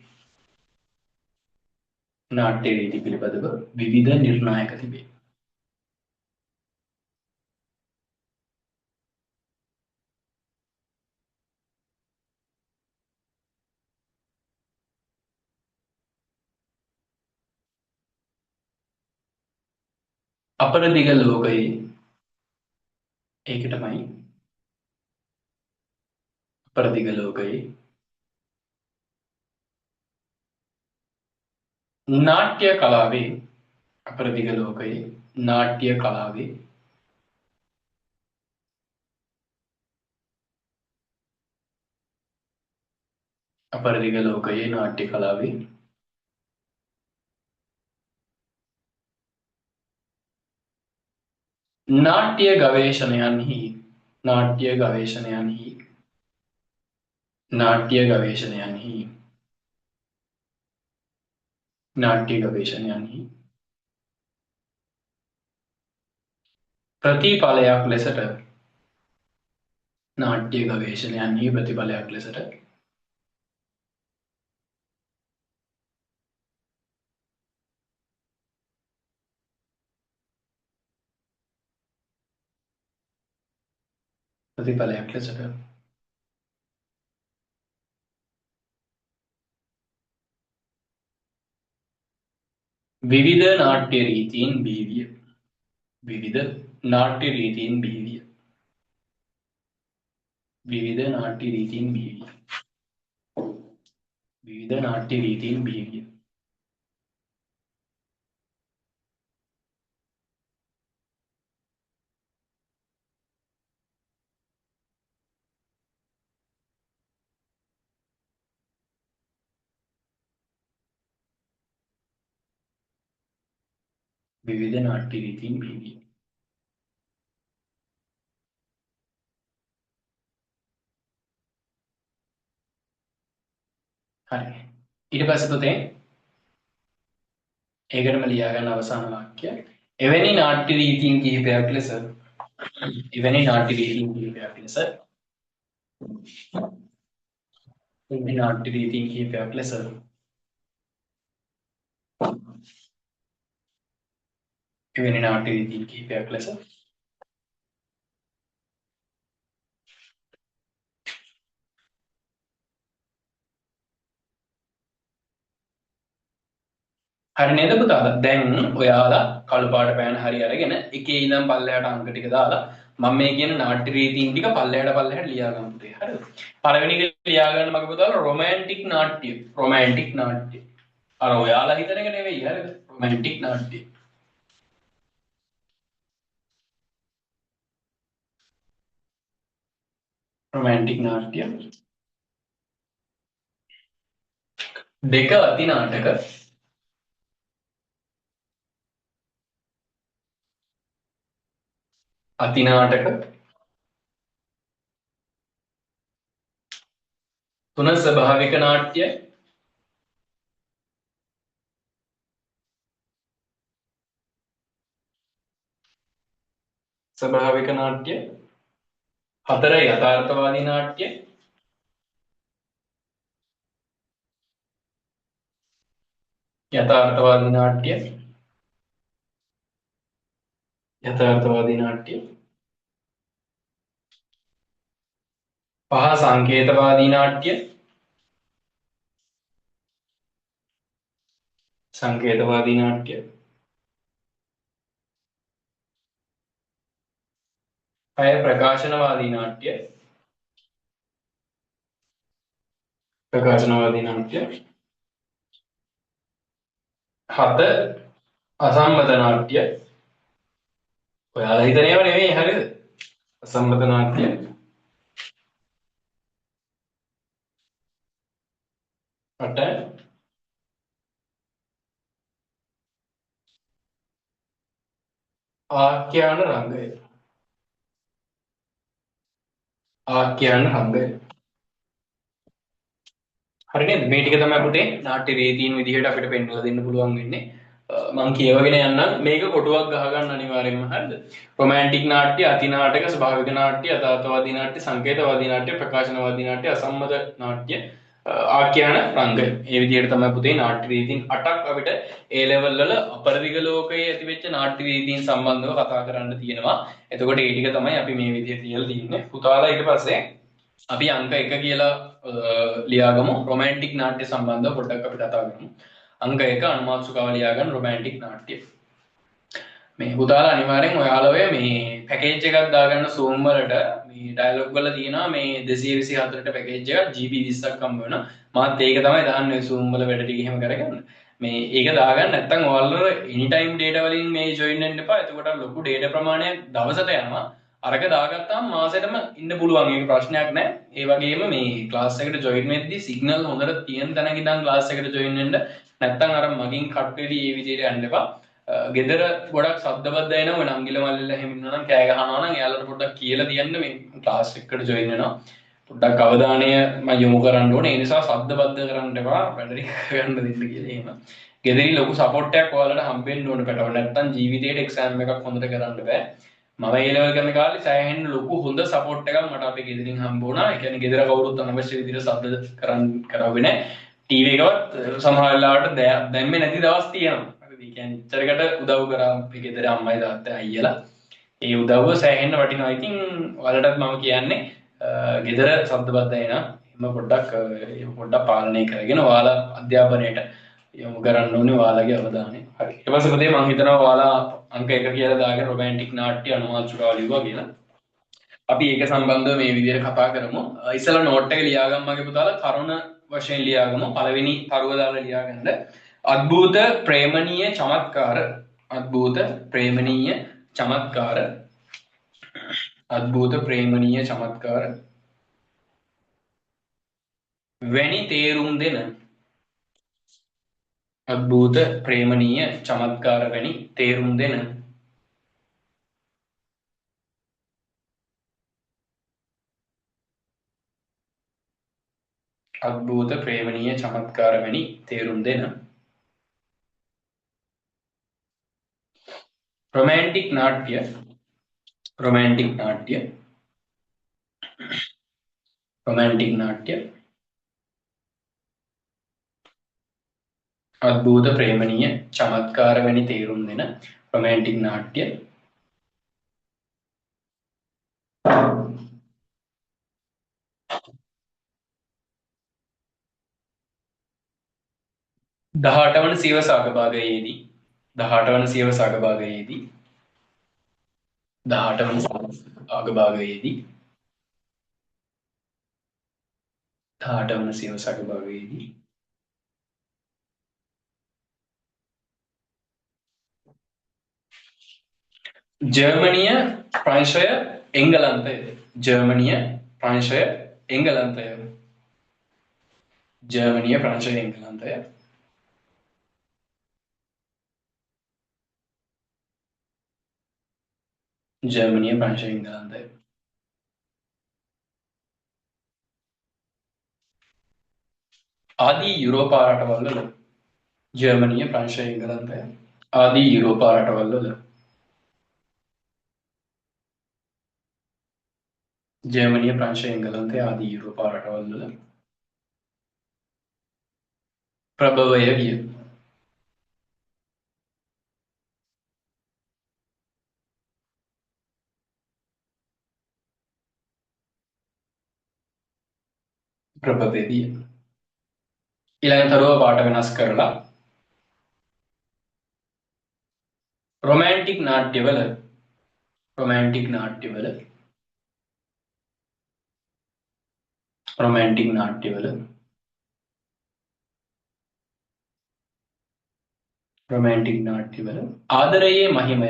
නාට්‍ය රීති පිළිබඳව විවිධ නිර්ණායක තිබේ. අපරදිග ලෝකයේ ඒකටමයි අපරදිග ලෝකයේ නාට්‍ය කලාවේ අපරදිග ලෝකයේ නාට්‍ය කලාවේ අපරදිග ලෝකයේ නාට්‍ය කලාවේ නාට්‍ය ගවේෂණයන්හි නාට්‍ය ගවේෂණයන්හි නාට්‍ය ගවේෂණයන්හි නාට්‍ය ගවේෂණයන්හි ප්‍රතිඵලයක් ලෙසට නාට්‍ය ගවේෂණයන්හි ප්‍රතිඵලයක් ලෙසට ප්‍රතිඵලයක් ලෙසට විවිධ නාට්‍ය රීතීන් බිහිවිය. විවිධ නාට්‍ය රීතීන් බිහිවිය. විවිධ නාට්‍ය රීතීන් බිහිවිය. විවිධ නාට්‍ය රීතීන් බිහිවිය. විවිධ නාට්‍ය රීතීන් බිහිවිය. හරි. ඊට පස්සේ පුතේ ඒකටම ලියා ගන්න අවසාන වාක්‍යය. එවැනි නාට්‍ය රීතීන් කිහිපයක් ලෙස එවැනි නාට්‍ය රීතීන් කිහිපයක් ලෙස වෙන නාට්‍ය රීතීන් කිහිපයක් ලෙස වෙන නාට්‍ය රීතීන් කිහිපයක් ලෙස හරි නේද පුතාලා? දැන් ඔයාලා කළු පාට පෑන හරි අරගෙන එකේ ඉඳන් පල්ලෙහාට අංක ටික දාලා මම මේ කියන නාට්‍ය රීතීන් ටික පල්ලෙහාට ලියා ගන්න පුතේ. හරිද? පළවෙනි එක ලියා ගන්න මගේ පුතාලා රොමැන්ටික් නාට්‍ය. රොමැන්ටික් නාට්‍ය. අර ඔයාලා හිතන එක නෙවෙයි. හරිද? රොමැන්ටික් නාට්‍ය. රොමැන්ටික් නාට්‍ය. දෙක අති නාටක. අති නාටක. තුන ස්වභාවික නාට්‍ය. ස්වභාවික නාට්‍ය. හතර යථාර්ථවාදී නාට්‍ය. යථාර්ථවාදී නාට්‍ය. යථාර්ථවාදී නාට්‍ය. පහ සංකේතවාදී නාට්‍ය. සංකේතවාදී නාට්‍ය. හය ප්‍රකාශනවාදී නාට්‍ය. ප්‍රකාශනවාදී නාට්‍ය. හත අසම්මත නාට්‍ය. ඔයාලා හිතන ඒවා නෙවෙයි. හරිද? අසම්මත නාට්‍ය. අට ආඛ්‍යාන රංගය. ආඛ්‍යාන රංගය. හරි නේද? මේ ටික තමයි පුතේ නාට්‍ය රීතීන් විදිහට අපිට පෙන්වලා දෙන්න පුළුවන් වෙන්නේ. මම කියවගෙන යන්නම්. මේක කොටුවක් ගහ ගන්න අනිවාර්යයෙන්ම. හරිද? රොමැන්ටික් නාට්‍ය, අති නාටක, ස්වභාවික නාට්‍ය, යථාර්ථවාදී නාට්‍ය, සංකේතවාදී නාට්‍ය, ප්‍රකාශනවාදී නාට්‍ය, අසම්මත නාට්‍ය, ආඛ්‍යාන රංගය. මේ විදිහට තමයි පුතේ නාට්‍ය රීතීන් 8ක් අපිට A level වල අපරදිග ලෝකයේ ඇතිවෙච්ච නාට්‍ය රීතීන් සම්බන්ධව කතා කරන්න තියෙනවා. එතකොට ඒ ටික තමයි අපි මේ විදිහට තියලා තින්නේ. පුතාලා ඊට පස්සේ අපි අංක 1 කියලා ලියාගමු. රොමැන්ටික් නාට්‍ය සම්බන්ධව පොඩ්ඩක් අපි කතා කරමු. අංක 1 අනුමාත්‍රිකාව ලියා ගන්න රොමැන්ටික් නාට්‍ය. මේ පුතාලා අනිවාර්යෙන් ඔයාලා ඔය මේ පැකේජ් එකක් දාගන්න Zoom වලට මේ ඩයලොග් වල තියෙනවා මේ 224ට පැකේජ් එකක් GB 20ක් හම්බ වෙනවා. මාත් ඒක තමයි දාන්නේ Zoom වල වැඩ ටික එහෙම කරගන්න. මේ ඒක දාගන්න නැත්නම් ඔයාලා any time data වලින් මේ join වෙන්න එපා. එතකොට ලොකු data ප්‍රමාණයක් දවසට යනවා. අරක දාගත්තාම මාසෙටම ඉන්න පුළුවන්. ඒක ප්‍රශ්නයක් නෑ. ඒ වගේම මේ ක්ලාස් එකට join වෙද්දී signal හොඳට තියෙන තැනක ඉඳන් ක්ලාස් එකට join වෙන්න. නැත්නම් අර මගින් කට් වෙදී මේ විදිහට යන්න එපා. ගෙදර ගොඩක් ශබ්දබද්ධ එනවා. නංගිල මල්ලිල එහෙම ඉන්නවා නම් කෑ ගහනවා නම් එයාලට පොඩ්ඩක් කියලා තියන්න මේ ක්ලාස් එකකට join වෙනවා. පොඩ්ඩක් අවධානය මම යොමු කරන්න ඕනේ. ඒ නිසා ශබ්දබද්ධ කරන්න එපා. වැඩ ටික කරන්න දෙන්න කියලා එහෙම. ගෙදරින් ලොකු සපෝට් එකක් ඔයාලට හම්බෙන්න ඕනේ පැටව. නැත්නම් ජීවිතේට එක්සෑම් එකක් හොඳට කරන්න බෑ. මම ඒ ලෙවල් කරන කාලේ සෑහෙන ලොකු හොඳ සපෝට් එකක් මට අපේ ගෙදරින් හම්බ වුණා. ඒ කියන්නේ ගෙදර කවුරුත් අනවශ්‍ය විදිහට ශබ්ද කරන්නේ නැහැ. ටීවී එකවත් සමහර වෙලාවට දැම්මේ නැති දවස් තියෙනවා. හරිද? ඒ කියන්නේ ඉතරකට උදව් කරා අපේ ගෙදර අම්මයි තාත්තයි අයියලා. ඒ උදව්ව සෑහෙන්න වටිනවා. ඉතින් ඔයාලටත් මම කියන්නේ ගෙදර ශබ්දබද්ධ එනවා. එම පොඩ්ඩක් පාලනය කරගෙන ඔයාලා අධ්‍යාපනයට යොමු කරන්න ඕනේ ඔයාලගේ අවධානය. හරි. ඊට පස්සේ පුතේ මම හිතනවා ඔයාලා අංක 1 කියලා දාගෙන රොමැන්ටික් නාට්‍ය අනුමාත්‍රිකාව ලියුවා කියලා. අපි ඒක සම්බන්ධව මේ විදිහට කතා කරමු. ඉස්සෙල්ලා නෝට් එක ලියාගන්න මගේ පුතාලා කරුණ වශයෙන් ලියාගමු. පළවෙනි තරුව දාලා ලියාගන්න. අద్භූත ප්‍රේමණීය චමත්කාර. අద్භූත ප්‍රේමණීය චමත්කාර. අద్භූත ප්‍රේමණීය චමත්කාර. වැනි තේරුම් දෙන අద్භූත ප්‍රේමණීය චමත්කාර වැනි තේරුම් දෙන අద్භූත ප්‍රේමණීය චමත්කාර වැනි තේරුම් දෙන රොමැන්ටික් නාට්‍ය රොමැන්ටික් නාට්‍ය අද්භූත ප්‍රේමණීය චමත්කාර වැනි තේරුම් දෙන රොමැන්ටික් නාට්‍ය 18 වන සියවස අගභාගයේදී 18 වන සියවස අගභාගයේදී 18 වන සියවස අගභාගයේදී 18 වන සියවස අගභාගයේදී ජර්මනිය ප්‍රංශය එංගලන්තය ජර්මනිය ප්‍රංශය එංගලන්තය ජර්මනිය ප්‍රංශය එංගලන්තය ජර්මනිය ප්‍රංශය එංගලන්තය ආදී යුරෝපා රටවල්වල ජර්මනිය ප්‍රංශය එංගලන්තය ආදී යුරෝපා රටවල්වල ජර්මනිය ප්‍රංශය එංගලන්තය ආදී යුරෝපා රටවල්වල ප්‍රභවය විය ප්‍රභවය විය ඊළඟ තරුව පාට වෙනස් කරලා රොමැන්ටික් නාට්‍යවල රොමැන්ටික් නාට්‍යවල රොමැන්ටික් නාට්‍යවල රොමැන්ටික් නාට්‍යවල ආදරයේ මහිමය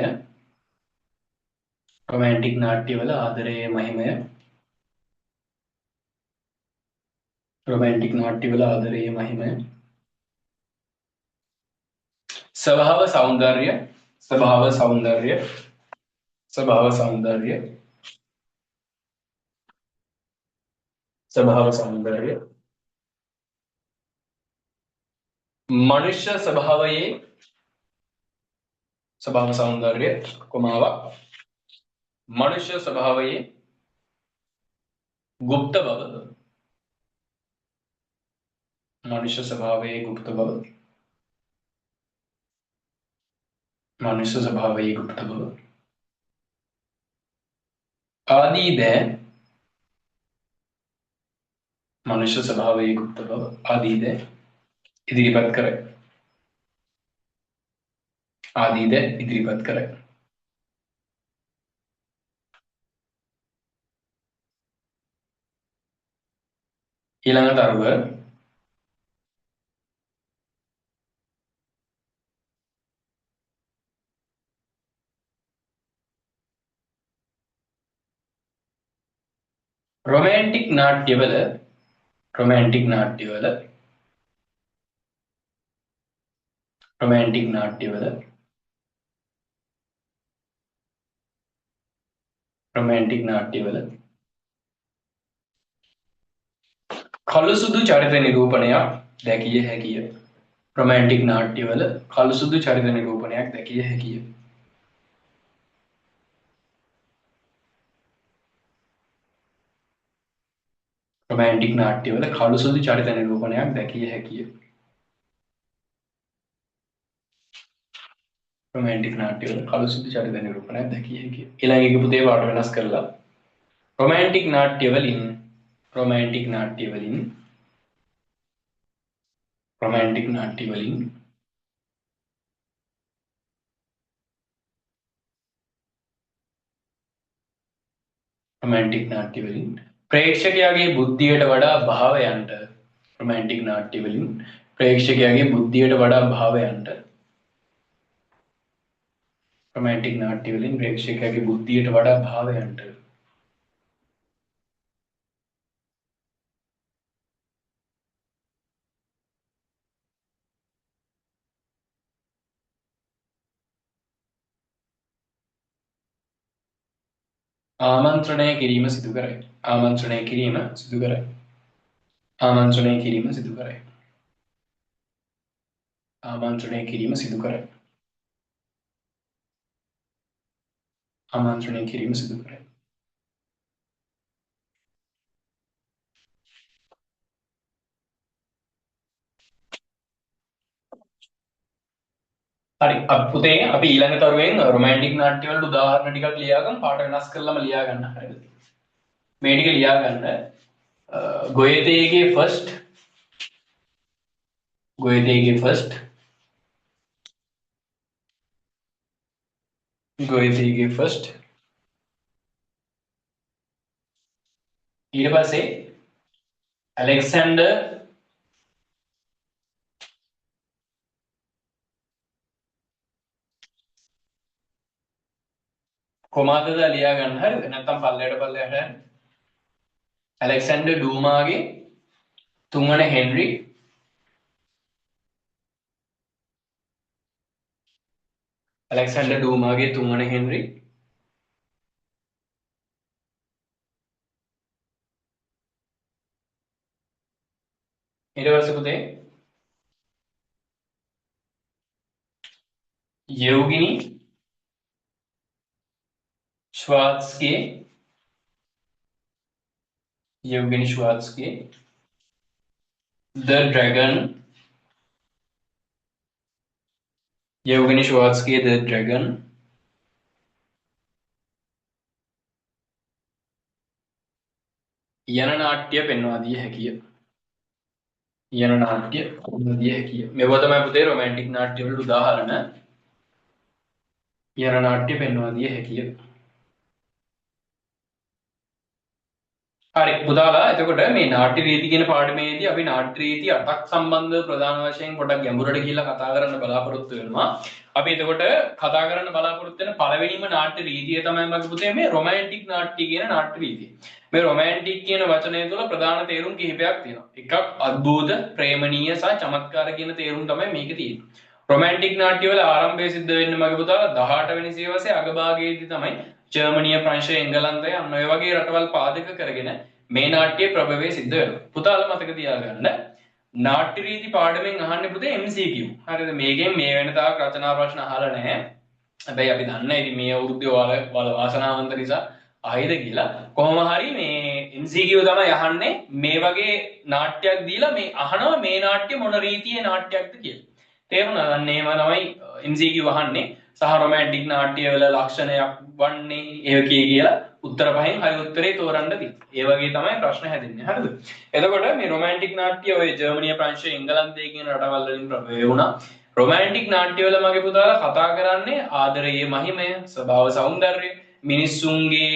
රොමැන්ටික් නාට්‍යවල ආදරයේ මහිමය රොමැන්ටික් නාට්‍යවල ආදරයේ මහිමය ස්වභාව සෞන්දර්ය ස්වභාව සෞන්දර්ය ස්වභාව සෞන්දර්ය ස්වභාව සෞන්දර්ය මනුෂ්‍ය ස්වභාවයේ ස්වභාව සෞන්දර්ය කොමාවක් මනුෂ්‍ය ස්වභාවයේ गुप्त බව මනුෂ්‍ය ස්වභාවයේ गुप्त බව මනුෂ්‍ය ස්වභාවයේ गुप्त බව ආදී දෑ මනුෂ්‍ය ස්වභාවයේ गुप्त බව ආදී දෑ ඉදිරිපත් කරයි ආදී දෑ ඉදිරිපත් කරයි ඊළඟ තරුව රොමැන්ටික් නාට්‍යවල රොමැන්ටික් නාට්‍යවල රොමැන්ටික් නාට්‍යවල රොමැන්ටික් නාට්‍යවල කළු සුදු චරිත නිරූපණයක් දැකිය හැකිය රොමැන්ටික් නාට්‍යවල කළු සුදු චරිත නිරූපණයක් දැකිය හැකිය රොමැන්ටික් නාට්‍යවල කළු සුදු චරිත නිරූපණයක් දැකිය හැකිය රොමැන්ටික් නාට්‍යවල කළු සුදු චරිත නිරූපණයක් දැකිය හැකිය ඊළඟ එක පුතේ පාට වෙනස් කරලා රොමැන්ටික් නාට්‍යවලින් රොමැන්ටික් නාට්‍යවලින් රොමැන්ටික් නාට්‍යවලින් රොමැන්ටික් නාට්‍යවලින් ප්‍රේක්ෂකයාගේ බුද්ධියට වඩා භාවයන්ට රොමැන්ටික් නාට්‍යවලින් ප්‍රේක්ෂකයාගේ බුද්ධියට වඩා භාවයන්ට රොමැන්ටික් නාට්‍යවලින් ප්‍රේක්ෂකයාගේ බුද්ධියට වඩා භාවයන්ට ආමන්ත්‍රණය කිරීම සිදු කරයි ආමන්ත්‍රණය කිරීම සිදු කරයි ආමන්ත්‍රණය කිරීම සිදු කරයි ආමන්ත්‍රණය කිරීම සිදු කරයි ආමන්ත්‍රණය කිරීම සිදු කරයි හරි පුතේ අපි ඊළඟ තරුවෙන් රොමැන්ටික් නාට්‍ය වලට උදාහරණ ටිකක් ලියාගමු පාට වෙනස් කරලාම ලියා ගන්න හරිද මේ ටික ලියා ගන්න ගොයතේගේ ෆස්ට් ඊට පස්සේ ඇලෙක්සැන්ඩර් කොමාදද ලියා ගන්න හරිද නැත්නම් පල්ලයට ඇලෙක්සැන්ඩර් ඩූමාගේ තුන්වන හෙන්රි ඊට පස්සේ පුතේ යෙව්ගිනි ශ්වාර්ට්ස්ගේ The Dragon යන නාට්‍ය පෙන්වා දිය හැකිය. මේවා තමයි පුතේ රොමැන්ටික් නාට්‍ය වලට උදාහරණ. යන නාට්‍ය පෙන්වා දිය හැකිය. හරි පුතාලා එතකොට මේ නාට්‍ය රීති කියන පාඩමේදී අපි නාට්‍ය රීති 8ක් සම්බන්ධව ප්‍රධාන වශයෙන් පොඩක් ගැඹුරට ගිහිල්ලා කතා කරන්න බලාපොරොත්තු වෙනවා. අපි එතකොට කතා කරන්න බලාපොරොත්තු වෙන පළවෙනිම නාට්‍ය රීතිය තමයි මගේ පුතේ මේ රොමැන්ටික් නාට්‍ය කියන නාට්‍ය රීතිය. මේ රොමැන්ටික් කියන වචනය තුළ ප්‍රධාන තේරුම් කිහිපයක් තියෙනවා. එකක් අద్භූත, ප්‍රේමණීය සහ චමත්කාර කියන තේරුම් තමයි මේකේ තියෙන්නේ. රොමැන්ටික් නාට්‍ය වල ආරම්භය සිද්ධ වෙන්නේ මගේ පුතාලා 18 වෙනි සියවසේ අගභාගයේදී තමයි ජර්මනිය, ප්‍රංශය, එංගලන්තය අන්න ඔය වගේ රටවල් පාදක කරගෙන මේ නාට්‍ය ප්‍රභවය සිද්ධ වෙනවා. පුතාලා මතක තියාගන්න නාට්‍ය රීති පාඩමෙන් අහන්නේ පුතේ MCQ. හරිද? මේකෙන් මේ වෙන තාක් රචනා ප්‍රශ්න අහලා නැහැ. හැබැයි අපි දන්නා ඉතින් මේ අවුරුද්දේ ඔයාලා වාසනාවන්ත නිසා ආයිද කියලා. කොහොම හරි මේ MCQ තමයි අහන්නේ මේ වගේ නාට්‍යයක් දීලා මේ අහනවා මේ නාට්‍ය මොන රීතියේ නාට්‍යයක්ද කියලා. තේරුණාද? අන්න එහෙම තමයි MCQ අහන්නේ. සහ රොමැන්ටික් නාට්‍ය වල ලක්ෂණයක් වන්නේ ඒකේ කියලා උත්තර පහෙන් 6 උත්තරේ තෝරන්න තියෙනවා. ඒ වගේ තමයි ප්‍රශ්න හැදෙන්නේ. හරිද? එතකොට මේ රොමැන්ටික් නාට්‍ය ඔය ජර්මනිය, ප්‍රංශය, එංගලන්තය කියන රටවල් වලින් ප්‍රභවය වුණා. රොමැන්ටික් නාට්‍ය වල මගේ පුතාලා කතා කරන්නේ ආදරයේ මහිමය, ස්වභාව සෞන්දර්යය, මිනිස්සුන්ගේ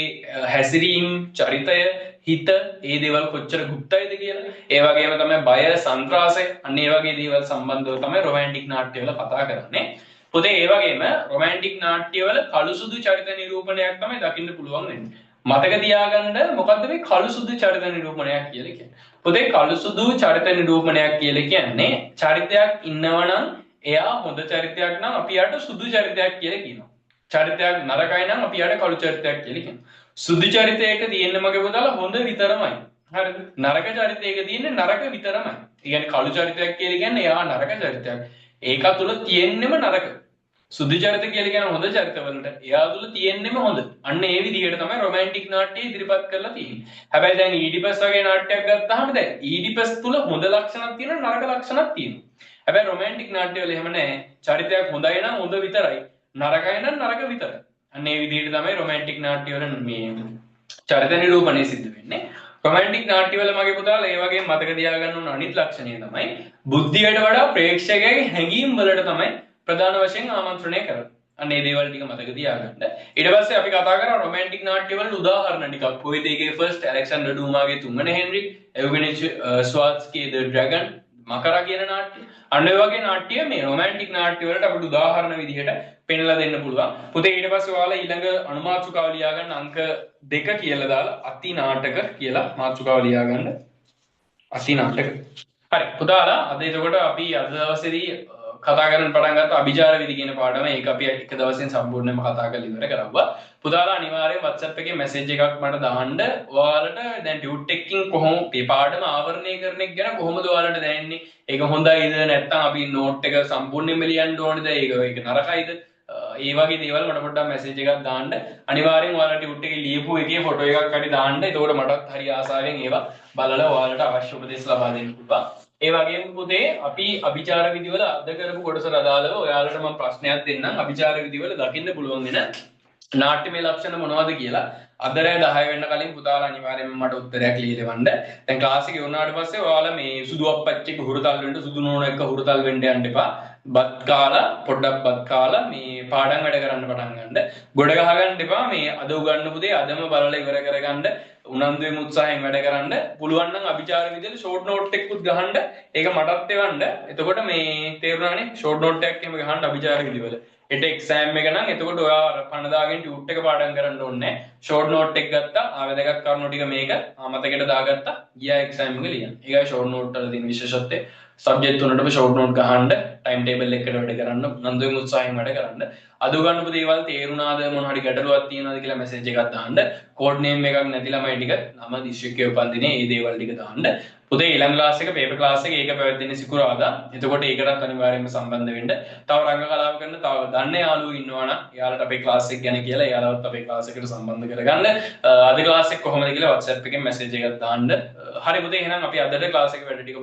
හැසිරීම්, චරිතය, හිත, ඒ දේවල් කොච්චර ගුප්තයිද කියලා. ඒ වගේම තමයි බය, සන්ත්‍රාසය, අන්න ඒ වගේ දේවල් සම්බන්ධව තමයි රොමැන්ටික් නාට්‍ය වල කතා කරන්නේ. පුතේ ඒ වගේම රොමැන්ටික් නාට්‍යවල කළු සුදු චරිත නිරූපණයක් තමයි දකින්න පුළුවන් වෙන්නේ. මතක තියාගන්න මොකද්ද මේ කළු සුදු චරිත නිරූපණයක් කියලා කියන්නේ. පුතේ කළු සුදු චරිත නිරූපණයක් කියලා කියන්නේ චරිතයක් ඉන්නවනම් එයා හොඳ චරිතයක් නම් අපි යාට සුදු චරිතයක් කියලා කියනවා. චරිතයක් නරකයි නම් අපි යාට කළු චරිතයක් කියලා කියනවා. සුදු චරිතයක තියෙන මගේ පුතාලා හොඳ විතරමයි. හරිද? නරක චරිතයක තියෙන්නේ නරක විතරමයි. ඒ කියන්නේ කළු චරිතයක් කියලා කියන්නේ එයා නරක චරිතයක්. ඒක තුල තියෙන්නෙම නරක. සුදු චරිත කියලා කියන හොඳ චරිතවලට එයා තුල තියෙන්නෙම හොඳ. අන්න ඒ විදිහට තමයි රොමැන්ටික් නාට්‍ය ඉදිරිපත් කරලා තියෙන්නේ. හැබැයි දැන් ඊඩිපස් වගේ නාට්‍යයක් ගත්තාම දැන් ඊඩිපස් තුල හොඳ ලක්ෂණක් තියෙනවා නරක ලක්ෂණක් තියෙනවා. හැබැයි රොමැන්ටික් නාට්‍ය වල එහෙම නැහැ. චරිතයක් හොඳයි නම් හොඳ විතරයි. නරකයි නම් නරක විතරයි. අන්න ඒ විදිහට තමයි රොමැන්ටික් නාට්‍ය වල මේ චරිත නිරූපණය සිද්ධ වෙන්නේ. රොමැන්ටික් නාට්‍ය වල මගේ පුතාලා ඒ වගේ මතක තියාගන්න ඕන අනිත් ලක්ෂණය තමයි බුද්ධියට වඩා ප්‍රේක්ෂකයාගේ හැඟීම් වලට තමයි ප්‍රධාන වශයෙන් ආමන්ත්‍රණය කරන්නේ. අන්න ඒ දේවල් ටික මතක තියාගන්න. ඊට පස්සේ අපි කතා කරා රොමැන්ටික් නාට්‍ය වල උදාහරණ ටිකක්. කොයිදේගේ ෆස්ට්, ඇලෙක්සැන්ඩර් ඩූමාගේ තුන්වෙනි හෙන්රි, එව්ගෙනිච් ස්වාර්ට්ස්ගේ The Dragon, මකරා කියන නාට්‍ය. අන්න ඒ වගේ නාට්‍ය මේ රොමැන්ටික් නාට්‍ය වලට අපිට උදාහරණ විදිහට පෙන්ලා දෙන්න පුළුවන්. පුතේ ඊට පස්සේ ඔයාලා ඊළඟ අනුමාතෘකාව ලියා ගන්න අංක 2 කියලා දාලා අති නාටක කියලා මාතෘකාව ලියා ගන්න. අති නාටක. හරි පුතාලා අද එතකොට අපි අද දවසේදී කතා කරන්න පටන් ගත්ත අභිචාර විදි කියන පාඩම. ඒක අපි එක දවසෙන් සම්පූර්ණයෙන්ම කතා කරලා ඉවර කරවුවා. පුතාලා අනිවාර්යයෙන් WhatsApp එකේ මැසේජ් එකක් මට දාන්න. ඔයාලට දැන් ටියුට් එකකින් කොහොම මේ පාඩම ආවරණය කරන එක ගැන කොහොමද ඔයාලට දැනෙන්නේ? ඒක හොඳයිද නැත්නම් අපි නෝට් එක සම්පූර්ණයෙන්ම ලියන්න ඕනේද? ඒක නරකයිද? ඒ වගේ දේවල් මට පොඩ්ඩක් මැසේජ් එකක් දාන්න. අනිවාර්යෙන් ඔයාලා ටියුට් එකේ ලියපු එකේ ෆොටෝ එකක් හරි දාන්න. එතකොට මටත් හරි ආසාවෙන් ඒවා බලලා ඔයාලට අවශ්‍ය උපදෙස් ලබා දෙන්න පුළුවන්. ඒ වගේම පුතේ අපි අභිචාර විදිවල අද කරපු කොටසට අදාළව ඔයාලට මම ප්‍රශ්නයක් දෙන්නම්. අභිචාර විදිවල දකින්න පුළුවන් වෙන නාට්‍යමය ලක්ෂණ මොනවද කියලා අද රෑ 10 වෙන්න කලින් පුතාලා අනිවාර්යයෙන්ම මට උත්තරයක් ලියලවන්න. දැන් ක්ලාස් එකේ වුණාට පස්සේ ඔයාලා මේ සුදු අප්පච්චික හුරුතල් වෙන්න සුදු නෝන එක්ක හුරුතල් වෙන්න යන්න එපා. බත් කාලා පොඩ්ඩක් බත් කාලා මේ පාඩම් වැඩ කරන්න පටන් ගන්න. ගොඩ ගහ ගන්න එපා. මේ අද උගන්වපු දේ අදම බලලා ඉවර කරගන්න. උනන්දුවෙන් උත්සාහයෙන් වැඩ කරන්න. පුළුවන් නම් අභිචාර විදිහට ෂෝට් නෝට් එකකුත් ගහන්න. ඒක මටත් එවන්න. එතකොට මේ තේරුණානේ ෂෝට් නෝට් එකක් එහෙම ගහන්න අභිචාර විදිහවල. එට එක්සෑම් එක නම් එතකොට ඔයා පනදාගෙන ටියුට් එක පාඩම් කරන්න ඕනේ. ෂෝට් නෝට් එක ගත්තා. ආවෙදගත් කරුණු ටික මේක මතකෙට දාගත්තා. ගියා එක්සෑම් එක ලියන්න. ඒකයි ෂෝට් නෝට් වල තියෙන විශේෂත්වය. සබ්ජෙක්ට් තුනටම ෂෝට් නෝට් ගහන්න, ටයිම් ටේබල් එකකට වැඩ කරන්න, උනන්දුවෙන් උත්සාහයෙන් වැඩ කරන්න. අද උගන්වපු දේවල් තේරුණාද මොන හරි ගැටලුවක් තියෙනවද කියලා මැසේජ් එකක් දාන්න. කෝඩ් නේම් එකක් නැති ළමයි ටික නම දිස්ත්‍රික්කයේ උපන්දිනේ මේ දේවල් ටික දාන්න. පුතේ ඊළඟ ක්ලාස් එක පේපර් ක්ලාස් එක ඒක පැවැත්වෙන්නේ සිකුරාදා. එතකොට ඒකටත් අනිවාර්යයෙන්ම සම්බන්ධ වෙන්න. තව රංග කලාව කරන තව දන්න යාළුවෝ ඉන්නවා නම් එයාලට අපේ ක්ලාස් එක ගැන කියලා එයාලවත් අපේ ක්ලාස් එකට සම්බන්ධ කරගන්න. අද ක්ලාස් එක කොහොමද කියලා WhatsApp එකෙන් මැසේජ් එකක් දාන්න. හරි පුතේ එහෙනම් අපි අදට ක්ලාස් එක වැඩ ටික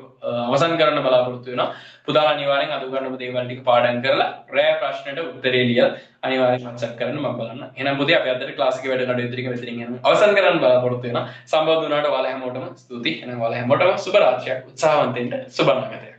අවසන් කරන්න බලාපොරොත්තු වෙනවා. පුතාලා අනිවාර්යෙන් අද උගන්වපු දේවල් ටික පාඩම් කරලා රෑ ප්‍රශ්නෙට උත්තරේ ලියලා අනිවාර්යෙන් WhatsApp කරන්න මම බලන්න. එහෙනම් පුතේ අපි අදට ක්ලාස් එකේ වැඩ කටයුතු ටික මෙතනින් යනවා. අවසන් කරන්න බලාපොරොත්තු වෙනවා. සම්බන්ධ වුණාට ඔයාලා හැමෝටම ස්තුතියි. එහෙනම් ඔයාලා හැමෝටම සුබ රාත්‍රියක්. උත්සාහවන්තයින්ට සුබ අනාගතයක්.